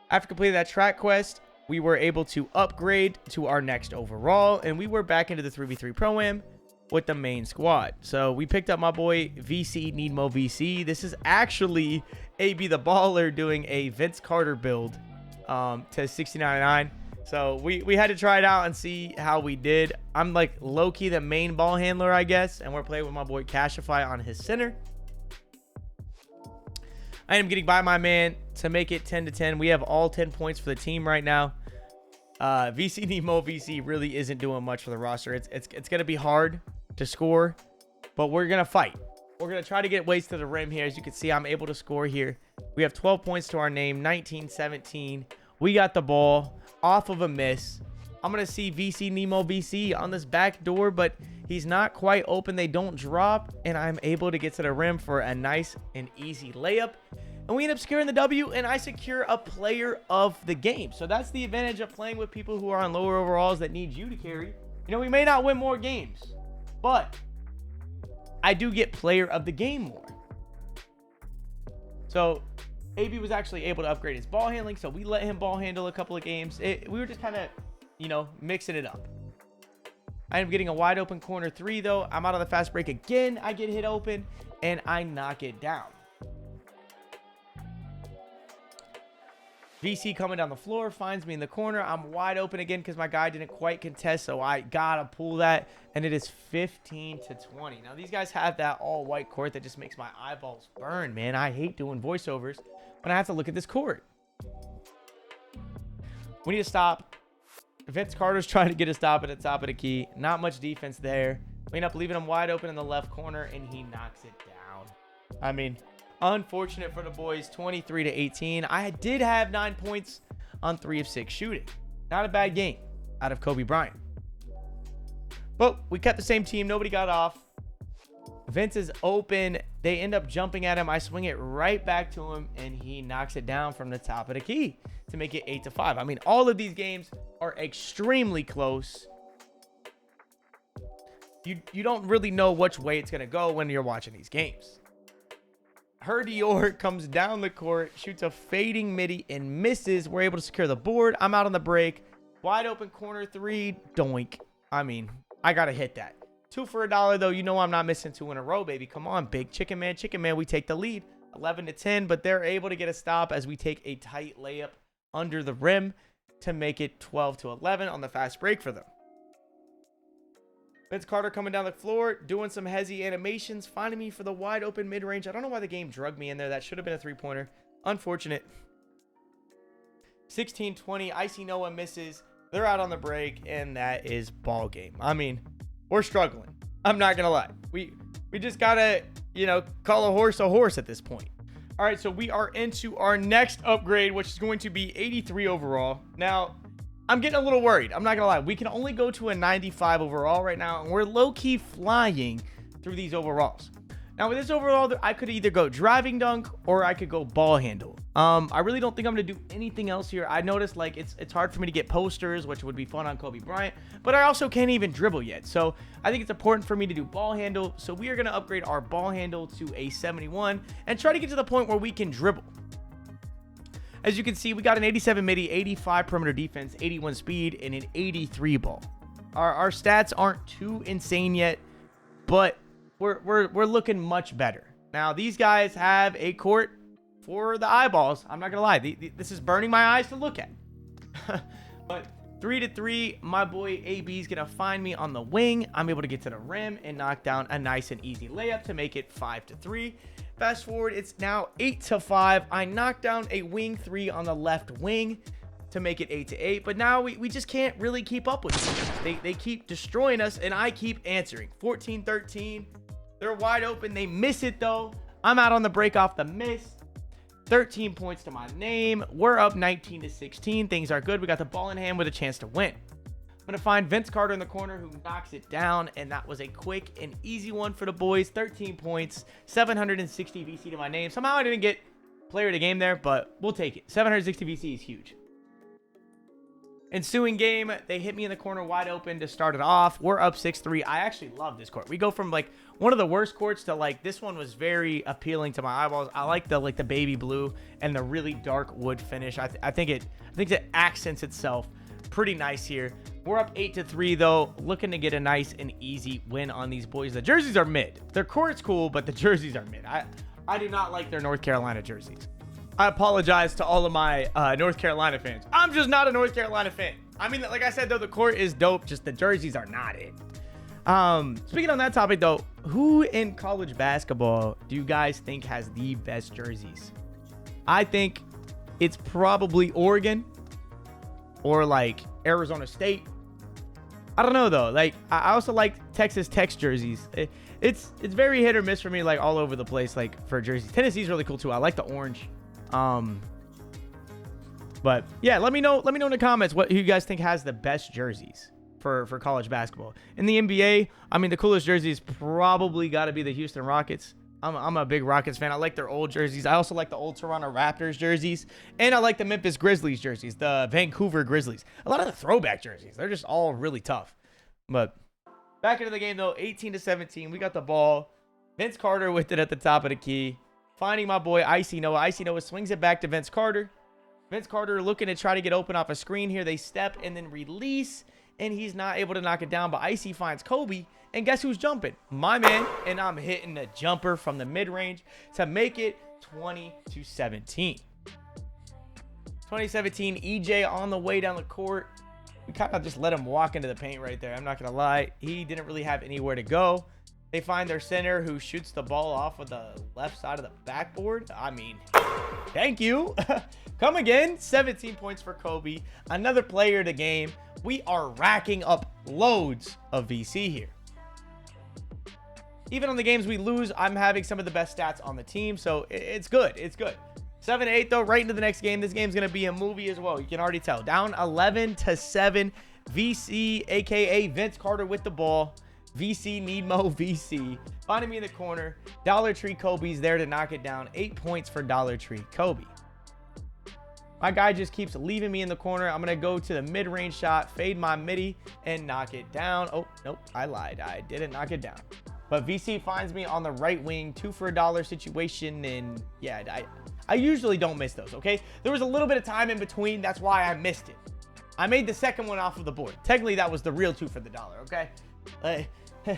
After completing that track quest, we were able to upgrade to our next overall, and we were back into the 3v3 Pro-Am with the main squad. So we picked up my boy VC, Needmo VC. This is actually AB the Baller doing a Vince Carter build to 69.9. So we had to try it out and see how we did. I'm like low-key the main ball handler, I guess, and we're playing with my boy Cashify on his center. I am getting by my man to make it 10-10. We have all 10 points for the team right now. VC Nemo VC really isn't doing much for the roster. It's going to be hard to score, but we're going to fight. We're going to try to get ways to the rim here. As you can see, I'm able to score here. We have 12 points to our name, 19-17. We got the ball off of a miss. I'm going to see VC Nemo VC on this back door, but he's not quite open. They don't drop, and I'm able to get to the rim for a nice and easy layup. And we end up securing the W, and I secure a player of the game. So that's the advantage of playing with people who are on lower overalls that need you to carry. You know, we may not win more games, but I do get player of the game more. So AB was actually able to upgrade his ball handling, so we let him ball handle a couple of games. We were just kind of, you know, mixing it up. I am getting a wide open corner 3, though. I'm out on the fast break again. I get hit open, and I knock it down. VC coming down the floor, finds me in the corner. I'm wide open again because my guy didn't quite contest, so I got to pull that, and it is 15-20. Now, these guys have that all-white court that just makes my eyeballs burn, man. I hate doing voiceovers when I have to look at this court. We need to stop. Vince Carter's trying to get a stop at the top of the key. Not much defense there. We end up leaving him wide open in the left corner, and he knocks it down. I mean, unfortunate for the boys, 23-18. I did have 9 points on 3 of 6 shooting. Not a bad game out of Kobe Bryant. But we kept the same team. Nobody got off. Vince is open. They end up jumping at him. I swing it right back to him, and he knocks it down from the top of the key to make it 8-5. I mean, all of these games are extremely close. You don't really know which way it's going to go when you're watching these games. Herdior comes down the court, shoots a fading midi and misses. We're able to secure the board. I'm out on the break. Wide open corner three. Doink. I mean, I got to hit that. 2 for $1, though. You know I'm not missing 2 in a row, baby. Come on, big chicken man. Chicken man, we take the lead. 11-10, but they're able to get a stop as we take a tight layup under the rim to make it 12-11 on the fast break for them. Vince Carter coming down the floor, doing some hezzy animations, finding me for the wide open mid-range. I don't know why the game drugged me in there. That should have been a three-pointer. Unfortunate. 16-20. Icy Noah misses. They're out on the break, and that is ball game. I mean, we're struggling. I'm not going to lie. We just got to, call a horse at this point. All right, so we are into our next upgrade, which is going to be 83 overall. Now, I'm getting a little worried. I'm not going to lie. We can only go to a 95 overall right now, and we're low-key flying through these overalls. Now, with this overall, I could either go driving dunk or I could go ball handle. I really don't think I'm going to do anything else here. I noticed, it's hard for me to get posters, which would be fun on Kobe Bryant, but I also can't even dribble yet. So I think it's important for me to do ball handle. So we are going to upgrade our ball handle to a 71 and try to get to the point where we can dribble. As you can see, we got an 87 midi, 85 perimeter defense, 81 speed, and an 83 ball. Our stats aren't too insane yet, but we're looking much better. Now, these guys have a court for the eyeballs. I'm not going to lie. This is burning my eyes to look at. But 3-3, my boy AB is going to find me on the wing. I'm able to get to the rim and knock down a nice and easy layup to make it 5-3. Fast forward, it's now 8-5. I knocked down a wing 3 on the left wing to make it 8-8. But now we just can't really keep up with them. They keep destroying us, and I keep answering. 14-13. They're wide open. They miss it, though. I'm out on the break off the miss. 13 points to my name. We're up 19-16. Things are good. We got the ball in hand with a chance to win. I'm going to find Vince Carter in the corner who knocks it down, and that was a quick and easy one for the boys. 13 points, 760 VC to my name. Somehow I didn't get player of the game there, but we'll take it. 760 VC is huge. Ensuing game, they hit me in the corner wide open to start it off. We're up 6-3. I actually love this court. We go from one of the worst courts to this one was very appealing to my eyeballs. I like the baby blue and the really dark wood finish. I think it accents itself pretty nice here. We're up 8-3 though, looking to get a nice and easy win on these boys. The jerseys are mid. Their court's cool, but the jerseys are mid. I do not like their North Carolina jerseys. I apologize to all of my North Carolina fans. I'm just not a North Carolina fan. I mean, like I said, though, the court is dope. Just the jerseys are not it. Speaking on that topic, though, who in college basketball do you guys think has the best jerseys? I think it's probably Oregon or Arizona State. I don't know, though. I also like Texas Tech's jerseys. It's very hit or miss for me, all over the place, for jerseys. Tennessee's really cool, too. I like the orange. But yeah, let me know in the comments who you guys think has the best jerseys for college basketball. In the NBA, I mean, the coolest jerseys probably got to be the Houston Rockets. I'm a big Rockets fan. I like their old jerseys. I also like the old Toronto Raptors jerseys, and I like the Memphis Grizzlies jerseys, the Vancouver Grizzlies. A lot of the throwback jerseys, they're just all really tough. But back into the game though, 18-17. We got the ball. Vince Carter with it at the top of the key. Finding my boy Icy Noah. Icy Noah swings it back to Vince Carter. Vince Carter looking to try to get open off a screen here. They step and then release, and he's not able to knock it down. But Icy finds Kobe, and guess who's jumping? My man, and I'm hitting the jumper from the mid-range to make it 20-17. 2017, EJ on the way down the court. We kind of just let him walk into the paint right there. I'm not going to lie. He didn't really have anywhere to go. They find their center who shoots the ball off of the left side of the backboard. I mean, thank you. Come again. 17 points for Kobe. Another player of the game. We are racking up loads of VC here. Even on the games we lose, I'm having some of the best stats on the team. So it's good. It's good. 7-8 though, right into the next game. This game's going to be a movie as well. You can already tell. Down 11-7. VC, aka Vince Carter with the ball. VC need Mo VC. Finding me in the corner. Dollar Tree Kobe's there to knock it down. 8 points for Dollar Tree Kobe. My guy just keeps leaving me in the corner. I'm going to go to the mid-range shot, fade my midi, and knock it down. Oh, nope, I lied. I didn't knock it down. But VC finds me on the right wing, 2 for $1 situation, and yeah, I usually don't miss those, okay? There was a little bit of time in between. That's why I missed it. I made the second one off of the board. Technically, that was the real 2 for the $1, okay? All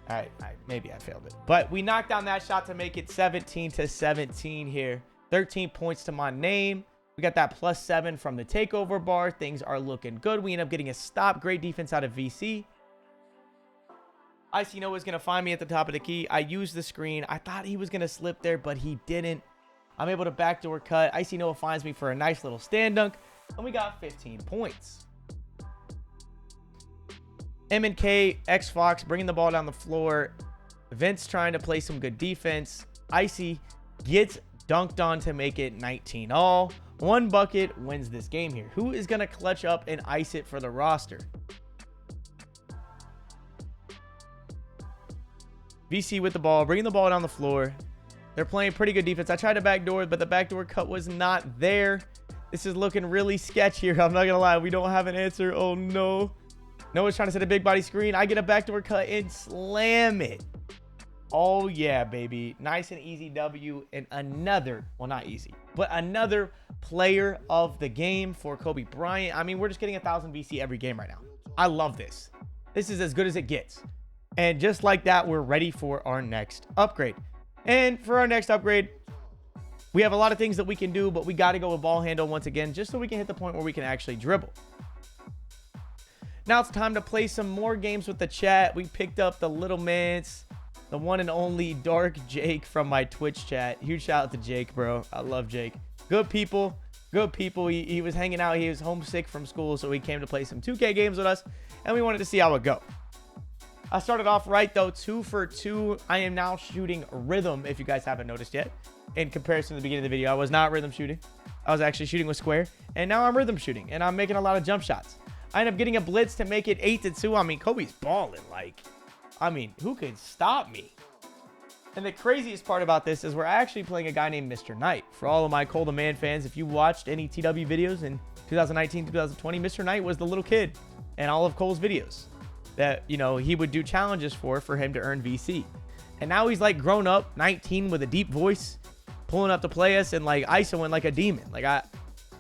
right, maybe I failed it. But we knocked down that shot to make it 17-17 here. 13 points to my name. We got that +7 from the takeover bar. Things are looking good. We end up getting a stop. Great defense out of VC. Icy Noah's going to find me at the top of the key. I used the screen. I thought he was going to slip there, but he didn't. I'm able to backdoor cut. Icy Noah finds me for a nice little stand dunk. And we got 15 points. M&K, X-Fox bringing the ball down the floor. Vince trying to play some good defense. Icy gets dunked on to make it 19 all. 1 bucket wins this game here. Who is going to clutch up and ice it for the roster? VC with the ball, bringing the ball down the floor. They're playing pretty good defense. I tried to backdoor, but the backdoor cut was not there. This is looking really sketchy here. I'm not going to lie. We don't have an answer. Oh, no. Noah's trying to set a big body screen. I get a backdoor cut and slam it. Oh, yeah, baby. Nice and easy W. And another, well, not easy, but another player of the game for Kobe Bryant. I mean, we're just getting 1,000 VC every game right now. I love this. This is as good as it gets. And just like that, we're ready for our next upgrade. And for our next upgrade, we have a lot of things that we can do, but we got to go with ball handle once again, just so we can hit the point where we can actually dribble. Now it's time to play some more games with the chat. We picked up the little mints, the one and only Dark Jake from my Twitch chat. Huge shout out to Jake, bro. I love Jake. Good people. Good people. He was hanging out. He was homesick from school, so he came to play some 2K games with us, and we wanted to see how it go. I started off right, though, 2 for 2. I am now shooting rhythm, if you guys haven't noticed yet. In comparison to the beginning of the video, I was not rhythm shooting. I was actually shooting with square, and now I'm rhythm shooting, and I'm making a lot of jump shots. I end up getting a blitz to make it 8-2. I mean, Kobe's balling. Like, I mean, who could stop me? And the craziest part about this is we're actually playing a guy named Mr. Knight. For all of my Cole the Man fans, if you watched any TW videos in 2019, 2020, Mr. Knight was the little kid in all of Cole's videos that, you know, he would do challenges for him to earn VC. And now he's like grown up, 19 with a deep voice, pulling up to play us and like ISOing like a demon. Like,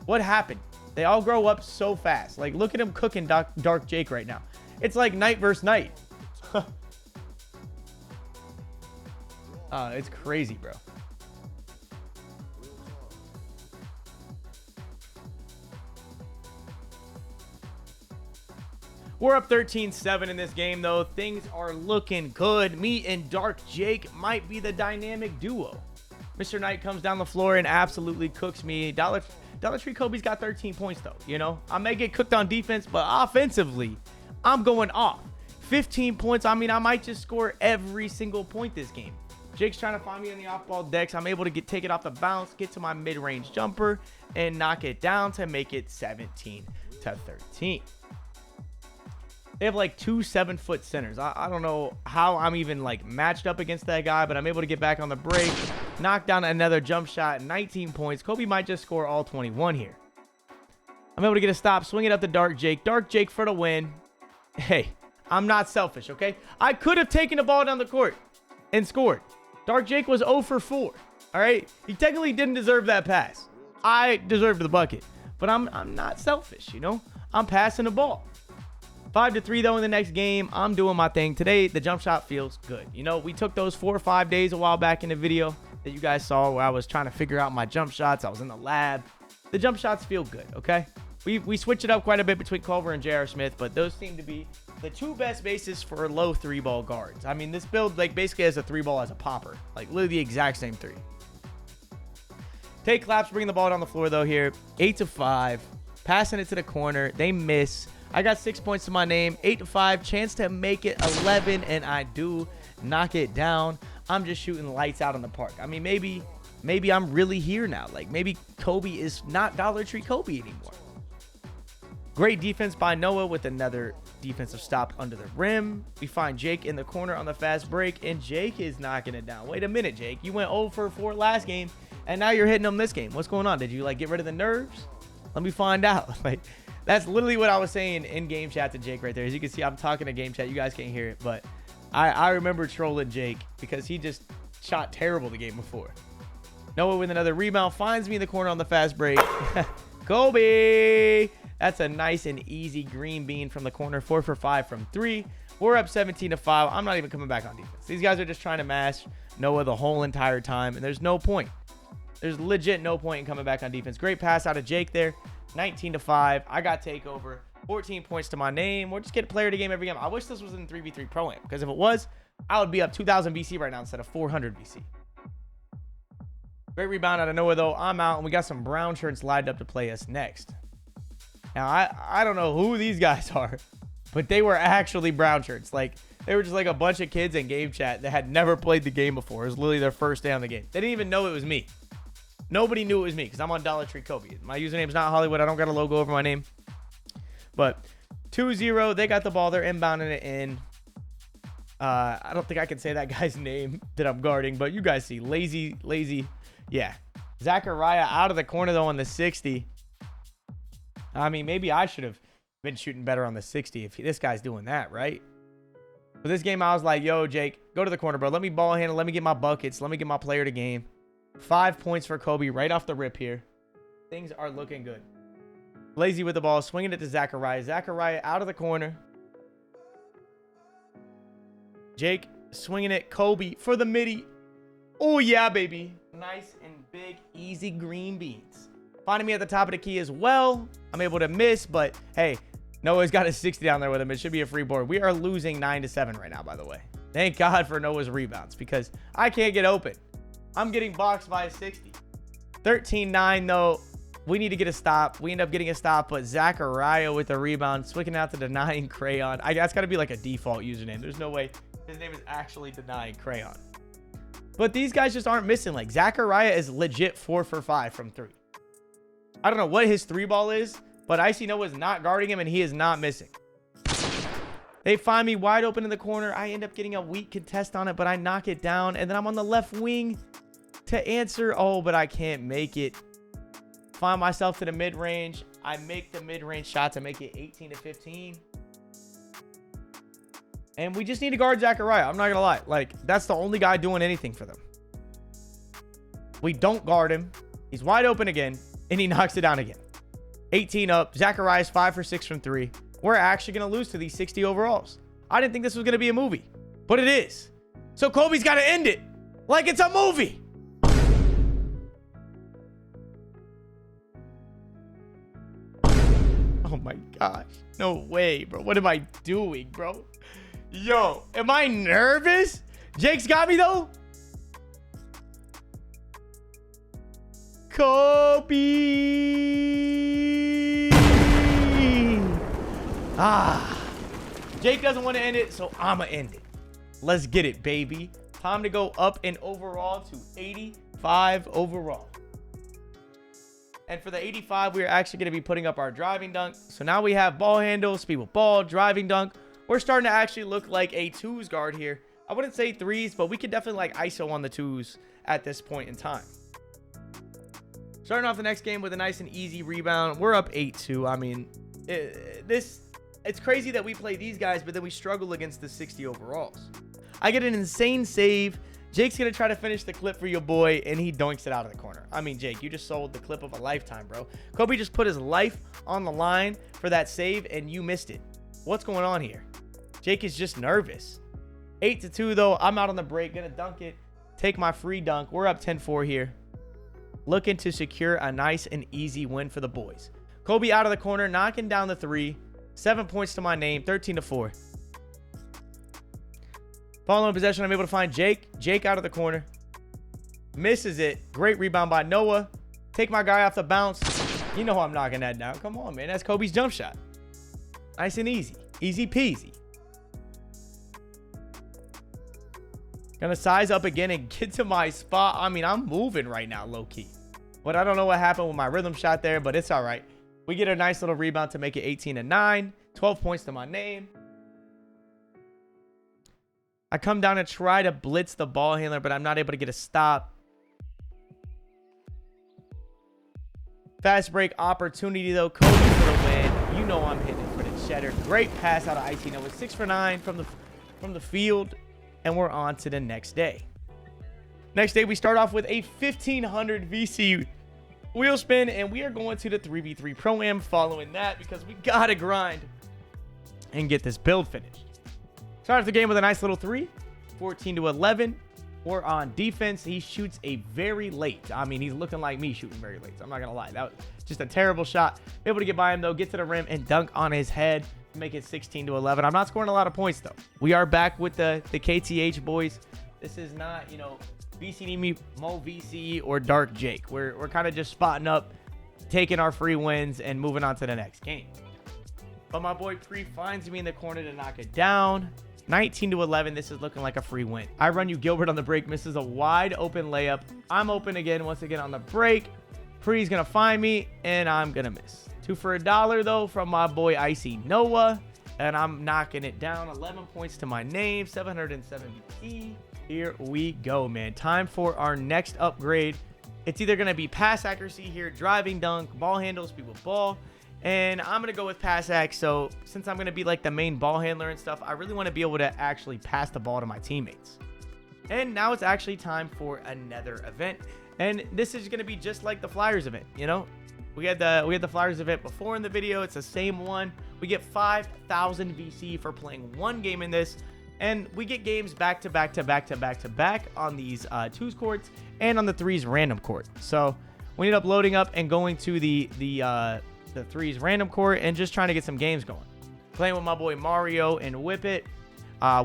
what happened? They all grow up so fast. Like, look at him cooking Dark Jake right now. It's like night versus night. It's crazy, bro. We're up 13-7 in this game, though. Things are looking good. Me and Dark Jake might be the dynamic duo. Mr. Knight comes down the floor and absolutely cooks me. Dollar Tree Kobe's got 13 points, though. You know, I may get cooked on defense, but offensively, I'm going off. 15 points. I mean, I might just score every single point this game. Jake's trying to find me on the off-ball decks. I'm able to take it off the bounce, get to my mid-range jumper, and knock it down to make it 17-13. They have like 2 7-foot centers. I don't know how I'm even like matched up against that guy, but I'm able to get back on the break, knock down another jump shot, 19 points. Kobe might just score all 21 here. I'm able to get a stop, swing it up to Dark Jake. Dark Jake for the win. Hey, I'm not selfish, okay? I could have taken the ball down the court and scored. Dark Jake was 0 for 4, all right? He technically didn't deserve that pass. I deserved the bucket, but I'm not selfish, you know? I'm passing the ball. 5-3 though in the next game. I'm doing my thing. Today, the jump shot feels good. You know, we took those 4 or 5 days a while back in the video that you guys saw where I was trying to figure out my jump shots. I was in the lab. The jump shots feel good, okay? We switch it up quite a bit between Culver and J.R. Smith, but those seem to be the 2 best bases for low 3-ball guards. I mean, this build like basically has a 3-ball as a popper. Like literally the exact same 3. Take claps, bringing the ball down the floor though here. 8-5. Passing it to the corner. They miss. I got 6 points to my name. 8-5. Chance to make it 11, and I do knock it down. I'm just shooting lights out in the park. I mean, maybe I'm really here now. Like maybe Kobe is not Dollar Tree Kobe anymore. Great defense by Noah with another defensive stop under the rim. We find Jake in the corner on the fast break, and Jake is knocking it down. Wait a minute, Jake. You went 0 for 4 last game, and now you're hitting them this game. What's going on? Did you, like, get rid of the nerves? Let me find out. Like, that's literally what I was saying in game chat to Jake right there. As you can see, I'm talking to game chat. You guys can't hear it, but I remember trolling Jake because he just shot terrible the game before. Noah with another rebound finds me in the corner on the fast break. Kobe! That's a nice and easy green bean from the corner. 4 for 5 from 3. We're up 17-5. I'm not even coming back on defense. These guys are just trying to mash Noah the whole entire time, and there's no point. There's legit no point in coming back on defense. Great pass out of Jake there. 19-5. I got takeover. 14 points to my name. We'll just get a player to game every game. I wish this was in 3v3 Pro Am, because if it was, I would be up 2,000 VC right now instead of 400 VC. Great rebound out of Noah, though. I'm out, and we got some brown shirts lined up to play us next. Now, I don't know who these guys are, but they were actually brown shirts. Like, they were just like a bunch of kids in game chat that had never played the game before. It was literally their first day on the game. They didn't even know it was me. Nobody knew it was me because I'm on Dollar Tree Kobe. My username's not Hollywood. I don't got a logo over my name. But 2-0, they got the ball. They're inbounding it in. I don't think I can say that guy's name that I'm guarding, but you guys see. Lazy. Yeah. Zachariah out of the corner, though, on the 60. I mean, maybe I should have been shooting better on the 60 if this guy's doing that, right? For this game, I was like, yo, Jake, go to the corner, bro. Let me ball handle. Let me get my buckets. Let me get my player to game. 5 points for Kobe right off the rip here. Things are looking good. Lazy with the ball, swinging it to Zachariah. Zachariah out of the corner. Jake swinging it. Kobe for the midi. Oh, yeah, baby. Nice and big, easy green beans. Finding me at the top of the key as well. I'm able to miss, but hey, Noah's got a 60 down there with him. It should be a free board. We are losing 9-7 right now, by the way. Thank God for Noah's rebounds because I can't get open. I'm getting boxed by a 60. 13-9, though. We need to get a stop. We end up getting a stop, but Zachariah with the rebound, swinging out to Denying Crayon. That's got to be like a default username. There's no way his name is actually Denying Crayon. But these guys just aren't missing. Like, Zachariah is legit 4 for 5 from 3. I don't know what his 3-ball is, but Icy Noah's not guarding him, and he is not missing. They find me wide open in the corner. I end up getting a weak contest on it, but I knock it down, and then I'm on the left wing to answer. Oh, but I can't make it. Find myself to the mid-range. I make the mid-range shot to make it 18-15. And we just need to guard Zachariah. I'm not going to lie. Like, that's the only guy doing anything for them. We don't guard him. He's wide open again. And he knocks it down again. 18 up. Zachariah's 5 for 6 from 3. We're actually going to lose to these 60 overalls. I didn't think this was going to be a movie. But it is. So Kobe's got to end it. Like it's a movie. Oh my gosh. No way, bro. What am I doing, bro? Yo, am I nervous? Jake's got me, though. Kobe. Jake doesn't want to end it, so I'ma end it. Let's get it, baby. Time to go up in overall to 85 overall. And for the 85, we're actually going to be putting up our driving dunk. So now we have ball handle, speed with ball, driving dunk. We're starting to actually look like a 2s guard here. I wouldn't say 3s, but we could definitely like ISO on the 2s at this point in time. Starting off the next game with a nice and easy rebound. We're up 8-2. I mean, it's crazy that we play these guys, but then we struggle against the 60 overalls. I get an insane save. Jake's going to try to finish the clip for your boy, and he doinks it out of the corner. I mean, Jake, you just sold the clip of a lifetime, bro. Kobe just put his life on the line for that save, and you missed it. What's going on here? Jake is just nervous. 8-2, though. I'm out on the break. Going to dunk it. Take my free dunk. We're up 10-4 here. Looking to secure a nice and easy win for the boys. Kobe out of the corner, knocking down the 3. 7 points to my name, 13-4. Following possession, I'm able to find Jake. Jake out of the corner. Misses it. Great rebound by Noah. Take my guy off the bounce. You know I'm knocking that down. Come on, man. That's Kobe's jump shot. Nice and easy. Easy peasy. Gonna size up again and get to my spot. I mean, I'm moving right now, low-key. But I don't know what happened with my rhythm shot there, but it's all right. We get a nice little rebound to make it 18-9. 12 points to my name. I come down and try to blitz the ball handler, but I'm not able to get a stop. Fast break opportunity, though. Kobe for the win. You know I'm hitting it for the cheddar. Great pass out of IT. Now, 6 for 9 from the field, and we're on to the next day. Next day, we start off with a 1500 VC wheel spin, and we are going to the 3v3 Pro-Am following that because we got to grind and get this build finished. Start off the game with a nice little 3, 14-11. We're on defense. He shoots a very late. I mean, he's looking like me shooting very late. So I'm not going to lie. That was just a terrible shot. Able to get by him, though. Get to the rim and dunk on his head to make it 16-11. I'm not scoring a lot of points, though. We are back with the KTH boys. This is not, VC me, Mo VC, or Dark Jake. We're kind of just spotting up, taking our free wins, and moving on to the next game. But my boy Pre finds me in the corner to knock it down. 19-11. This is looking like a free win. I run you Gilbert on the break. Misses a wide open layup. I'm open again once again on the break. Pre's going to find me, and I'm going to miss. 2 for $1, though, from my boy Icy Noah. And I'm knocking it down. 11 points to my name. 770. Here we go, man. Time for our next upgrade. It's either going to be pass accuracy here, driving dunk, ball handle, speed with ball. And I'm going to go with pass ac. So since I'm going to be like the main ball handler and stuff, I really want to be able to actually pass the ball to my teammates. And now it's actually time for another event. And this is going to be just like the Flyers event, We had the Flyers event before in the video. It's the same one. We get 5,000 VC for playing one game in this. And we get games back to back on these 2s courts and on the 3s random court. So we ended up loading up and going to the 3s random court and just trying to get some games going. Playing with my boy Mario and Whip It.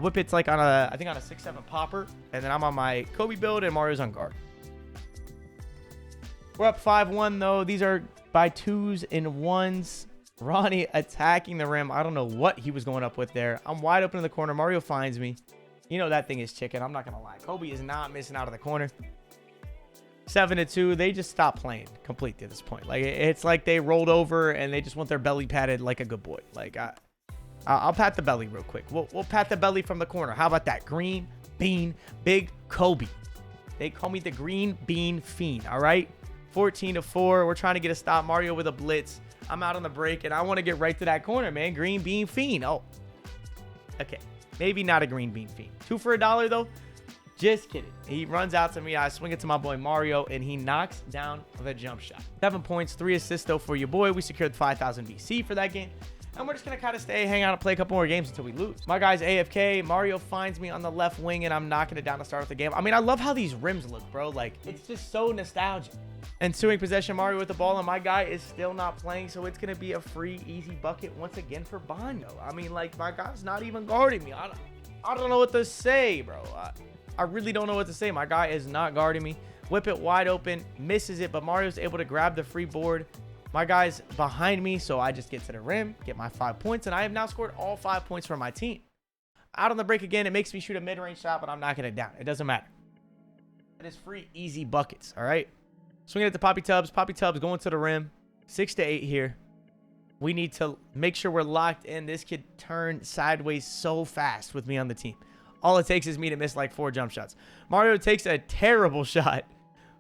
Whip It's like I think on a 6-7 popper. And then I'm on my Kobe build and Mario's on guard. We're up 5-1 though. These are by 2s and 1s. Ronnie attacking the rim. I don't know what he was going up with there. I'm wide open in the corner. Mario finds me. That thing is chicken. I'm not going to lie. Kobe is not missing out of the corner. 7-2. They just stopped playing completely at this point. Like, it's like they rolled over and they just want their belly patted like a good boy. Like, I'll pat the belly real quick. We'll pat the belly from the corner. How about that? Green bean, big Kobe. They call me the green bean fiend. All right. 14-4. We're trying to get a stop. Mario with a blitz. I'm out on the break, and I want to get right to that corner, man. Green bean fiend. Oh, okay. Maybe not a green bean fiend. 2 for $1, though. Just kidding. He runs out to me. I swing it to my boy Mario, and he knocks down the jump shot. 7 points, 3 assists, though, for your boy. We secured 5,000 VC for that game. And we're just going to kind of hang out and play a couple more games until we lose. My guy's AFK. Mario finds me on the left wing, and I'm knocking it down to start with the game. I mean, I love how these rims look, bro. Like, it's just so nostalgic. Ensuing possession, Mario with the ball, and my guy is still not playing, so it's going to be a free, easy bucket once again for Banyo. I mean, like, my guy's not even guarding me. I don't know what to say, bro. I really don't know what to say. My guy is not guarding me. Whip it wide open, misses it, but Mario's able to grab the free board. My guy's behind me, so I just get to the rim, get my 5 points, and I have now scored all 5 points for my team. Out on the break again, it makes me shoot a mid-range shot, but I'm knocking it down. It doesn't matter. It is free, easy buckets, all right? Swinging it to Poppy Tubbs. Poppy Tubbs going to the rim. 6-8 here. We need to make sure we're locked in. This kid turned sideways so fast with me on the team. All it takes is me to miss like 4 jump shots. Mario takes a terrible shot,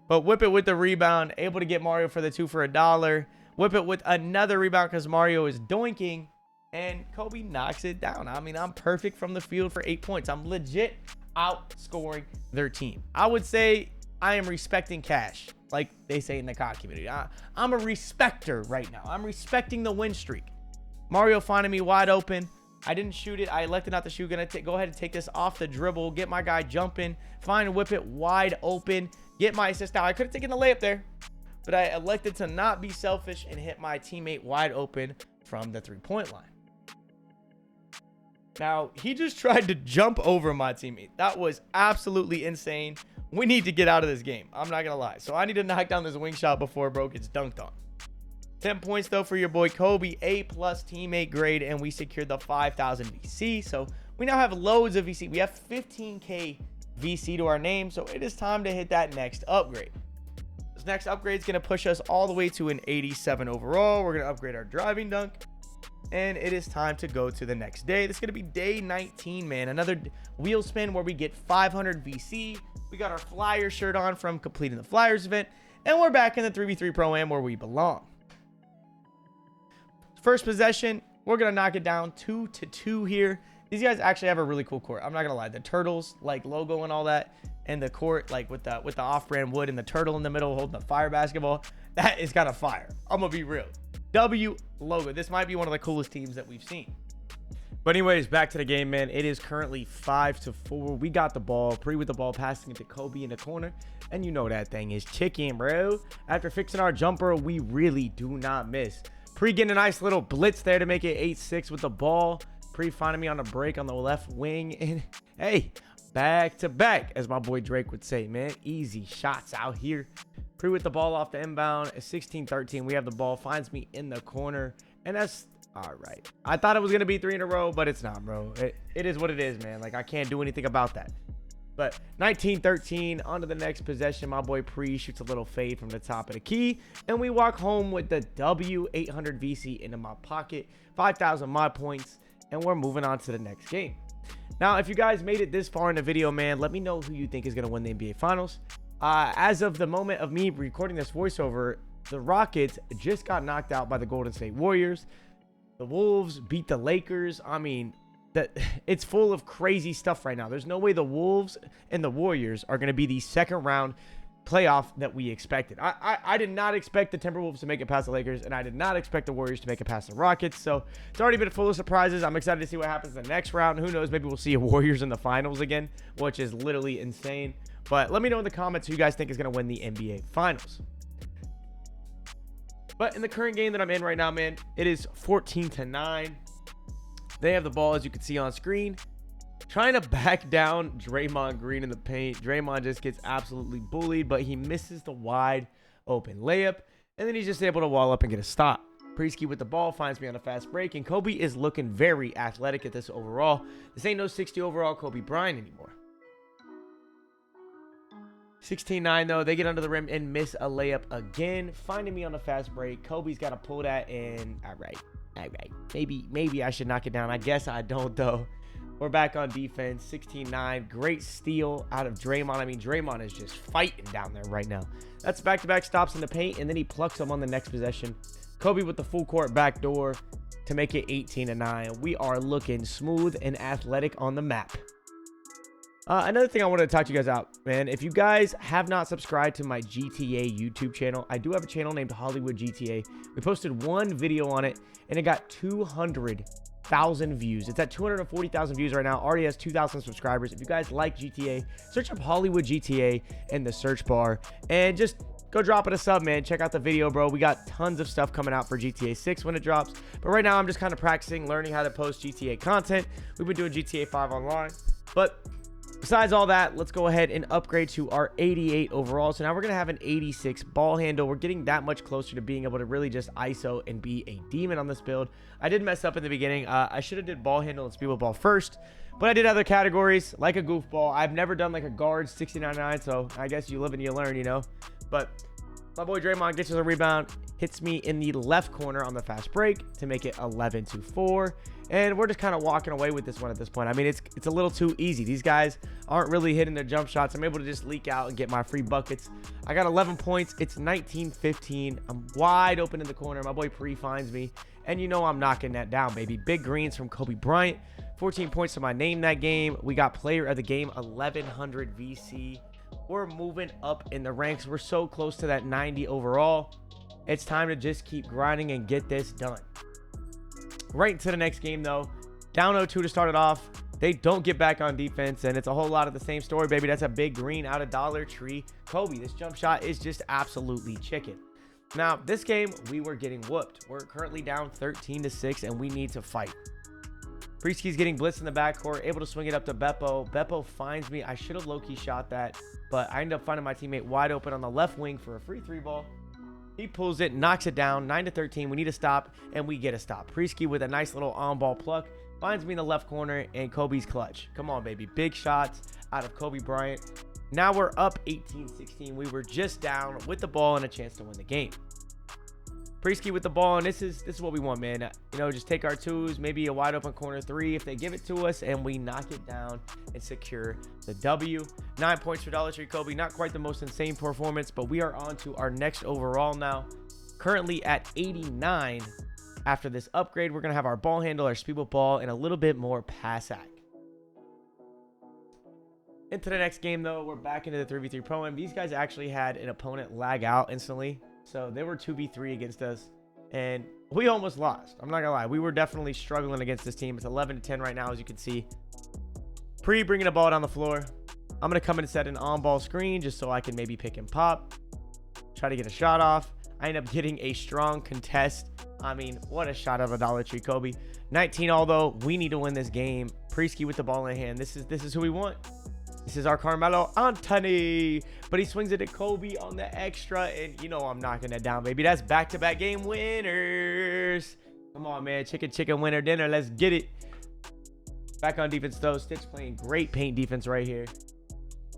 but Whip It with the rebound. Able to get Mario for the 2 for $1. Whip It with another rebound because Mario is doinking. And Kobe knocks it down. I mean, I'm perfect from the field for 8 points. I'm legit outscoring their team. I would say I am respecting cash, like they say in the COD community. I'm a respecter right now. I'm respecting the win streak. Mario finding me wide open. I didn't shoot it. I elected not to shoot. Gonna go ahead and take this off the dribble. Get my guy jumping. Find Whip It wide open. Get my assist. Now, I could have taken the layup there, but I elected to not be selfish and hit my teammate wide open from the 3-point line. Now, he just tried to jump over my teammate. That was absolutely insane. We need to get out of this game. I'm not going to lie. So I need to knock down this wing shot before bro gets dunked on. 10 points, though, for your boy Kobe. A+ teammate grade, and we secured the 5,000 VC. So we now have loads of VC. We have 15K VC to our name. So it is time to hit that next upgrade. This next upgrade is going to push us all the way to an 87 overall. We're going to upgrade our driving dunk. And it is time to go to the next day. This is going to be day 19, man. Another wheel spin where we get 500 VC. We got our Flyer shirt on from completing the Flyers event. And we're back in the 3v3 Pro-Am where we belong. First possession, we're going to knock it down 2-2 here. These guys actually have a really cool court. I'm not going to lie. The Turtles, like, logo and all that. And the court, like, with the off-brand wood and the turtle in the middle holding the fire basketball. That is kind of fire. I'm going to be real. W logo. This might be one of the coolest teams that we've seen. But anyways, back to the game, man. It is currently 5-4. We got the ball. Pre with the ball, passing it to Kobe in the corner. And you know that thing is chicken, bro. After fixing our jumper, we really do not miss. Pre getting a nice little blitz there to make it 8-6 with the ball. Pre finding me on a break on the left wing. And hey, back to back, as my boy Drake would say, man. Easy shots out here. Pre with the ball off the inbound at 16-13. We have the ball, finds me in the corner, and that's all right. I thought it was gonna be 3 in a row, but it's not, bro. It is what it is, man. Like, I can't do anything about that. But 19-13, on to the next possession. My boy Pre shoots a little fade from the top of the key, and we walk home with the W. 800 VC into my pocket, 5,000 mod points, and we're moving on to the next game. Now, if you guys made it this far in the video, man, let me know who you think is gonna win the NBA Finals. As of the moment of me recording this voiceover, the Rockets just got knocked out by the Golden State Warriors. The Wolves beat the Lakers. I mean, it's full of crazy stuff right now. There's no way the Wolves and the Warriors are going to be the second round playoff that we expected. I did not expect the Timberwolves to make it past the Lakers, and I did not expect the Warriors to make it past the Rockets. So it's already been full of surprises. I'm excited to see what happens in the next round. Who knows? Maybe we'll see a Warriors in the finals again, which is literally insane. But let me know in the comments who you guys think is going to win the NBA Finals. But in the current game that I'm in right now, man, it is 14-9. They have the ball, as you can see on screen. Trying to back down Draymond Green in the paint. Draymond just gets absolutely bullied, but he misses the wide open layup. And then he's just able to wall up and get a stop. Priesky with the ball finds me on a fast break. And Kobe is looking very athletic at this overall. This ain't no 60 overall Kobe Bryant anymore. 16-9 though, they get under the rim and miss a layup again, finding me on a fast break. Kobe's got to pull that in. All right. Maybe I should knock it down. I guess I don't though. We're back on defense. 16-9, great steal out of Draymond. I mean, Draymond is just fighting down there right now. That's back-to-back stops in the paint, and then he plucks them on the next possession. Kobe with the full court backdoor to make it 18-9. We are looking smooth and athletic on the map. Another thing I wanted to talk to you guys out, man. If you guys have not subscribed to my GTA YouTube channel, I do have a channel named Hollywood GTA. We posted one video on it, and it got 200,000 views. It's at 240,000 views right now. Already has 2,000 subscribers. If you guys like GTA, search up Hollywood GTA in the search bar, and just go drop it a sub, man. Check out the video, bro. We got tons of stuff coming out for GTA 6 when it drops. But right now, I'm just kind of practicing, learning how to post GTA content. We've been doing GTA 5 online, but besides all that, let's go ahead and upgrade to our 88 overall. So now we're going to have an 86 ball handle. We're getting that much closer to being able to really just ISO and be a demon on this build. I did mess up in the beginning. I should have did ball handle and speed with ball first, but I did other categories like a goofball. I've never done like a guard 69-9, so I guess you live and you learn, you know. But my boy Draymond gets us a rebound, hits me in the left corner on the fast break to make it 11-4. And we're just kind of walking away with this one at this point. I mean, it's a little too easy. These guys aren't really hitting their jump shots. I'm able to just leak out and get my free buckets. I got 11 points. It's 19-15. I'm wide open in the corner. My boy Pre finds me. And you know I'm knocking that down, baby. Big greens from Kobe Bryant. 14 points to my name that game. We got player of the game, 1,100 VC. We're moving up in the ranks. We're so close to that 90 overall. It's time to just keep grinding and get this done. Right into the next game, though. Down 0-2 to start it off. They don't get back on defense, and it's a whole lot of the same story, baby. That's a big green out of Dollar Tree. Kobe, this jump shot is just absolutely chicken. Now, this game, we were getting whooped. We're currently down 13-6, and we need to fight. Priesky's getting blitzed in the backcourt, able to swing it up to Beppo. Beppo finds me. I should have low-key shot that, but I end up finding my teammate wide open on the left wing for a free 3-ball. He pulls it, knocks it down, 9-13. We need a stop, and we get a stop. Priesky with a nice little on-ball pluck finds me in the left corner, and Kobe's clutch. Come on, baby. Big shots out of Kobe Bryant. Now we're up 18-16. We were just down with the ball and a chance to win the game. Priesky with the ball, and this is what we want, man. You know, just take our twos, maybe a wide open corner three if they give it to us, and we knock it down and secure the W. 9 points for Dollar Tree Kobe. Not quite the most insane performance, but we are on to our next overall now. Currently at 89. After this upgrade, we're going to have our ball handle, our speed with ball, and a little bit more pass act. Into the next game, though, we're back into the 3v3 pro, and these guys actually had an opponent lag out instantly. So they were 2v3 against us, and we almost lost. I'm not gonna lie. We were definitely struggling against this team. It's 11-10 right now, as you can see. Bringing the ball down the floor. I'm gonna come in and set an on-ball screen just so I can maybe pick and pop. Try to get a shot off. I end up getting a strong contest. I mean, what a shot of a Dollar Tree Kobe. 19 all, though. We need to win this game. Priesky with the ball in hand. This is who we want. This is our Carmelo Anthony, but he swings it at Kobe on the extra, and you know I'm knocking that down, baby. That's back-to-back game winners. Come on, man. Chicken winner dinner. Let's get it. Back on defense, though. Stitch playing great paint defense right here.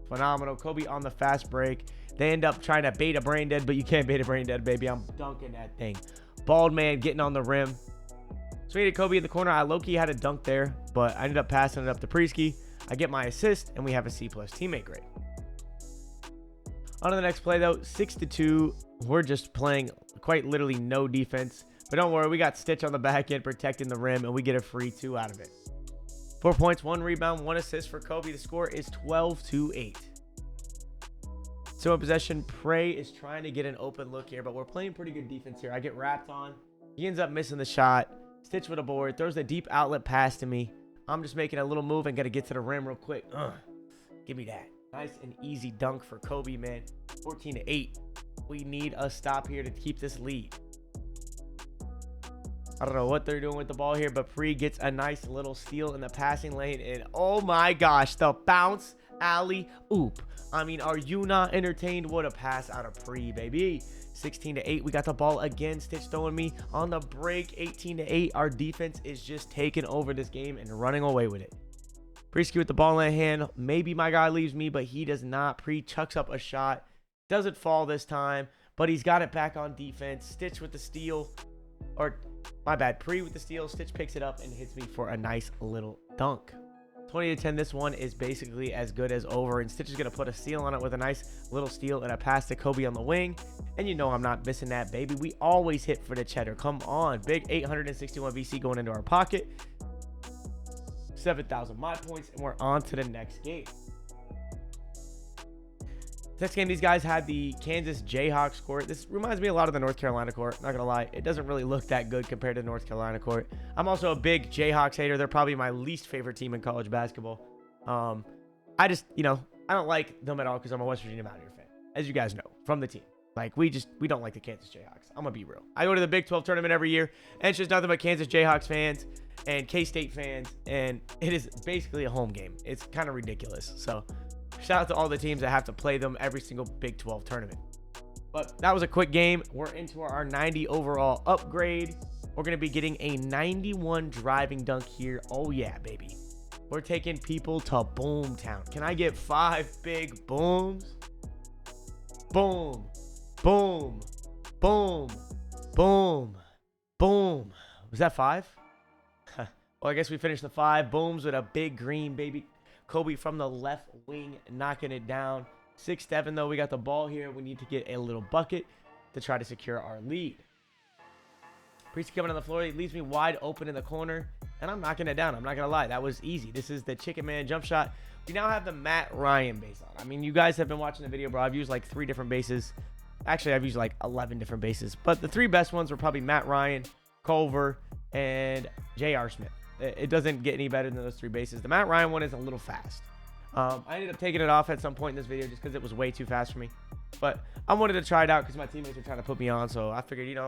Phenomenal. Kobe on the fast break. They end up trying to bait a brain dead, but you can't bait a brain dead, baby. I'm dunking that thing. Bald man getting on the rim. Swing at Kobe in the corner. I low-key had a dunk there, but I ended up passing it up to Priesky. I get my assist, and we have a C+ teammate grade. On to the next play, though. 6-2. We're just playing quite literally no defense. But don't worry, we got Stitch on the back end protecting the rim, and we get a free 2 out of it. 4 points, 1 rebound, 1 assist for Kobe. The score is 12-8. So in possession, Prey is trying to get an open look here, but we're playing pretty good defense here. I get wrapped on. He ends up missing the shot. Stitch with a board. Throws a deep outlet pass to me. I'm just making a little move and got to get to the rim real quick. Give me that. Nice and easy dunk for Kobe, man. 14-8. We need a stop here to keep this lead. I don't know what they're doing with the ball here, but Pre gets a nice little steal in the passing lane. And oh my gosh, the bounce alley oop. I mean, are you not entertained? What a pass out of Pre, baby. 16-8. We got the ball again. Stitch throwing me on the break. 18-8. Our defense is just taking over this game and running away with it. Priesky with the ball in hand. Maybe my guy leaves me, but he does not. Pre chucks up a shot. Doesn't fall this time, but he's got it back on defense. Stitch with the steal. Or, my bad. Pre with the steal. Stitch picks it up and hits me for a nice little dunk. 20-10. This one is basically as good as over, and Stitch is going to put a steal on it with a nice little steal and a pass to Kobe on the wing. And you know I'm not missing that, baby. We always hit for the cheddar. Come on. Big 861 VC going into our pocket. 7,000 my points, and we're on to the next game. Next game, these guys had the Kansas Jayhawks court. This reminds me a lot of the North Carolina court. Not gonna lie, it doesn't really look that good compared to the North Carolina court. I'm also a big Jayhawks hater. They're probably my least favorite team in college basketball. I just, I don't like them at all because I'm a West Virginia Mountaineer fan, as you guys know from the team. Like, we don't like the Kansas Jayhawks. I'm gonna be real. I go to the Big 12 tournament every year, and it's just nothing but Kansas Jayhawks fans and K-State fans, and it is basically a home game. It's kind of ridiculous. So shout out to all the teams that have to play them every single Big 12 tournament. But that was a quick game. We're into our 90 overall upgrade. We're going to be getting a 91 driving dunk here. Oh, yeah, baby. We're taking people to Boomtown. Can I get 5 big booms? Boom, boom, boom, boom, boom. Was that 5? Well, I guess we finished the 5 booms with a big green, baby. Kobe from the left wing knocking it down. 6-7, though. We got the ball here. We need to get a little bucket to try to secure our lead. Priest coming on the floor. He leaves me wide open in the corner, and I'm knocking it down. I'm not going to lie. That was easy. This is the Chicken Man jump shot. We now have the Matt Ryan base on. I mean, you guys have been watching the video, bro. I've used like 3 different bases. Actually, I've used like 11 different bases. But the 3 best ones were probably Matt Ryan, Culver, and J.R. Smith. It doesn't get any better than those 3 bases. The Matt Ryan one is a little fast. I ended up taking it off at some point in this video just because it was way too fast for me. But I wanted to try it out because my teammates were trying to put me on. So I figured,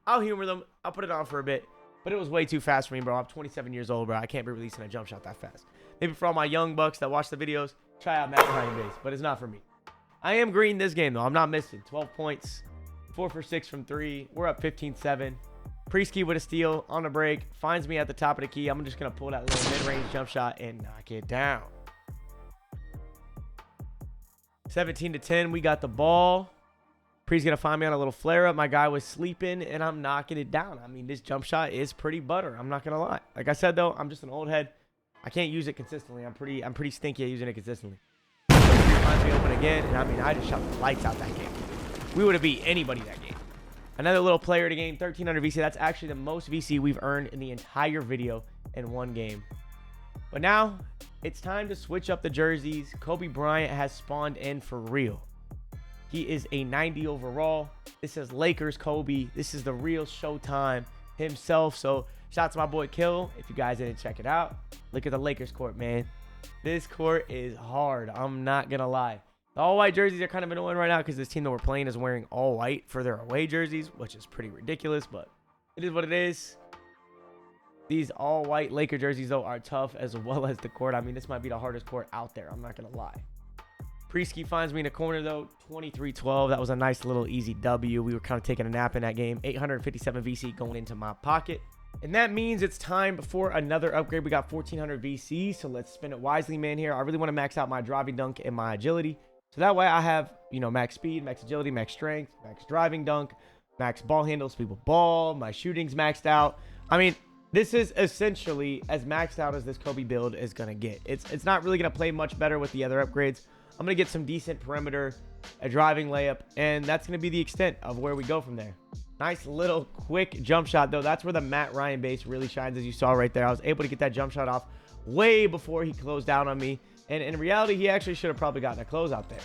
I'll humor them. I'll put it on for a bit. But it was way too fast for me, bro. I'm 27 years old, bro. I can't be releasing a jump shot that fast. Maybe for all my young bucks that watch the videos, try out Matt Ryan base. But it's not for me. I am green this game, though. I'm not missing. 12 points. 4 for 6 from 3. We're up 15-7. Priesky with a steal on the break. Finds me at the top of the key. I'm just going to pull that little mid-range jump shot and knock it down. 17-10, we got the ball. Pre's going to find me on a little flare-up. My guy was sleeping, and I'm knocking it down. I mean, this jump shot is pretty butter. I'm not going to lie. Like I said, though, I'm just an old head. I can't use it consistently. I'm pretty stinky at using it consistently. Finds me open again, and I mean, I just shot the lights out that game. We would have beat anybody that game. Another little player to game, 1,300 VC. That's actually the most VC we've earned in the entire video in one game. But now, it's time to switch up the jerseys. Kobe Bryant has spawned in for real. He is a 90 overall. This is Lakers Kobe. This is the real Showtime himself. So, shout out to my boy Kill. If you guys didn't check it out, look at the Lakers court, man. This court is hard. I'm not going to lie. The all-white jerseys are kind of annoying right now because this team that we're playing is wearing all white for their away jerseys, which is pretty ridiculous, but it is what it is. These all-white Laker jerseys, though, are tough as well as the court. I mean, this might be the hardest court out there. I'm not going to lie. Preski finds me in the corner, though, 23-12. That was a nice little easy W. We were kind of taking a nap in that game. 857 VC going into my pocket. And that means it's time for another upgrade. We got 1,400 VC, so let's spin it wisely, man, here. I really want to max out my driving dunk and my agility. So that way I have, you know, max speed, max agility, max strength, max driving dunk, max ball handle, speed with ball. My shooting's maxed out. I mean, this is essentially as maxed out as this Kobe build is going to get. It's not really going to play much better with the other upgrades. I'm going to get some decent perimeter, a driving layup, and that's going to be the extent of where we go from there. Nice little quick jump shot, though. That's where the Matt Ryan base really shines, as you saw right there. I was able to get that jump shot off way before he closed down on me. And in reality, he actually should have probably gotten a close out there.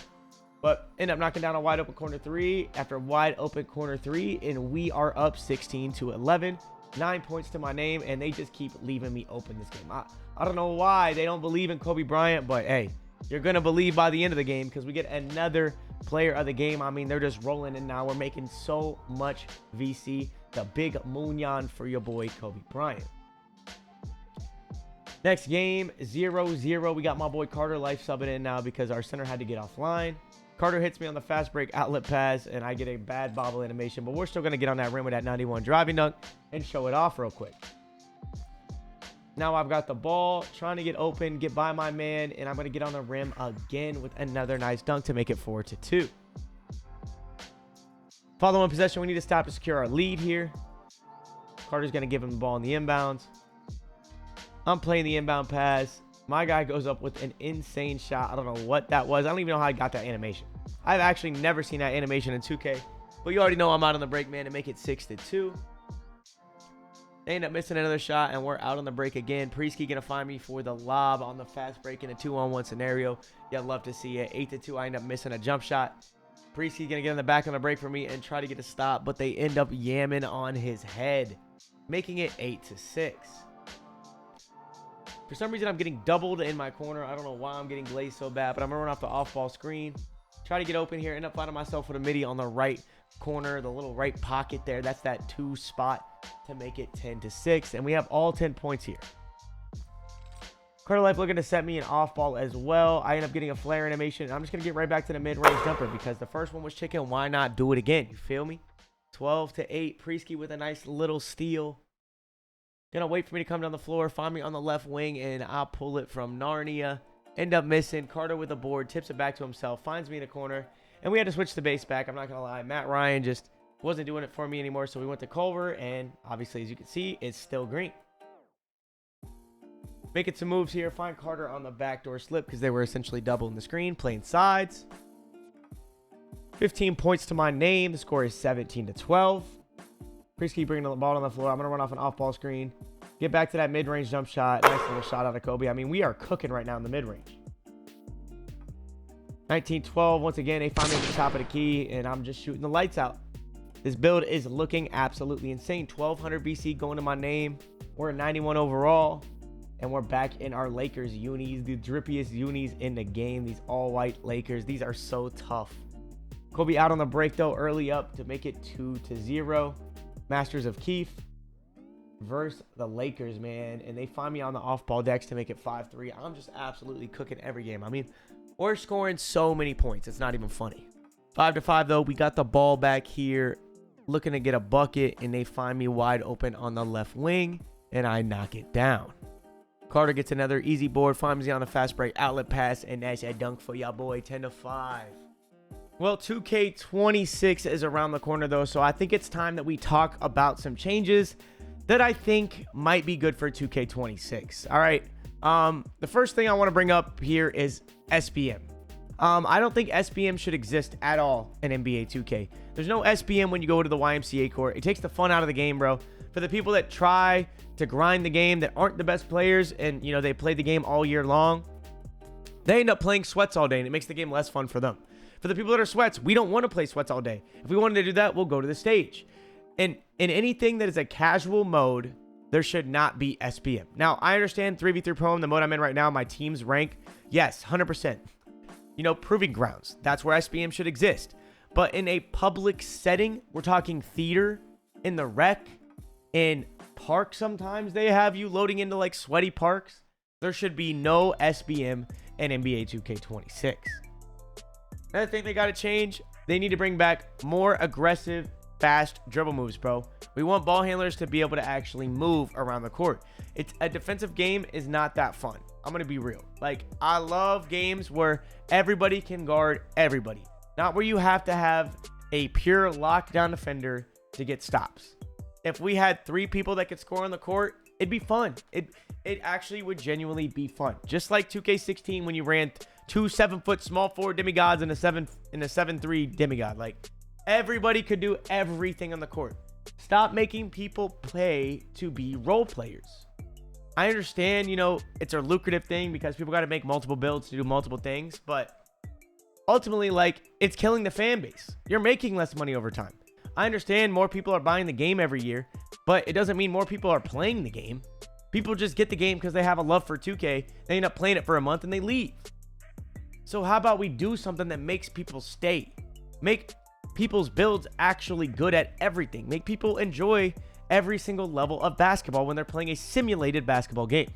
But end up knocking down a wide open corner three after wide open corner three. And we are up 16-11. 9 points to my name. And they just keep leaving me open this game. I don't know why they don't believe in Kobe Bryant. But hey, you're going to believe by the end of the game because we get another player of the game. I mean, they're just rolling in now. We're making so much VC. The big moonyon for your boy Kobe Bryant. Next game, 0-0. We got my boy Carter life subbing in now because our center had to get offline. Carter hits me on the fast break outlet pass, and I get a bad bobble animation. But we're still going to get on that rim with that 91 driving dunk and show it off real quick. Now I've got the ball, trying to get open, get by my man, and I'm going to get on the rim again with another nice dunk to make it 4-2. Following possession, we need to stop to secure our lead here. Carter's going to give him the ball in the inbounds. I'm playing the inbound pass. My guy goes up with an insane shot. I don't know what that was. I don't even know how I got that animation. I've actually never seen that animation in 2K. But you already know I'm out on the break, man, to make it 6-2. They end up missing another shot, and we're out on the break again. Preski going to find me for the lob on the fast break in a 2-on-1 scenario. Yeah, I'd love to see it. 8-2, I end up missing a jump shot. Preski going to get in the back on the break for me and try to get a stop, but they end up yamming on his head, making it 8-6. For some reason, I'm getting doubled in my corner. I don't know why I'm getting glazed so bad, but I'm going to run off the off-ball screen. Try to get open here. End up finding myself with a midi on the right corner, the little right pocket there. That's that 2 spot to make it 10-6. And we have all 10 points here. Carter Life looking to set me an off-ball as well. I end up getting a flare animation. I'm just going to get right back to the mid-range jumper because the first one was chicken. Why not do it again? You feel me? 12-8. Preski with a nice little steal. Gonna wait for me to come down the floor, find me on the left wing, and I'll pull it from Narnia. End up missing. Carter with the board, tips it back to himself, finds me in a corner, and we had to switch the base back. I'm not gonna lie, Matt Ryan just wasn't doing it for me anymore, so we went to Culver, and obviously, as you can see, it's still green. Making some moves here, find Carter on the backdoor slip because they were essentially doubling the screen, playing sides. 15 points to my name. The score is 17-12. Preski bringing the ball on the floor. I'm going to run off an off-ball screen. Get back to that mid-range jump shot. Nice little shot out of Kobe. I mean, we are cooking right now in the mid-range. 19-12. Once again, they find me at the top of the key, and I'm just shooting the lights out. This build is looking absolutely insane. 1,200 BC going to my name. We're at 91 overall, and we're back in our Lakers unis, the drippiest unis in the game. These all-white Lakers. These are so tough. Kobe out on the break, though, early up to make it 2-0. Masters of Keefe versus the Lakers, man. And they find me on the off-ball decks to make it 5-3. I'm just absolutely cooking every game. I mean, we're scoring so many points. It's not even funny. 5-5, though. We got the ball back here. Looking to get a bucket. And they find me wide open on the left wing. And I knock it down. Carter gets another easy board, finds me on a fast break outlet pass, and that's a dunk for y'all boy, 10-5. Well, 2K26 is around the corner though, so I think it's time that we talk about some changes that I think might be good for 2K26. All right. The first thing I want to bring up here is SBM. I don't think SBM should exist at all in NBA 2K. There's no SBM when you go to the YMCA court. It takes the fun out of the game, bro. For the people that try to grind the game that aren't the best players and, you know, they play the game all year long, they end up playing sweats all day and it makes the game less fun for them. For the people that are sweats, we don't want to play sweats all day. If we wanted to do that, we'll go to the stage. And in anything that is a casual mode, there should not be SBM. Now, I understand 3v3 Pro, the mode I'm in right now, my team's rank. Yes, 100%. You know, proving grounds. That's where SBM should exist. But in a public setting, we're talking theater, in the rec, in parks sometimes they have you loading into like sweaty parks. There should be no SBM in NBA 2K26. Another thing they got to change, they need to bring back more aggressive, fast dribble moves, bro. We want ball handlers to be able to actually move around the court. It's a defensive game is not that fun. I'm going to be real. Like, I love games where everybody can guard everybody. Not where you have to have a pure lockdown defender to get stops. If we had 3 people that could score on the court, it'd be fun. It actually would genuinely be fun. Just like 2K16 when you ran 2 7-foot small forward demigods and a 7-3 demigod. Like, everybody could do everything on the court. Stop making people play to be role players. I understand, you know, it's a lucrative thing because people got to make multiple builds to do multiple things, but ultimately, like, it's killing the fan base. You're making less money over time. I understand more people are buying the game every year, but it doesn't mean more people are playing the game. People just get the game because they have a love for 2K. They end up playing it for a month and they leave. So how about we do something that makes people stay? Make people's builds actually good at everything. Make people enjoy every single level of basketball when they're playing a simulated basketball game.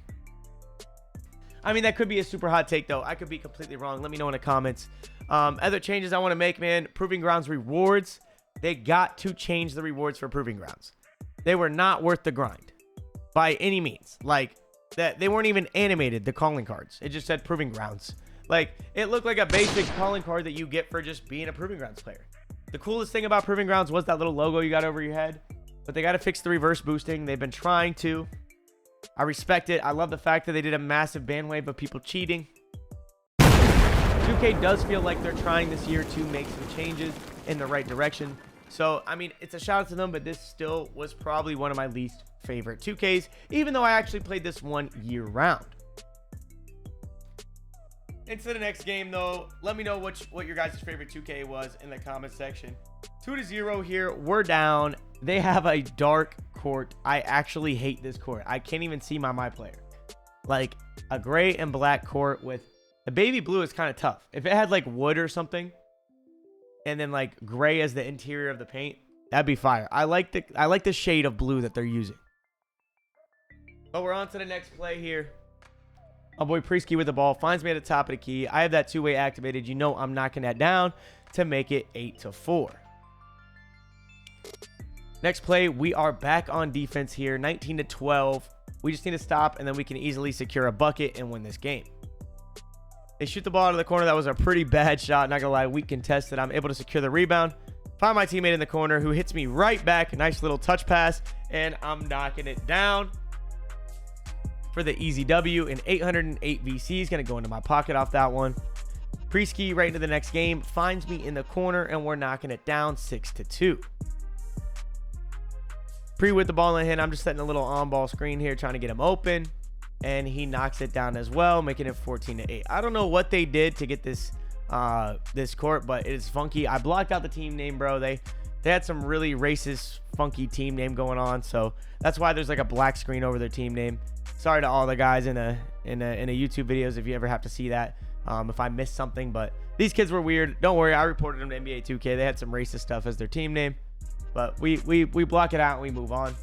I mean, that could be a super hot take though. I could be completely wrong. Let me know in the comments. Other changes I want to make, man. Proving grounds rewards. They got to change the rewards for proving grounds. They were not worth the grind by any means. Like, that they weren't even animated, the calling cards. It just said proving grounds. Like, it looked like a basic calling card that you get for just being a proving grounds player. The coolest thing about proving grounds was that little logo you got over your head, but they got to fix the reverse boosting. They've been trying to. I respect it. I love the fact that they did a massive ban wave of people cheating. 2K does feel like they're trying this year to make some changes in the right direction. So, I mean, it's a shout out to them, but this still was probably one of my least favorite 2Ks, even though I actually played this one year round. Into the next game, though, let me know what your guys' favorite 2K was in the comment section. 2-0 here. We're down. They have a dark court. I actually hate this court. I can't even see my player. Like, a gray and black court with the baby blue is kind of tough. If it had like wood or something, and then like gray as the interior of the paint, that'd be fire. I like the shade of blue that they're using. But we're on to the next play here. My boy Priesky with the ball finds me at the top of the key. I have that two-way activated. You know I'm knocking that down to make it 8-4. Next play, we are back on defense here, 19-12. We just need to stop, and then we can easily secure a bucket and win this game. They shoot the ball out of the corner. That was a pretty bad shot. Not gonna lie, weak contested. I'm able to secure the rebound. Find my teammate in the corner who hits me right back. Nice little touch pass, and I'm knocking it down for the easy W. And 808 VC is gonna go into my pocket off that one. Priesky right into the next game finds me in the corner, and we're knocking it down 6-2. Pre with the ball in hand. I'm just setting a little on-ball screen here, trying to get him open. And he knocks it down as well, making it 14-8. I don't know what they did to get this this court, but it is funky. I blocked out the team name, bro. They had some really racist, funky team name going on, so that's why there's like a black screen over their team name. Sorry to all the guys in the YouTube videos if you ever have to see that. If I missed something, but these kids were weird. Don't worry, I reported them to NBA 2K. They had some racist stuff as their team name, but we block it out and we move on.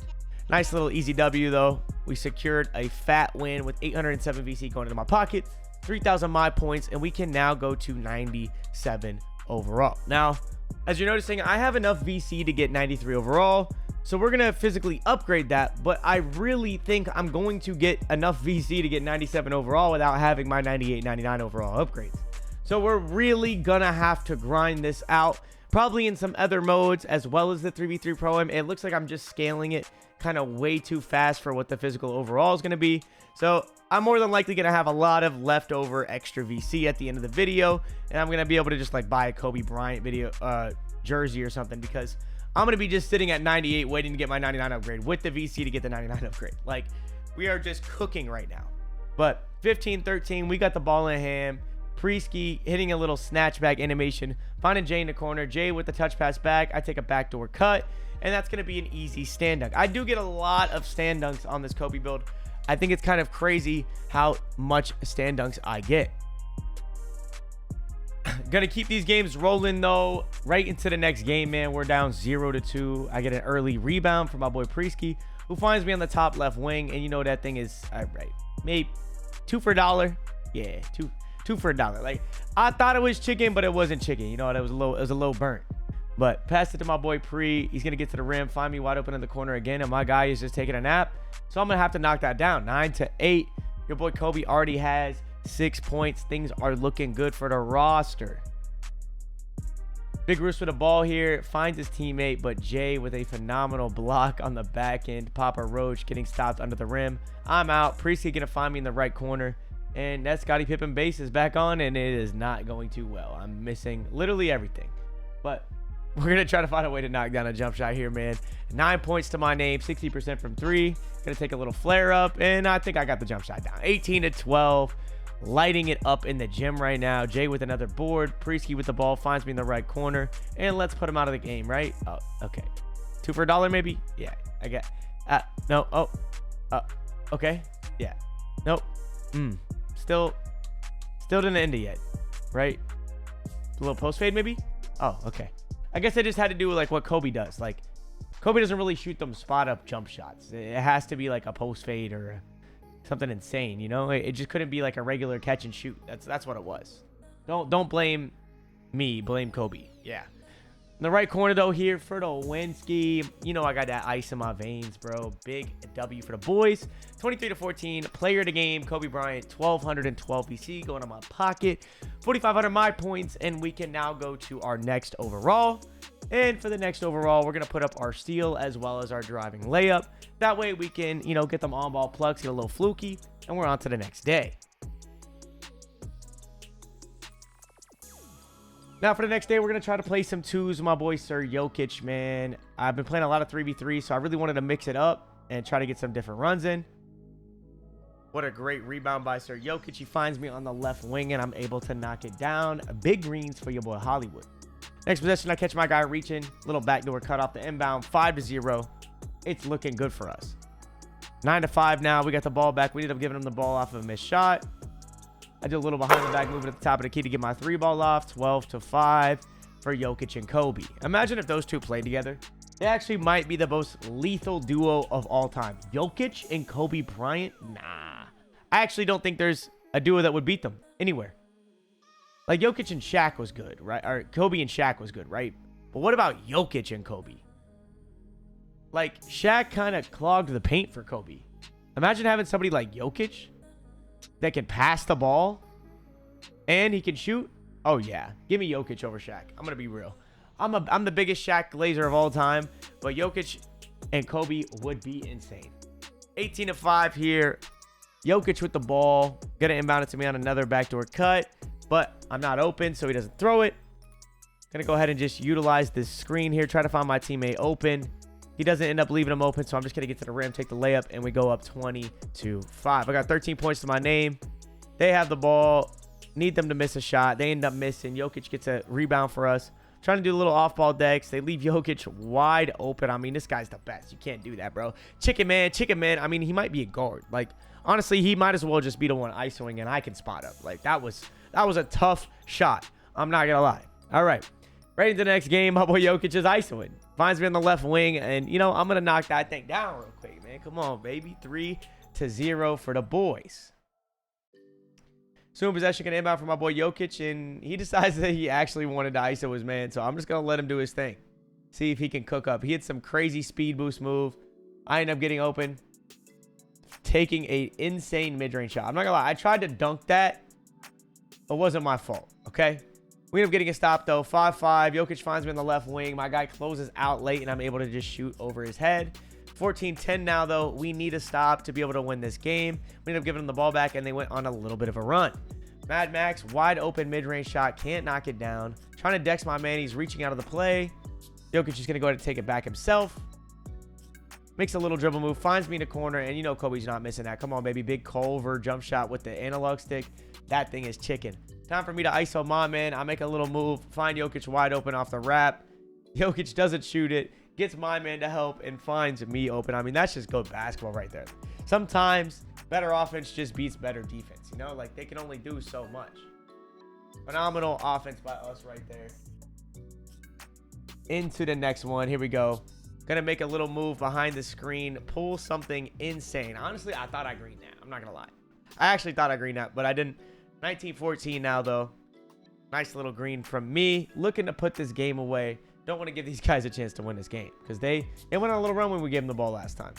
Nice little easy W, though. We secured a fat win with 807 VC going into my pocket, 3,000 my points, and we can now go to 97 overall. Now, as you're noticing, I have enough VC to get 93 overall, So we're going to physically upgrade that, but I really think I'm going to get enough VC to get 97 overall without having my 98, 99 overall upgrades. So we're really going to have to grind this out, probably in some other modes as well as the 3v3 Pro-Am. It looks like I'm just scaling it kind of way too fast for what the physical overall is going to be. So I'm more than likely going to have a lot of leftover extra VC at the end of the video, and I'm going to be able to just like buy a Kobe Bryant jersey or something, because I'm going to be just sitting at 98 waiting to get my 99 upgrade with the VC to get the 99 upgrade. Like, we are just cooking right now. But 15-13, we got the ball in hand. Priesky hitting a little snatchback animation, finding Jay in the corner. Jay with the touch pass back. I take a backdoor cut, and that's going to be an easy stand dunk. I do get a lot of stand dunks on this Kobe build. I think it's kind of crazy how much stand dunks I get. Gonna keep these games rolling though, right into the next game, man. We're down 0-2. I get an early rebound from my boy Priesky, who finds me on the top left wing, and you know that thing is all right. Maybe $2 for $1. Yeah, two for $1. Like, I thought it was chicken, but it wasn't chicken. You know, it was a little burnt. But pass it to my boy Pre. He's gonna get to the rim, find me wide open in the corner again, and my guy is just taking a nap. So I'm gonna have to knock that down. 9-8. Your boy Kobe already has 6 points. Things are looking good for the roster. Big Roos with the ball here, finds his teammate, but Jay with a phenomenal block on the back end. Papa Roach getting stopped under the rim. I'm out. Priestley gonna find me in the right corner, and that Scottie Pippen base is back on, and it is not going too well. I'm missing literally everything, but we're gonna try to find a way to knock down a jump shot here, man. 9 points to my name, 60% from 3. Gonna take a little flare up, and I think I got the jump shot down. 18-12. Lighting it up in the gym right now. Jay with another board. Priesky with the ball, finds me in the right corner, and let's put him out of the game, right? Oh, okay. $2 for $1 maybe? Yeah, I get. No. Oh. Okay. Yeah. Nope. Still didn't end it yet, right? A little post fade maybe? Oh, okay. I guess I just had to do like what Kobe does. Like, Kobe doesn't really shoot them spot up jump shots. It has to be like a post fade or something insane, you know? It just couldn't be like a regular catch and shoot. That's what it was. Don't blame me, blame Kobe. Yeah. In the right corner though here for the Winsky. You know I got that ice in my veins, bro. Big W for the boys. 23-14. Player of the game, Kobe Bryant, 1,212 VC going on my pocket. 4,500 my points, and we can now go to our next overall. And for the next overall, we're going to put up our steal as well as our driving layup. That way we can, you know, get them on-ball plugs, get a little fluky, and we're on to the next day. Now for the next day, we're going to try to play some twos with my boy Sir Jokic, man. I've been playing a lot of 3v3, so I really wanted to mix it up and try to get some different runs in. What a great rebound by Sir Jokic. He finds me on the left wing, and I'm able to knock it down. Big greens for your boy Hollywood. Next possession, I catch my guy reaching. Little backdoor cut off the inbound. 5-0. It's looking good for us. 9-5 now. We got the ball back. We ended up giving him the ball off of a missed shot. I did a little behind the back movement at the top of the key to get my 3-ball off. 12-5 for Jokic and Kobe. Imagine if those two played together. They actually might be the most lethal duo of all time. Jokic and Kobe Bryant? Nah. I actually don't think there's a duo that would beat them anywhere. Like, Jokic and Shaq was good, right? Or Kobe and Shaq was good, right? But what about Jokic and Kobe? Like, Shaq kind of clogged the paint for Kobe. Imagine having somebody like Jokic that can pass the ball and he can shoot. Oh, yeah. Give me Jokic over Shaq. I'm going to be real. I'm the biggest Shaq glazer of all time, but Jokic and Kobe would be insane. 18-5 here. Jokic with the ball. Going to inbound it to me on another backdoor cut, but I'm not open, so he doesn't throw it. Going to go ahead and just utilize this screen here, try to find my teammate open. He doesn't end up leaving him open, so I'm just going to get to the rim, take the layup, and we go up 20-5. I got 13 points to my name. They have the ball. Need them to miss a shot. They end up missing. Jokic gets a rebound for us. Trying to do a little off-ball decks. They leave Jokic wide open. I mean, this guy's the best. You can't do that, bro. Chicken man. I mean, he might be a guard. Like, honestly, he might as well just be the one ISOing, and I can spot up. Like, that was a tough shot. I'm not going to lie. All right. Right into the next game, my boy Jokic is ISOing. Finds me on the left wing, and, you know, I'm going to knock that thing down real quick, man. Come on, baby. 3-0 for the boys. Soon possession can inbound for my boy Jokic, and he decides that he actually wanted to ISO his man, so I'm just going to let him do his thing. See if he can cook up. He had some crazy speed boost move. I end up getting open, taking a insane mid-range shot. I'm not gonna lie, I tried to dunk that. It wasn't my fault, okay? We end up getting a stop though. 5-5. Jokic finds me on the left wing. My guy closes out late, and I'm able to just shoot over his head. 14-10 now though. We need a stop to be able to win this game. We end up giving them the ball back, and they went on a little bit of a run. Mad Max, wide open mid-range shot, can't knock it down. Trying to dex my man, he's reaching out of the play. Jokic is gonna go ahead and take it back himself. Makes a little dribble move, finds me in the corner, and you know Kobe's not missing that. Come on, baby, big Culver jump shot with the analog stick. That thing is chicken. Time for me to ISO my man. I make a little move, find Jokic wide open off the wrap. Jokic doesn't shoot it, gets my man to help, and finds me open. I mean, that's just good basketball right there. Sometimes better offense just beats better defense, you know? Like, they can only do so much. Phenomenal offense by us right there. Into the next one. Here we go. Gonna make a little move behind the screen, pull something insane. Honestly, I thought I greened that. I'm not gonna lie. I actually thought I greened that, but I didn't. 19-14 now, though. Nice little green from me. Looking to put this game away. Don't want to give these guys a chance to win this game because they went on a little run when we gave them the ball last time.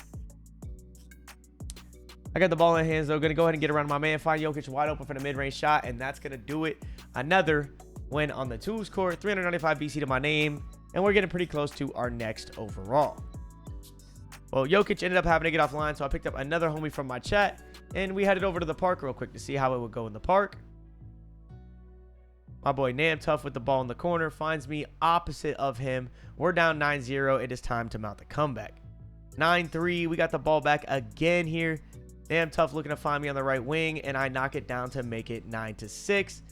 I got the ball in hands, though. Going to go ahead and get around my man. Find Jokic wide open for the mid-range shot, and that's going to do it. Another win on the twos court. 395 BC to my name, and we're getting pretty close to our next overall. Well, Jokic ended up having to get offline, so I picked up another homie from my chat, and we headed over to the park real quick to see how it would go in the park. My boy Nam Tough with the ball in the corner finds me opposite of him. We're down 9-0. It is time to mount the comeback. 9-3. We got the ball back again here. Nam Tough looking to find me on the right wing, and I knock it down to make it 9-6.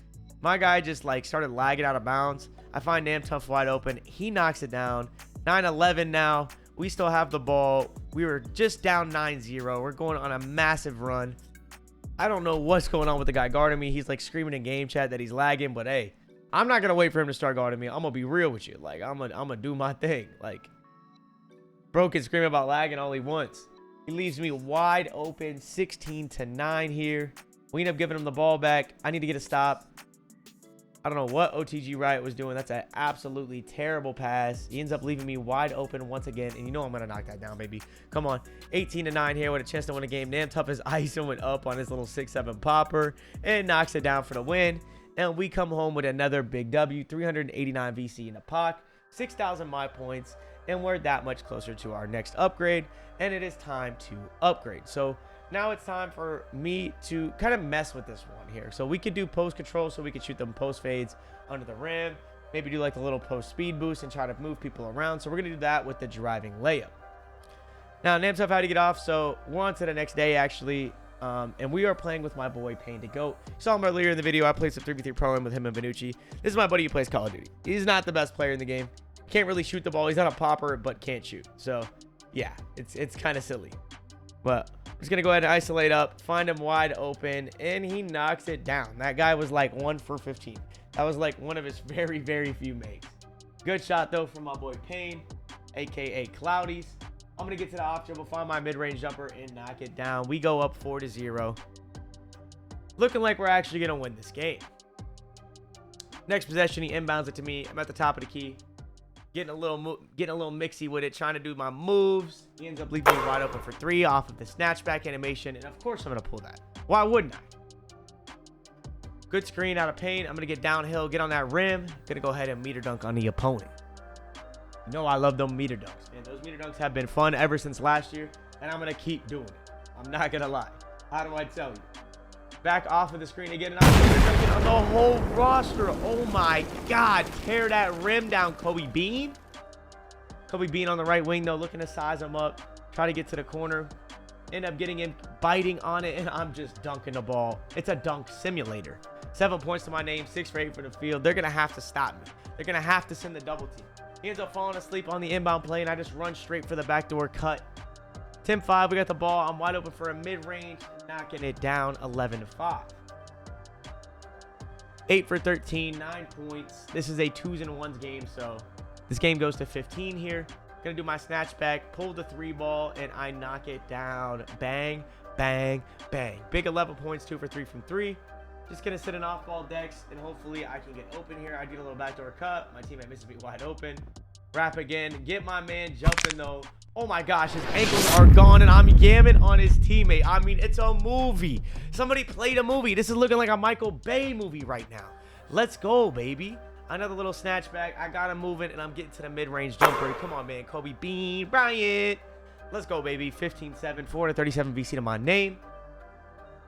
My guy just like started lagging out of bounds. I find Nam Tough wide open. He knocks it down. 9-11 now. We still have the ball. We were just down 9-0. We're going on a massive run. I don't know what's going on with the guy guarding me. He's like screaming in game chat that he's lagging, but hey, I'm not going to wait for him to start guarding me. I'm going to be real with you. Like, I'm going to do my thing. Like, bro can scream about lagging all he wants. He leaves me wide open, 16-9 here. We end up giving him the ball back. I need to get a stop. I don't know what OTG Riot was doing. That's an absolutely terrible pass. He ends up leaving me wide open once again. And you know I'm going to knock that down, baby. Come on. 18-9 here with a chance to win a game. Nam Tough is ISOing up on his little 6-7 popper and knocks it down for the win. And we come home with another big W. 389 VC in the POC. 6,000 my points. And we're that much closer to our next upgrade. And it is time to upgrade. So now it's time for me to kind of mess with this one here. So we could do post control, so we could shoot them post fades under the rim. Maybe do like the little post speed boost and try to move people around. So we're going to do that with the driving layup. Now, Nam Tough had to get off, so we're on to the next day, actually. And we are playing with my boy, Payne to Goat. You saw him earlier in the video. I played some 3v3 pro with him and Benucci. This is my buddy who plays Call of Duty. He's not the best player in the game. Can't really shoot the ball. He's not a popper, but can't shoot. So, yeah, it's kind of silly. But I'm just going to go ahead and isolate up, find him wide open, and he knocks it down. That guy was like 1 for 15. That was like one of his very, very few makes. Good shot, though, from my boy Payne, a.k.a. Cloudies. I'm going to get to the off dribble, find my mid-range jumper, and knock it down. We go up 4-0. Looking like we're actually going to win this game. Next possession, he inbounds it to me. I'm at the top of the key. Getting a little mixy with it, trying to do my moves. He ends up leaving me wide open for 3 off of the snatchback animation. And of course, I'm going to pull that. Why wouldn't I? Good screen out of Payne. I'm going to get downhill, get on that rim. Going to go ahead and meter dunk on the opponent. You know I love them meter dunks. And those meter dunks have been fun ever since last year. And I'm going to keep doing it. I'm not going to lie. How do I tell you? Back off of the screen again, and I'm meter dunking on the whole roster. Oh my God. Tear that rim down, Kobe Bean. Kobe Bean on the right wing, though, looking to size him up. Try to get to the corner. End up getting in, biting on it, and I'm just dunking the ball. It's a dunk simulator. 7 points to my name, 6 for 8 for the field. They're going to have to stop me. They're going to have to send the double team. He ends up falling asleep on the inbound play, and I just run straight for the backdoor cut. 10-5, we got the ball. I'm wide open for a mid-range, knocking it down 11-5. 8 for 13, 9 points. This is a 2s and 1s game, so this game goes to 15 here. Gonna do my snatch back, pull the 3 ball, and I knock it down. Bang, bang, bang. Big 11 points, 2 for 3 from 3. Just gonna sit an off-ball dex, and hopefully I can get open here. I get a little backdoor cut. My teammate misses me wide open. Wrap again. Get my man jumping, though. Oh, my gosh. His ankles are gone, and I'm yamming on his teammate. I mean, it's a movie. Somebody played a movie. This is looking like a Michael Bay movie right now. Let's go, baby. Another little snatch back. I got him moving, and I'm getting to the mid-range jumper. Come on, man. Kobe Bryant. Let's go, baby. 15-7, 437 VC to my name.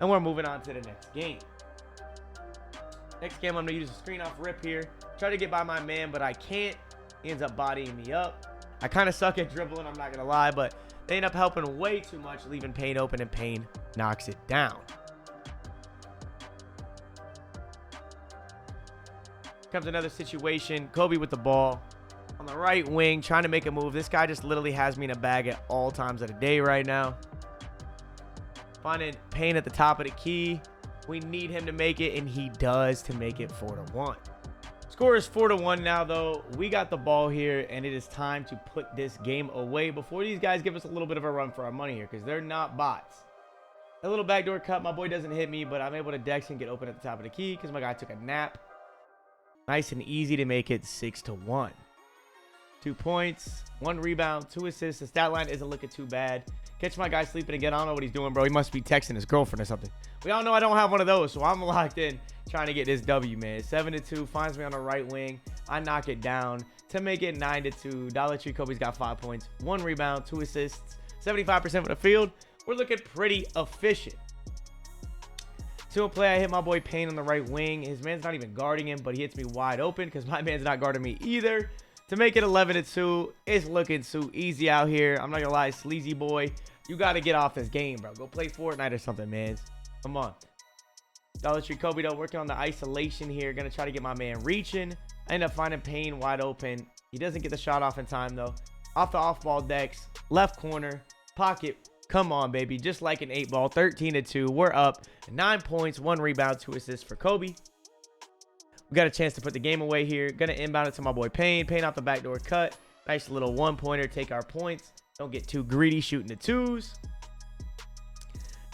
And we're moving on to the next game. Next game, I'm going to use a screen off rip here. Try to get by my man, but I can't. He ends up bodying me up. I kind of suck at dribbling, I'm not going to lie, but they end up helping way too much, leaving Payne open, and Payne knocks it down. Comes another situation. Kobe with the ball on the right wing, trying to make a move. This guy just literally has me in a bag at all times of the day right now. Finding Payne at the top of the key. We need him to make it, and he does to make it 4-1. Score is 4-1 now, though. We got the ball here, and it is time to put this game away before these guys give us a little bit of a run for our money here, because they're not bots. A little backdoor cut. My boy doesn't hit me, but I'm able to dex and get open at the top of the key because my guy took a nap. Nice and easy to make it 6-1. 2 points, 1 rebound, 2 assists. The stat line isn't looking too bad. Catch my guy sleeping again. I don't know what he's doing, bro. He must be texting his girlfriend or something. We all know I don't have one of those, so I'm locked in trying to get this W, man. 7-2, finds me on the right wing. I knock it down to make it 9-2. Dollar Tree Kobe's got 5 points, 1 rebound, 2 assists, 75% for the field. We're looking pretty efficient. 2 play, I hit my boy Payne on the right wing. His man's not even guarding him, but he hits me wide open because my man's not guarding me either. To make it 11-2, it's looking so easy out here. I'm not gonna lie, sleazy boy. You gotta get off this game, bro. Go play Fortnite or something, man. Come on. Dollar Tree Kobe, though, working on the isolation here. Gonna try to get my man reaching. I end up finding Payne wide open. He doesn't get the shot off in time, though. Off the off-ball decks. Left corner. Pocket. Come on, baby. Just like an 8-ball. 13-2. We're up. 9 points, 1 rebound, 2 assists for Kobe. We got a chance to put the game away here. Gonna inbound it to my boy Payne. Payne off the backdoor cut. Nice little 1-pointer. Take our points. Don't get too greedy shooting the 2s.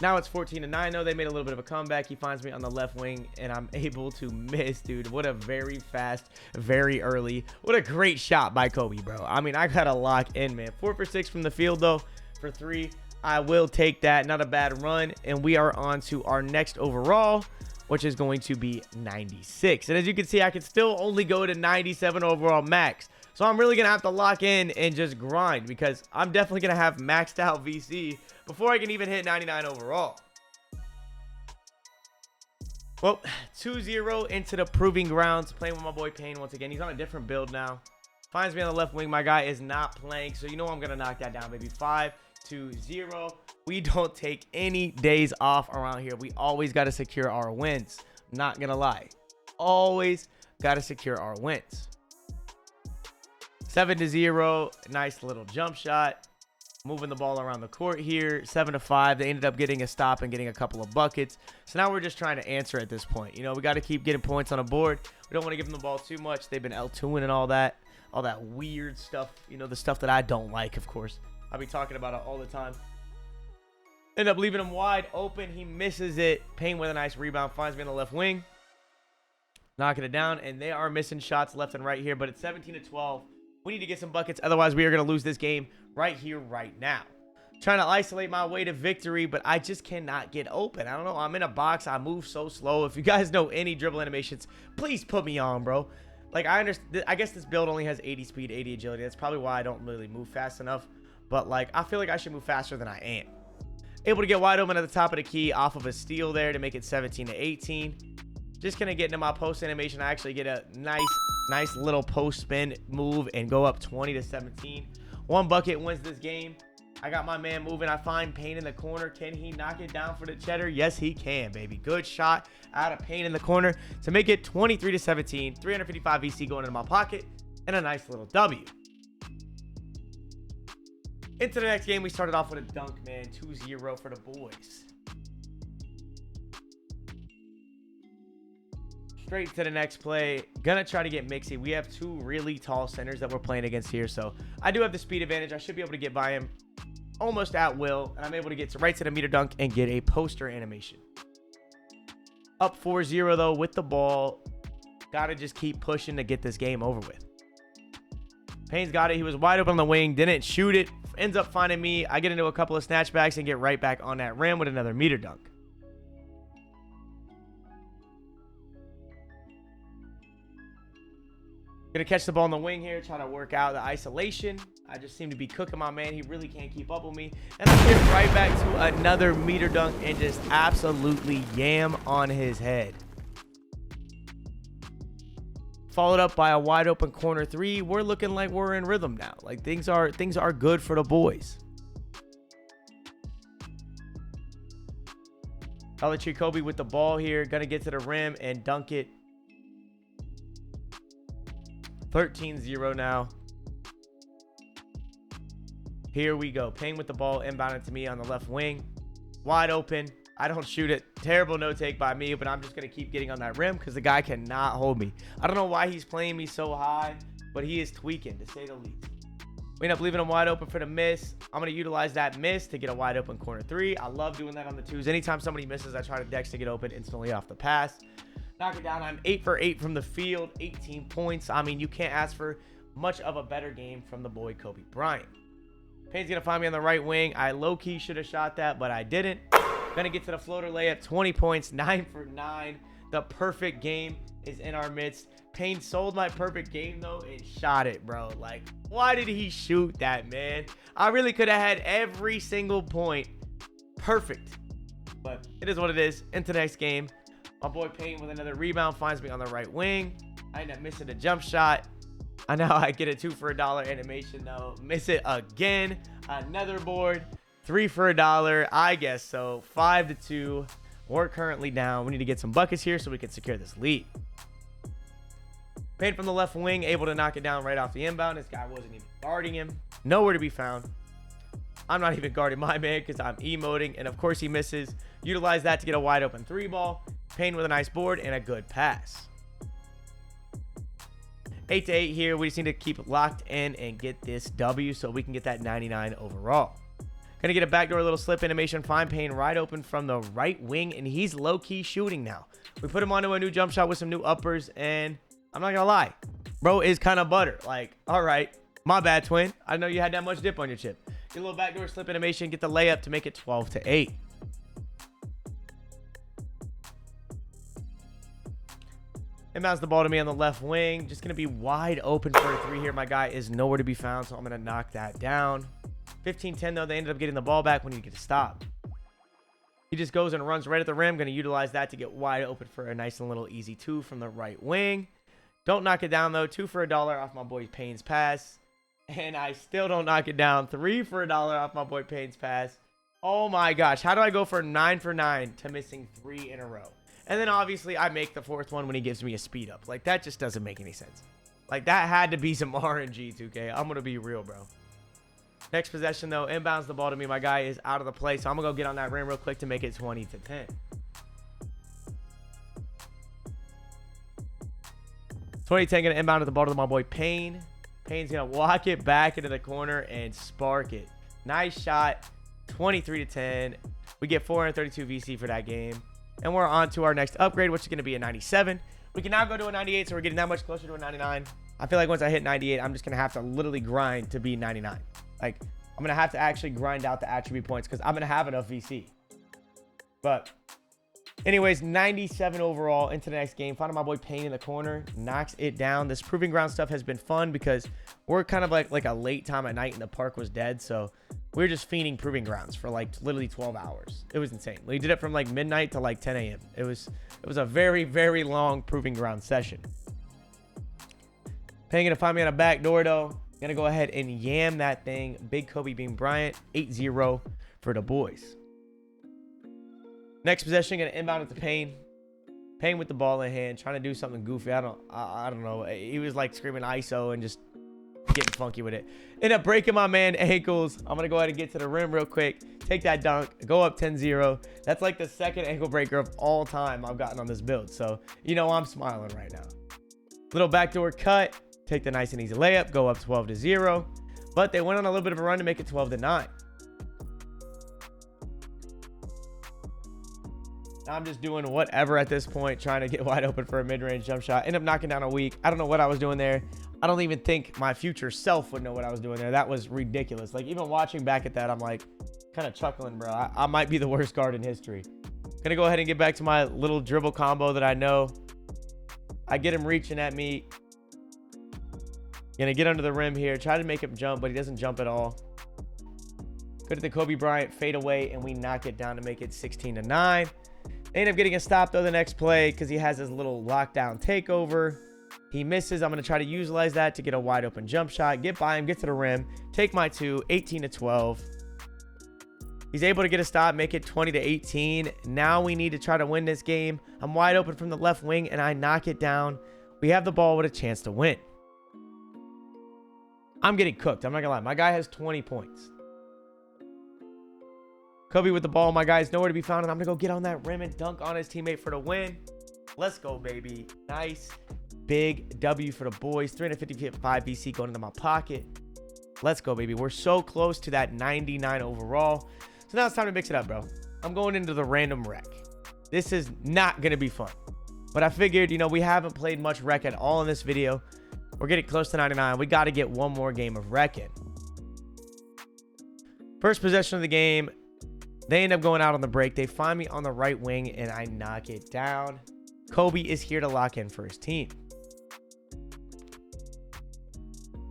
Now it's 14-9, though. They made a little bit of a comeback. He finds me on the left wing, and I'm able to miss, dude. What a very fast, very early. What a great shot by Kobe, bro. I mean, I got to lock in, man. 4 for 6 from the field, though. For 3, I will take that. Not a bad run. And we are on to our next overall, which is going to be 96. And as you can see, I can still only go to 97 overall max. So I'm really going to have to lock in and just grind because I'm definitely going to have maxed out VC before I can even hit 99 overall. Well, 2-0 into the proving grounds. Playing with my boy Payne once again. He's on a different build now. Finds me on the left wing. My guy is not playing. So you know I'm going to knock that down, baby. 5-0. We don't take any days off around here. We always got to secure our wins. Not going to lie. Always got to secure our wins. 7-0. Nice little jump shot. Moving the ball around the court here. 7-5. They ended up getting a stop and getting a couple of buckets. So now we're just trying to answer at this point. You know, we got to keep getting points on the board. We don't want to give them the ball too much. They've been L2ing and all that weird stuff. You know, the stuff that I don't like, of course. I'll be talking about it all the time. End up leaving him wide open. He misses it. Payne with a nice rebound. Finds me on the left wing. Knocking it down. And they are missing shots left and right here. But it's 17-12. We need to get some buckets. Otherwise, we are going to lose this game right here, right now. Trying to isolate my way to victory, but I just cannot get open. I don't know. I'm in a box. I move so slow. If you guys know any dribble animations, please put me on, bro. Like, I understand. I guess this build only has 80 speed, 80 agility. That's probably why I don't really move fast enough. But, like, I feel like I should move faster than I am. Able to get wide open at the top of the key off of a steal there to make it 17-18. Just going to get into my post animation. I actually get a nice little post spin move and go up 20-17. 1 bucket wins this game. I got my man moving. I find Payne in the corner. Can he knock it down for the cheddar? Yes, he can, baby. Good shot out of Payne in the corner to make it 23-17. 355 VC going into my pocket and a nice little W. Into the next game, we started off with a dunk, man. 2-0 for the boys. Straight to the next play. Gonna try to get Mixie. We have 2 really tall centers that we're playing against here, so I do have the speed advantage. I should be able to get by him almost at will, and I'm able to get right to the meter dunk and get a poster animation. Up 4-0 though with the ball. Gotta just keep pushing to get this game over with. Payne's got it. He was wide open on the wing, didn't shoot it, ends up finding me. I get into a couple of snatchbacks and get right back on that rim with another meter dunk. Gonna catch the ball on the wing here, trying to work out the isolation. I just seem to be cooking my man. He really can't keep up with me. And I get right back to another meter dunk and just absolutely yam on his head. Followed up by a wide open corner three. We're looking like we're in rhythm now. Like things are good for the boys. Dollar Tree Kobe with the ball here. Gonna get to the rim and dunk it. 13-0 now. Here we go. Payne with the ball, inbounded to me on the left wing. Wide open. I don't shoot it. Terrible no take by me, but I'm just going to keep getting on that rim because the guy cannot hold me. I don't know why he's playing me so high, but he is tweaking, to say the least. We end up leaving him wide open for the miss. I'm going to utilize that miss to get a wide open corner three. I love doing that on the twos. Anytime somebody misses, I try to dex to get open instantly off the pass. Knock it down. I'm 8 for 8 from the field, 18 points. I mean, you can't ask for much of a better game from the boy Kobe Bryant. Payne's going to find me on the right wing. I low-key should have shot that, but I didn't. Going to get to the floater layup, 20 points, 9 for 9. The perfect game is in our midst. Payne sold my perfect game, though, and shot it, bro. Like, why did he shoot that, man? I really could have had every single point perfect. But it is what it is. Into the next game. My boy Payne with another rebound finds me on the right wing. I end up missing a jump shot. I know I get a 2 for $1 animation though. Miss it again. Another board. 3 for $1. I guess so. 5-2. We're currently down. We need to get some buckets here so we can secure this lead. Payne from the left wing, able to knock it down right off the inbound. This guy wasn't even guarding him. Nowhere to be found. I'm not even guarding my man because I'm emoting. And of course he misses. Utilize that to get a wide open 3 ball. Payne with a nice board and a good pass. 8-8 here. We just need to keep locked in and get this W so we can get that 99 overall. Gonna get a backdoor little slip animation. Find Payne right open from the right wing, and he's low-key shooting now. We put him onto a new jump shot with some new uppers, and I'm not gonna lie, bro is kind of butter. Like, all right, my bad, twin. I know you had that much dip on your chip. Get a little backdoor slip animation, get the layup to make it 12-8. Inbounds the ball to me on the left wing. Just going to be wide open for a 3 here. My guy is nowhere to be found, so I'm going to knock that down. 15-10, though. They ended up getting the ball back when he get a stop. He just goes and runs right at the rim. Going to utilize that to get wide open for a nice and little easy 2 from the right wing. Don't knock it down, though. 2 for $1 off my boy Payne's pass. And I still don't knock it down. 3 for $1 off my boy Payne's pass. Oh, my gosh. How do I go for 9 for 9 to missing 3 in a row? And then obviously I make the 4th one when he gives me a speed up. Like, that just doesn't make any sense. Like, that had to be some RNG, 2K. I'm going to be real, bro. Next possession, though, inbounds the ball to me. My guy is out of the play, so I'm going to go get on that rim real quick to make it 20-10. 20-10 going to inbound the ball to my boy Payne. Payne's going to walk it back into the corner and spark it. Nice shot. 23-10. We get 432 VC for that game. And we're on to our next upgrade, which is going to be a 97. We can now go to a 98, so we're getting that much closer to a 99. I feel like once I hit 98, I'm just going to have to literally grind to be 99. Like, I'm going to have to actually grind out the attribute points because I'm going to have enough VC. But anyways, 97 overall into the next game. Finding my boy Payne in the corner. Knocks it down. This proving ground stuff has been fun because we're kind of like a late time at night and the park was dead. So we were just fiending proving grounds for like literally 12 hours. It was insane. We did it from like midnight to like 10 a.m. It was a very, very long proving ground session. Payne gonna find me on a back door though. Gonna go ahead and yam that thing. Big Kobe Bryant, 8-0 for the boys. Next possession, gonna inbound it to Payne. Payne with the ball in hand, trying to do something goofy. I don't know. He was like screaming ISO and just getting funky with it. End up breaking my man ankles. I'm gonna go ahead and get to the rim real quick, take that dunk, go up 10-0. That's like the 2nd ankle breaker of all time I've gotten on this build, so you know I'm smiling right now. Little backdoor cut, take the nice and easy layup, go up 12-0, but they went on a little bit of a run to make it 12-9. Now I'm just doing whatever at this point, trying to get wide open for a mid-range jump shot. End up knocking down a weak. I don't know what I was doing there. I don't even think my future self would know what I was doing there. That was ridiculous. Like, even watching back at that, I'm like kind of chuckling, bro. I might be the worst guard in history. Gonna go ahead and get back to my little dribble combo that I know. I get him reaching at me. Gonna get under the rim here. Try to make him jump, but he doesn't jump at all. Good at the Kobe Bryant fade away, and we knock it down to make it 16-9. They end up getting a stop, though, the next play because he has his little lockdown takeover. He misses. I'm going to try to utilize that to get a wide open jump shot. Get by him, get to the rim, take my two, 18-12. He's able to get a stop, make it 20-18. Now we need to try to win this game. I'm wide open from the left wing, and I knock it down. We have the ball with a chance to win. I'm getting cooked. I'm not going to lie. My guy has 20 points. Kobe with the ball. My guy's nowhere to be found, and I'm going to go get on that rim and dunk on his teammate for the win. Let's go, baby. Nice. Big W for the boys. 355 VC going into my pocket. Let's go, baby. We're so close to that 99 overall. So now it's time to mix it up, bro. I'm going into the random rec. This is not going to be fun. But I figured, you know, we haven't played much rec at all in this video. We're getting close to 99. We got to get one more game of rec in. First possession of the game. They end up going out on the break. They find me on the right wing, and I knock it down. Kobe is here to lock in for his team.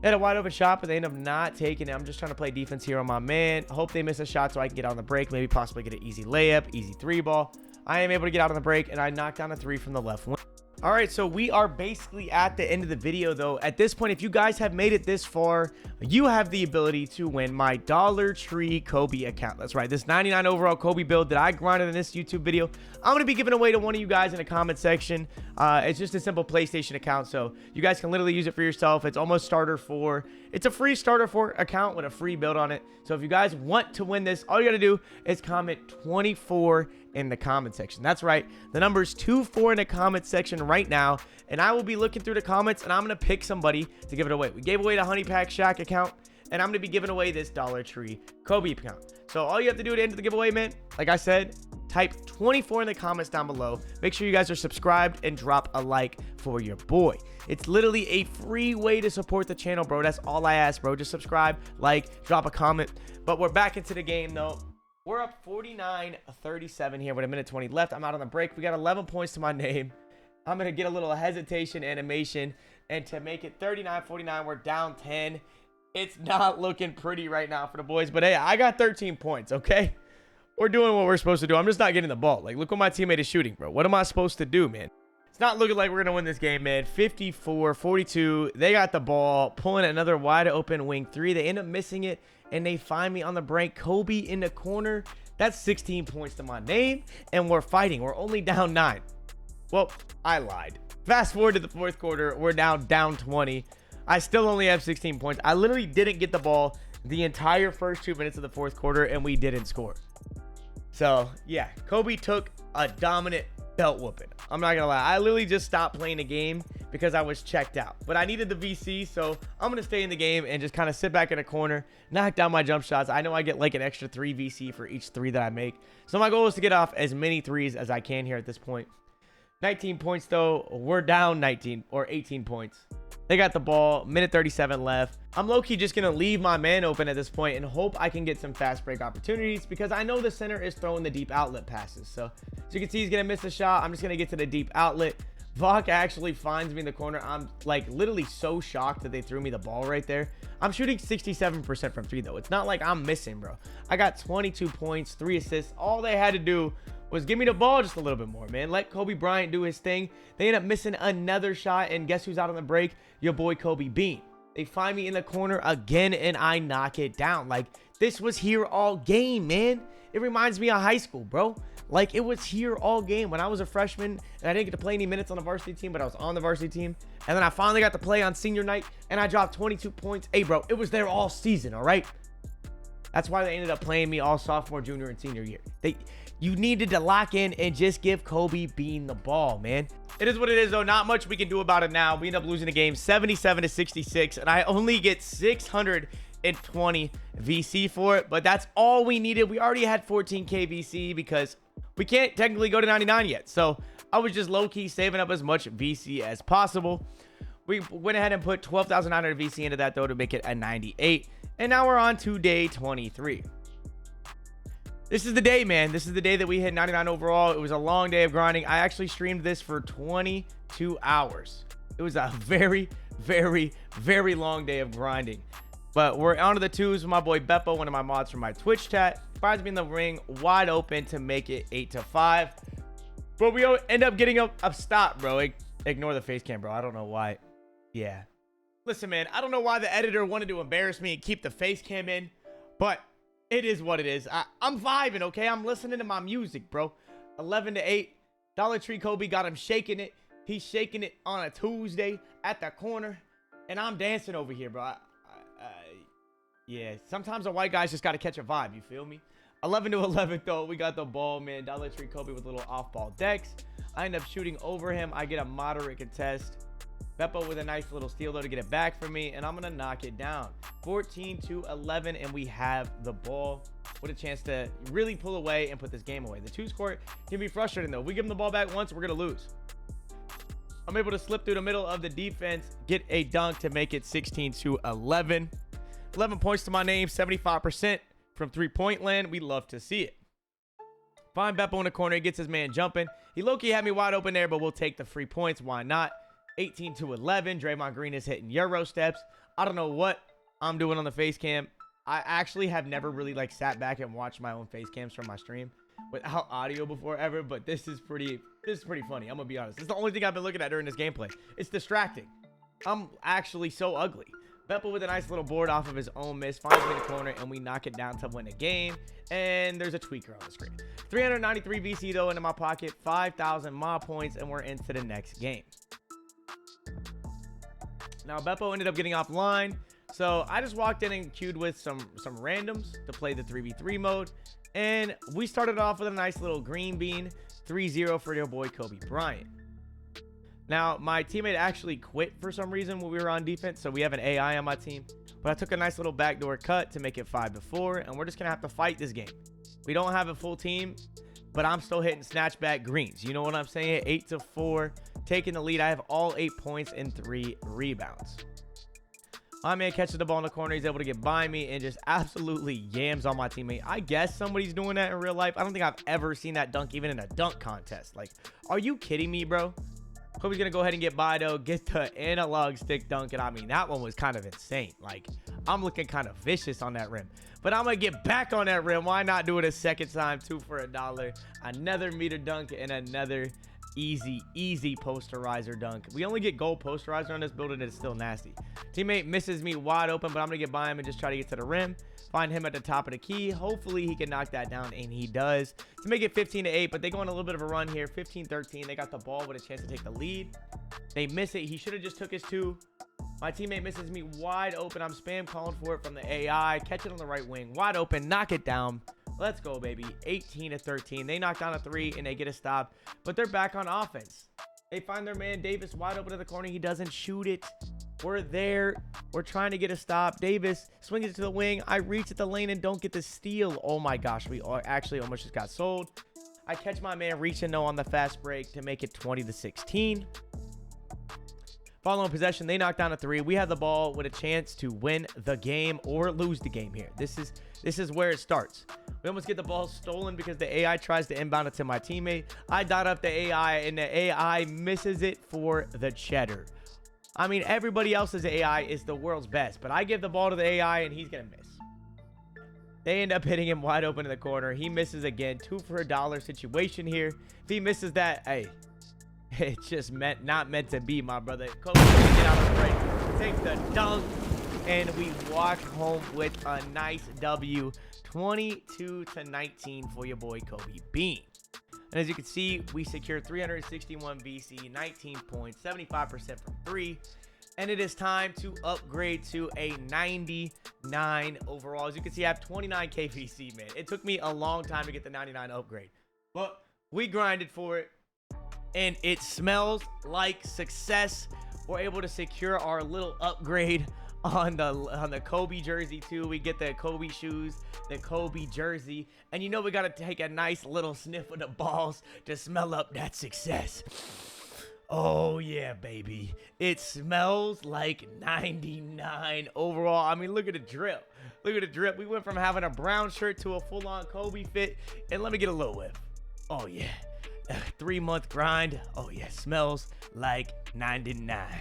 They had a wide open shot, but they end up not taking it. I'm just trying to play defense here on my man. Hope they miss a shot so I can get on the break. Maybe possibly get an easy layup, easy three ball. I am able to get out on the break, and I knock down a three from the left wing. All right, so we are basically at the end of the video, though. At this point, if you guys have made it this far, you have the ability to win my Dollar Tree Kobe account. That's right, this 99 overall Kobe build that I grinded in this YouTube video, I'm going to be giving away to one of you guys in the comment section. It's just a simple PlayStation account, so you guys can literally use it for yourself. It's almost starter 4. It's a free starter 4 account with a free build on it. So if you guys want to win this, all you got to do is comment 24 in the comment section. That's right, the number's 24 in the comment section right now, and I will be looking through the comments, and I'm gonna pick somebody to give it away. We gave away the Honey Pack Shack account, and I'm gonna be giving away this Dollar Tree Kobe account. So all you have to do at the end of the giveaway, man, like I said, type 24 in the comments down below. Make sure you guys are subscribed and drop a like for your boy. It's literally a free way to support the channel, bro. That's all I ask, bro. Just subscribe, like, drop a comment. But we're back into the game, though. We're up 49-37 here with a minute 20 left. I'm out on the break. We got 11 points to my name. I'm going to get a little hesitation animation. And to make it 39-49, we're down 10. It's not looking pretty right now for the boys. But, hey, I got 13 points, okay? We're doing what we're supposed to do. I'm just not getting the ball. Like, look what my teammate is shooting, bro. What am I supposed to do, man? It's not looking like we're going to win this game, man. 54-42. They got the ball. Pulling another wide open wing three. They end up missing it. And they find me on the break. Kobe in the corner. That's 16 points to my name. And we're fighting. We're only down 9. Well, I lied. Fast forward to the fourth quarter. We're now down 20. I still only have 16 points. I literally didn't get the ball the entire first 2 minutes of the fourth quarter. And we didn't score. So, yeah. Kobe took a dominant belt whooping. I'm not going to lie. I literally just stopped playing the game because I was checked out. But I needed the VC, so I'm going to stay in the game and just kind of sit back in a corner, knock down my jump shots. I know I get like an extra 3 VC for each 3 that I make. So my goal is to get off as many 3s as I can here at this point. 19 points, though. We're down 19 or 18 points. They got the ball. Minute 37 left. I'm low-key just going to leave my man open at this point and hope I can get some fast break opportunities because I know the center is throwing the deep outlet passes. So as you can see, he's going to miss the shot. I'm just going to get to the deep outlet. Vok actually finds me in the corner. I'm like literally so shocked that they threw me the ball right there. I'm shooting 67% from 3, though. It's not like I'm missing, bro. I got 22 points, 3 assists. All they had to do was give me the ball just a little bit more, man. Let Kobe Bryant do his thing. They end up missing another shot, and guess who's out on the break? Your boy Kobe Bean. They find me in the corner again, and I knock it down. Like, this was here all game, man. It reminds me of high school, bro. Like, it was here all game. When I was a freshman, and I didn't get to play any minutes on the varsity team, but I was on the varsity team. And then I finally got to play on senior night, and I dropped 22 points. Hey, bro, it was there all season, all right? That's why they ended up playing me all sophomore, junior, and senior year. You needed to lock in and just give Kobe Bean the ball, man. It is what it is, though. Not much we can do about it now. We end up losing the game 77-66, and I only get 620 VC for it, but that's all we needed. We already had 14K VC because we can't technically go to 99 yet. So I was just low-key saving up as much VC as possible. We went ahead and put 12,900 VC into that though to make it a 98. And now we're on to day 23. This is the day, man. This is the day that we hit 99 overall. It was a long day of grinding. I actually streamed this for 22 hours. It was a very, very, very long day of grinding. But we're on to the twos with my boy Beppo, one of my mods from my Twitch chat. Finds me in the ring, wide open to make it 8-5. But we end up getting up stop, bro. Ignore the face cam, bro. I don't know why. Yeah. Listen, man, I don't know why the editor wanted to embarrass me and keep the face cam in, but it is what it is. I'm vibing, okay? I'm listening to my music, bro. 11-8. Dollar Tree Kobe got him shaking it. He's shaking it on a Tuesday at the corner, and I'm dancing over here, bro. Yeah, sometimes the white guys just got to catch a vibe, you feel me? 11-11 though, we got the ball, man. Dollar Tree Kobe with little off-ball decks. I end up shooting over him. I get a moderate contest. Beppo with a nice little steal though to get it back for me, and I'm gonna knock it down. 14-11, and we have the ball with a chance to really pull away and put this game away. The two score can be frustrating though. If we give them the ball back once, we're gonna lose. I'm able to slip through the middle of the defense, get a dunk to make it 16-11. 11 points to my name, 75% from three-point land. We love to see it. Find Beppo in the corner. He gets his man jumping. He low-key had me wide open there, but we'll take the free points. Why not? 18-11. Draymond Green is hitting Euro steps. I don't know what I'm doing on the face cam. I actually have never really like sat back and watched my own face cams from my stream without audio before ever, but this is pretty funny. I'm gonna be honest. It's the only thing I've been looking at during this gameplay. It's distracting. I'm actually so ugly. Beppo with a nice little board off of his own miss, finds me in the corner, and we knock it down to win the game. And there's a tweaker on the screen. 393 VC though into my pocket, 5,000 mod points, and we're into the next game. Now Beppo ended up getting offline, so I just walked in and queued with some randoms to play the 3v3 mode, and we started off with a nice little green bean, 3-0 for your boy Kobe Bryant. Now, my teammate actually quit for some reason when we were on defense, so we have an AI on my team. But I took a nice little backdoor cut to make it 5-4, and we're just going to have to fight this game. We don't have a full team, but I'm still hitting snatchback greens. You know what I'm saying? 8-4, taking the lead. I have all 8 points and 3 rebounds. My man catches the ball in the corner. He's able to get by me and just absolutely yams on my teammate. I guess somebody's doing that in real life. I don't think I've ever seen that dunk even in a dunk contest. Like, are you kidding me, bro? Kobe's gonna go ahead and get by though, get the analog stick dunk, and I mean that one was kind of insane. Like, I'm looking kind of vicious on that rim, but I'm gonna get back on that rim. Why not do it a second time? 2 for $1. Another meter dunk and another easy posterizer dunk. We only get gold posterizer on this build and it's still nasty. Teammate misses me wide open, but I'm gonna get by him and just try to get to the rim. Find him at the top of the key. Hopefully he can knock that down, and he does to make it 15-8. But they go on a little bit of a run here, 15-13. They got the ball with a chance to take the lead. They miss it. He should have just took his 2. My teammate misses me wide open. I'm spam calling for it from the AI. Catch it on the right wing, wide open, knock it down. Let's go, baby. 18-13. They knock down a 3 and they get a stop, but they're back on offense. They find their man Davis wide open in the corner. He doesn't shoot it. We're there. We're trying to get a stop. Davis swings it to the wing. I reach at the lane and don't get the steal. Oh my gosh, we actually almost just got sold. I catch my man reaching though on the fast break to make it 20-16. Following possession, they knock down a 3. We have the ball with a chance to win the game or lose the game here. This is where it starts. We almost get the ball stolen because the AI tries to inbound it to my teammate. I dot up the AI, and the AI misses it for the cheddar. I mean, everybody else's AI is the world's best, but I give the ball to the AI, and he's going to miss. They end up hitting him wide open in the corner. He misses again. 2 for $1 situation here. If he misses that, hey, it's just not meant to be, my brother. Kobe's going to get out of the break, take the dunk, and we walk home with a nice W, 22-19 for your boy Kobe Bean. And as you can see, we secured 361 VC, 19 points, 75% from 3. And it is time to upgrade to a 99 overall. As you can see, I have 29K VC, man. It took me a long time to get the 99 upgrade, but we grinded for it, and it smells like success. We're able to secure our little upgrade on the Kobe jersey too. We get the Kobe shoes, the Kobe jersey, and you know we got to take a nice little sniff of the balls to smell up that success. Oh yeah, baby. It smells like 99 overall. I mean, look at the drip. Look at the drip. We went from having a brown shirt to a full-on Kobe fit. And let me get a little whiff. Oh yeah. 3-month grind. Oh yeah, smells like 99.